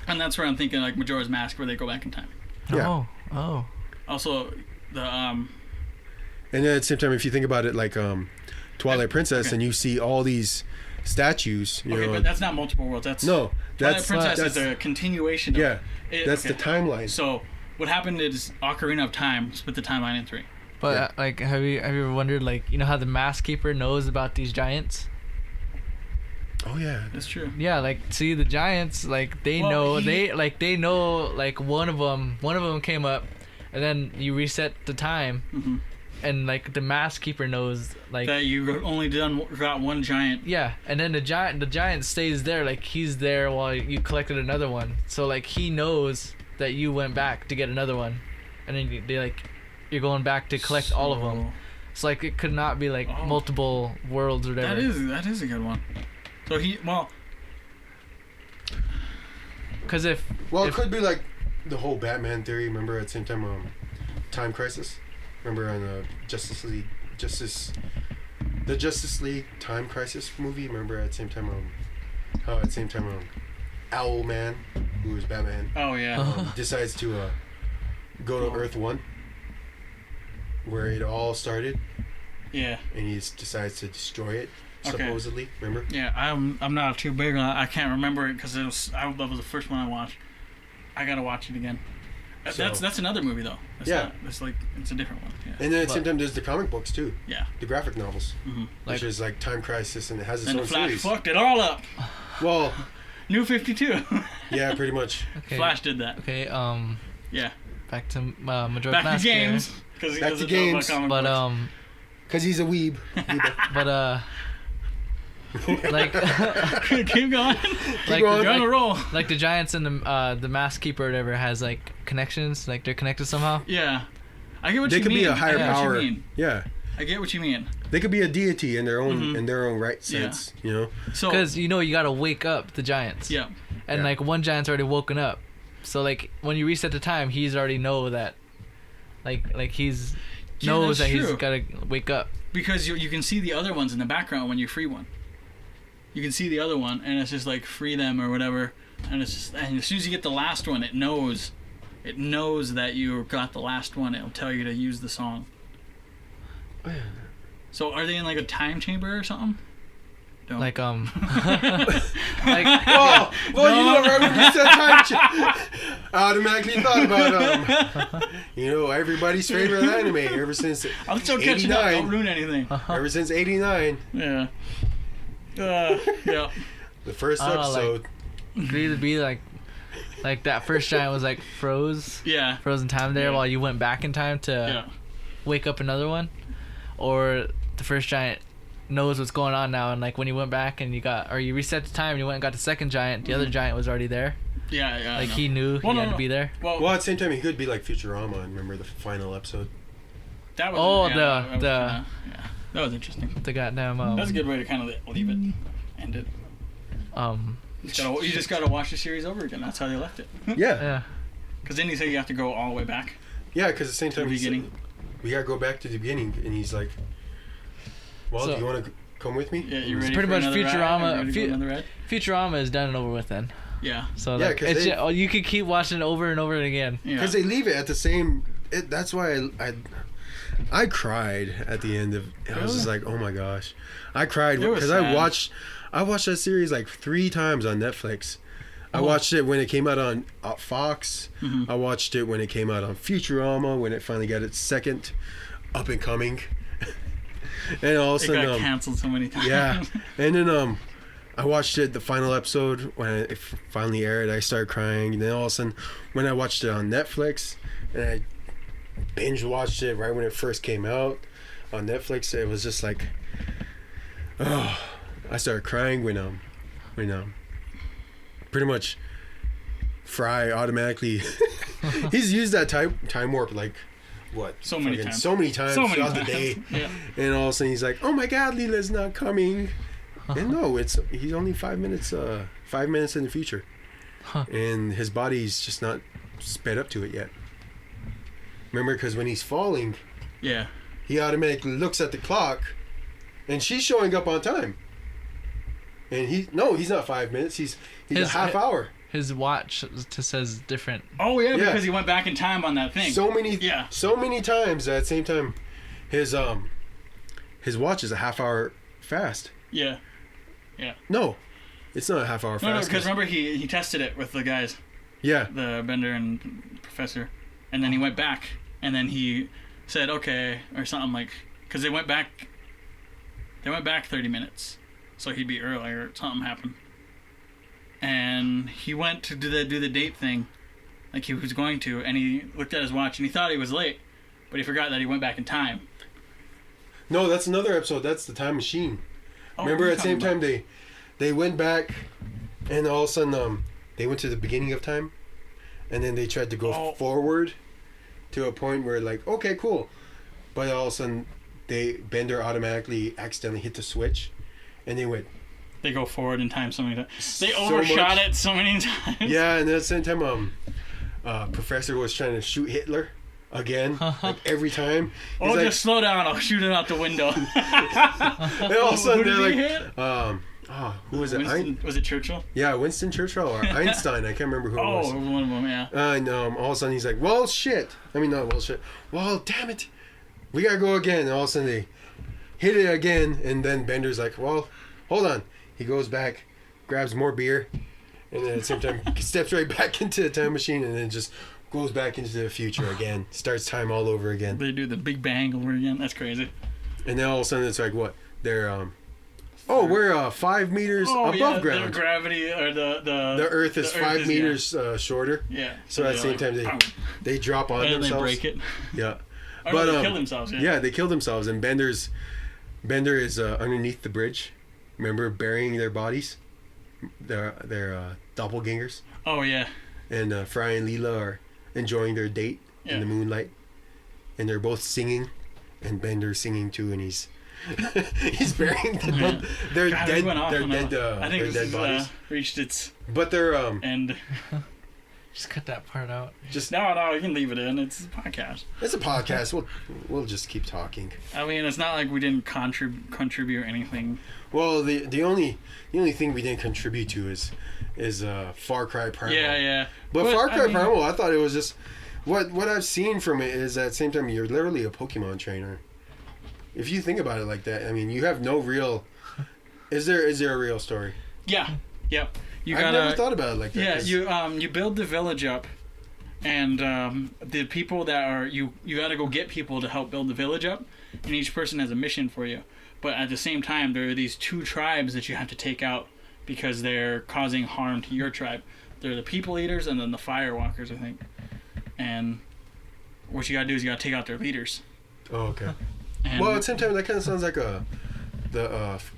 And that's where I'm thinking like Majora's Mask, where they go back in time. Yeah. Oh. Oh. Also, the And then at the same time, if you think about it, like Twilight Princess, Okay. and you see all these statues, you okay, know. but that's not multiple worlds. That's No, Twilight that's Princess that's, is a continuation. Of, yeah, that's okay. the timeline. So what happened is Ocarina of Time split the timeline in 3. But Yeah. like, have you ever wondered, like, you know how the Mask Keeper knows about these giants? Oh yeah, That's true. Yeah, like, see, the giants, like, they Well, know, he- they know, like, one of them came up, and then you reset the time, Hmm. and like the Mask Keeper knows, like, That you only got one giant. yeah, and then the giant stays there, like, he's there while you collected another one, so like he knows that you went back to get another one, and then you're going back to collect all of them. So like it could not be like Oh. multiple worlds or whatever. That is a good one. So Because if well, it if- could be like the whole Batman theory. Remember at the same time, Time Crisis. Remember on the Justice League Time Crisis movie. Remember at the same time, how at the same time, Owlman, who was Batman, Oh yeah. decides to go to Earth 1, where it all started, Yeah. and he decides to destroy it. Okay. Supposedly, remember? Yeah. I'm not too big on it. I can't remember it because that was the first one I watched. I gotta watch it again. So- That's another movie though. That's Yeah. Not, it's like it's a different one. Yeah. And then at the same But- time, there's the comic books too, Yeah. the graphic novels, Mm-hmm. which Like- is like Time Crisis, and it has its And own the Flash series. fucked it all up. Well, New 52. yeah, pretty much. okay, Flash did that. okay, Yeah. back to Majora's Back Mask to here. games. Because he Back doesn't to know about games. comic But books. Because he's a weeb. like Keep going. like going. You're on a roll. like the giants and the Mask Keeper or whatever has like connections, like they're connected somehow. Yeah. I get what They you could mean. be a higher I get power. What you mean. Yeah, I get what you mean. they could be a deity in their own Mhm. right sense. You know. So Because you gotta wake up the giants. yeah. And Yeah. like one giant's already woken up, so like when you reset the time, he's already know that, like he's Yeah, knows that that's he's true. gotta wake up. Because you can see the other ones in the background when you free one. You can see the other one, and it's just like free them or whatever, and it's just and as soon as you get the last one, it knows that you got the last one. It'll tell you to use the song. So are they in like a time chamber or something? No. Like like Oh, well, you know, right when you said time I automatically thought about everybody's favorite anime ever since I'm still catching up. Don't 89. ruin anything. Ever since '89, Yeah. Yeah. the first I don't know, episode. could either be like that first giant was like Yeah. frozen time there Yeah. while you went back in time to Yeah. wake up another one, or the first giant knows what's going on now, and like when you went back and you reset the time and you went and got the second giant, the other giant was already there. Yeah. Yeah. I Like know. he knew Well, he no, had no. to be there. Well, Well, at the same time, he could be like Futurama. And remember the final episode? that was. Oh, yeah, the- that was the- kinda- yeah. That was interesting. The goddamn That's a good way to kind of leave it, end it. You just gotta watch the series over again. That's how they left it. Yeah, yeah. Because then you say you have to go all the way back. yeah. Because at the same time, The he said, beginning. we gotta go back to the beginning, and he's like, "Well, So- do you want to come with me?" Yeah, you ready? pretty for much another ride? Futurama- You ready to go another ride? Futurama is done and over with then. Yeah. So Yeah, like, 'cause it's they- just, you could keep watching it over and over again. Yeah. Because they leave it at the same. That's why I cried at the end of. I was just like, oh my gosh, I cried It was because sad. I watched that series like 3 times on Netflix. I watched it when it came out on Fox. I watched it when it came out on Futurama, when it finally got its second up and coming. And all of a sudden, it got canceled so many times. Yeah, and then I watched it, the final episode, when it finally aired. I started crying, and then all of a sudden, when I watched it on Netflix, and I binge watched it right when it first came out on Netflix, it was just like, oh, I started crying when pretty much Fry automatically he's used that time warp like what so many times throughout the day. Yeah. And all of a sudden he's like, oh my god, Leela's not coming. And no, he's only 5 minutes in the future. And his body's just not sped up to it yet. Remember, because when he's falling, yeah, he automatically looks at the clock and she's showing up on time. And he's not 5 minutes. He's a half hour. His watch says different. Oh yeah, because he went back in time on that thing. So many times at the same time, his watch is a half hour fast. Yeah. No, it's not a half hour fast. No, because remember he tested it with the guys. Yeah. The Bender and Professor, and then he went back, and then he said okay or something like, because they went back 30 minutes. So he'd be earlier. Something happened, and he went to do the date thing, like he was going to, and he looked at his watch and he thought he was late, but he forgot that he went back in time. No, that's another episode. That's the time machine. Oh, remember, at the same time they went back, and all of a sudden they went to the beginning of time, and then they tried to go forward to a point where like, okay, cool, but all of a sudden Bender automatically accidentally hit the switch. And they go forward in time so many times. They overshot it so many times. Yeah, and at the same time, Professor was trying to shoot Hitler again, like every time. He's just slow down! I'll shoot it out the window. And all of a sudden they're like, who was it? Was it Churchill? Yeah, Winston Churchill or Einstein. I can't remember who it was. Oh, one of them, yeah. And all of a sudden he's like, well, shit. I mean, not well, shit. Well, damn it. We gotta go again. And all of a sudden they hit it again, and then Bender's like, well, hold on. He goes back, grabs more beer, and then at the same time steps right back into the time machine, and then just goes back into the future again. Starts time all over again. They do the Big Bang over again. That's crazy. And then all of a sudden it's like, what? They're we're 5 meters above ground. The gravity or the Earth is 5 meters shorter. Yeah. So at the same time they drop on themselves. And they break it. Yeah. But they kill themselves. Yeah, they kill themselves, and Bender is underneath the bridge. Remember, burying their bodies, their doppelgangers. Oh yeah. And Fry and Leela are enjoying their date in the moonlight, and they're both singing, and Bender's singing too, and he's burying their dead I think dead bodies. Reached its. But they're end. Just cut that part out. No, you can leave it in. It's a podcast. It's a podcast. We'll just keep talking. I mean, it's not like we didn't contribute anything. Well, the only thing we didn't contribute to is Far Cry Primal. Yeah. But Far Cry Primal, I thought it was just what I've seen from it is at the same time you're literally a Pokemon trainer. If you think about it like that, I mean, you have no real. Is there a real story? Yeah. Yep. I've never thought about it like that. Yeah, you build the village up, and the people that are you got to go get people to help build the village up, and each person has a mission for you. But at the same time, there are these 2 tribes that you have to take out because they're causing harm to your tribe. They're the people eaters and then the firewalkers, I think. And what you got to do is you got to take out their leaders. Oh, okay. Well, at the same time, that kind of sounds like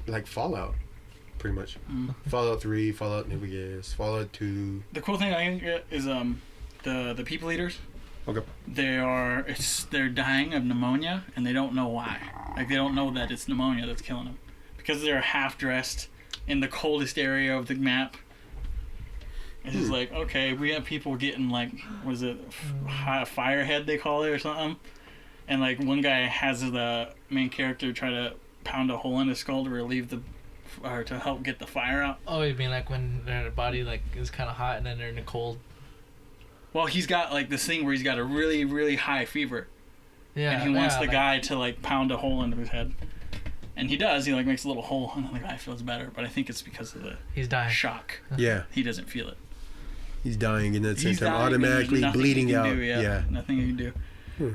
like Fallout. Pretty much. Fallout 3, Fallout New Vegas, Fallout 2. The cool thing I think is the people eaters. Okay. They're dying of pneumonia and they don't know why. Like they don't know that it's pneumonia that's killing them because they're half dressed in the coldest area of the map. It's just like, okay, we have people getting like, was it firehead they call it or something, and like one guy has the main character try to pound a hole in his skull to relieve or to help get the fire out. Oh, you mean like when their body like is kind of hot and then they're in the cold? Well, he's got like this thing where he's got a really, really high fever. Yeah. And he wants the guy to like pound a hole into his head. And he does. He like makes a little hole, and then the guy feels better. But I think it's because of the He's dying. shock. Yeah. He doesn't feel it. He's dying, and at the same He's time dying, automatically nothing bleeding you can out. do, Yeah. Nothing you can do.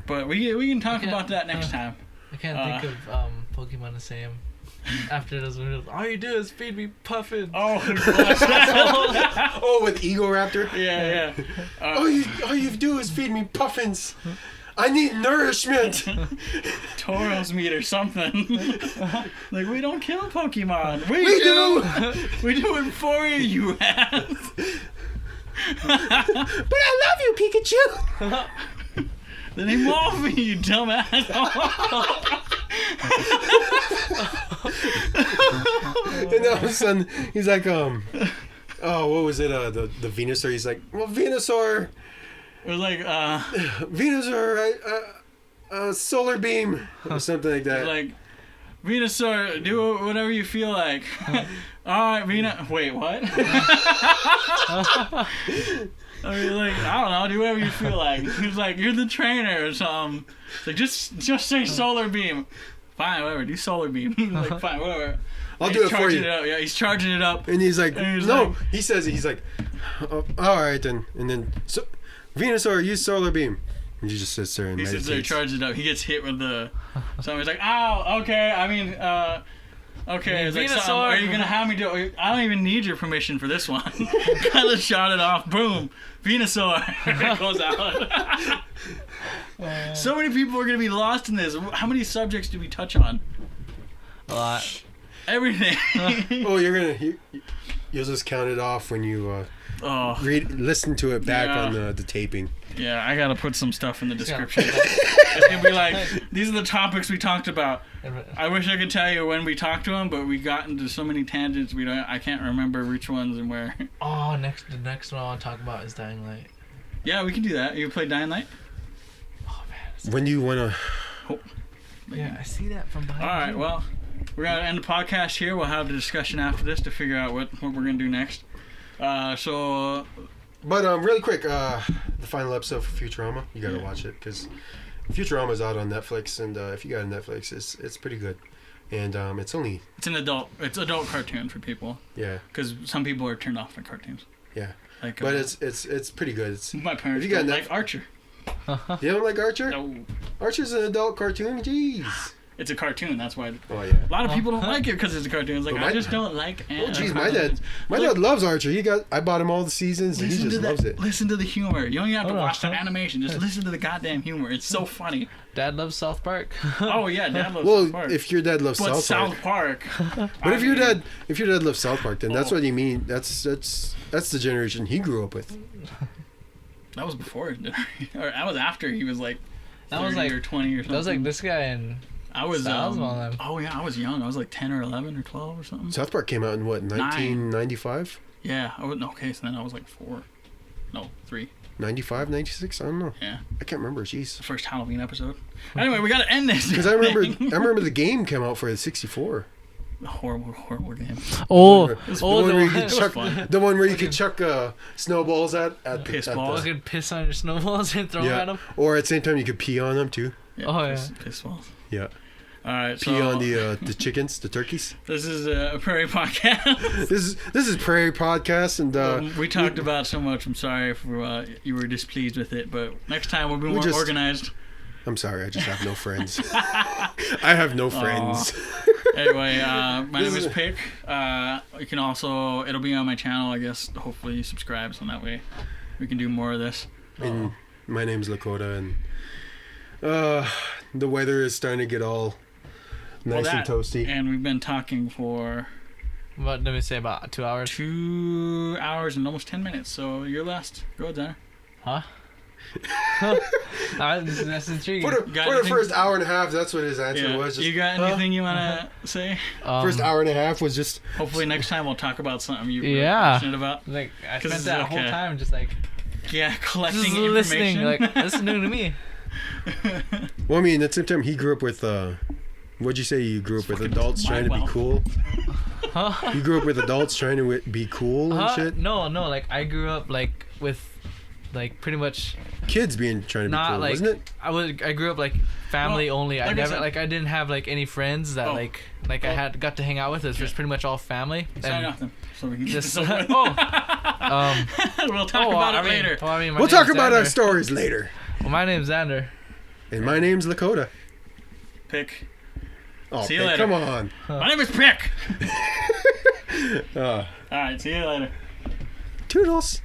But we can talk about that next time. I can't think of Pokemon the same. After those videos, all you do is feed me puffins. Oh, Oh, with Ego Raptor? yeah. all you do is feed me puffins. I need nourishment. Tauros meat or something. Like, we don't kill Pokemon. We do. We do it for you, you ass. But I love you, Pikachu. Then evolve me, you dumbass. And all of a sudden, he's like, oh, what was it? The Venusaur. He's like, well, Venusaur, It was like, Venusaur, solar beam or something like that. like, Venusaur, do whatever you feel like. Alright, Wait, what? I mean, like, I don't know, do whatever you feel like. He's like, you're the trainer or something. It's like, just say solar beam. Fine, whatever, do solar beam. Like, fine, whatever. I'll And do he's it for you. charging up. Yeah, he's charging it up. And he's like, And he's no. like- He says it. He's like, oh, all right then. And then, so, Venusaur, use solar beam. And he just sits there and He meditates. sits there, charges it up. He gets hit with the... Somebody's like, ow, okay, I mean, okay. It's like, Venusaur. something, are you going to have me do... I don't even need your permission for this one. Kind of shot it off. Boom. Venusaur. It goes out. So many people are going to be lost in this. How many subjects do we touch on? A lot. Everything. Oh, you'll just count it off when you Oh, listen to it back Yeah. on the taping. yeah, I got to put some stuff in the description. It's going to be like, these are the topics we talked about. I wish I could tell you when we talked to them, but we got into so many tangents. I can't remember which ones and where. Oh, the next one I want to talk about is Dying Light. Yeah, we can do that. You play Dying Light? Oh man. When do you want to... Yeah, I see that from behind. All right, you. well, we're going to end the podcast here. We'll have the discussion after this to figure out what we're going to do next. So, But really quick, the final episode for Futurama, you gotta watch it because Futurama's out on Netflix, and if you got a Netflix, it's pretty good, and it's it's adult cartoon for people yeah, because some people are turned off by cartoons. yeah, Like, but it's pretty good. It's my parents if you got don't Net- like Archer. you don't like Archer? No, Archer's an adult cartoon. Jeez. it's a cartoon. That's why Oh yeah. a lot of people don't like it because it's a cartoon. It's like, But I just don't like. Oh jeez, my dad loves Archer. I bought him all the seasons, and he just loves it. Listen to the humor. You don't even have to Hold on. watch the animation. Just listen to the goddamn humor. It's so funny. Dad loves South Park. Oh yeah, Dad loves Well, South Park. if your dad loves but South Park, but if your dad loves South Park, then that's Oh. what you mean. That's the generation he grew up with. That was before, or that was after he was like. That was 30 like or 20 or something. That was like this guy and I was Styles one of them. oh yeah, I was young. I was like 10 or 11 or 12 or something. South Park came out in what, 1995? Yeah, I was okay. So then I was like 3. 95, 96? I don't know. Yeah, I can't remember. Jeez. the first Halloween episode. Anyway, we gotta end this. Because I remember the game came out for the 64. horrible game. Oh, The oh, one where you the could was chuck, fun. the one where you could chuck snowballs at Piss at balls. fucking piss on your snowballs and throw them at Yeah. him. Or at the same time you could pee on them too. Yeah, Oh, piss balls. Yeah. All right, Pee so on the chickens, the turkeys. this is a Prairie podcast. This is Prairie Podcast, and We talked about so much. I'm sorry if you were displeased with it, but next time we'll be more organized. I'm sorry, I just have no friends. I have no friends. Anyway, my name is Pick. You can also, it'll be on my channel, I guess. Hopefully you subscribe, so that way we can do more of this. And my name's Lakota, and the weather is starting to get all nice and toasty. And we've been talking for What did we say, about 2 hours? 2 hours and almost 10 minutes. So you're last. Go ahead, Zanner. Huh? That's intriguing. For the first hour and a half, that's what his answer was. Just, you got anything you want to say? first hour and a half was just... Hopefully next time we'll talk about something you're Yeah. passionate about. Like, I 'Cause spent that whole okay. time just like Yeah, collecting just information. listening, like listening to me. Well, I mean, at the same time, he grew up with... what'd you say you grew up with? Adults trying to be cool? Huh? You grew up with adults trying to be cool and shit? No, like I grew up like with like pretty much kids being trying to be not cool, like wasn't it? I grew up like family only. I like I never said- like I didn't have like any friends that I had got to hang out with. It was just pretty much all family. Sign And off then, so we can get just this over with. we'll talk about it later. Well, I mean, my We'll name's talk about our Xander. stories later. Well, my name's Xander. And my name's Lakota. Pick. Oh, See you Pick, later. come on. My name is Pick. Uh, All right, see you later. Toodles.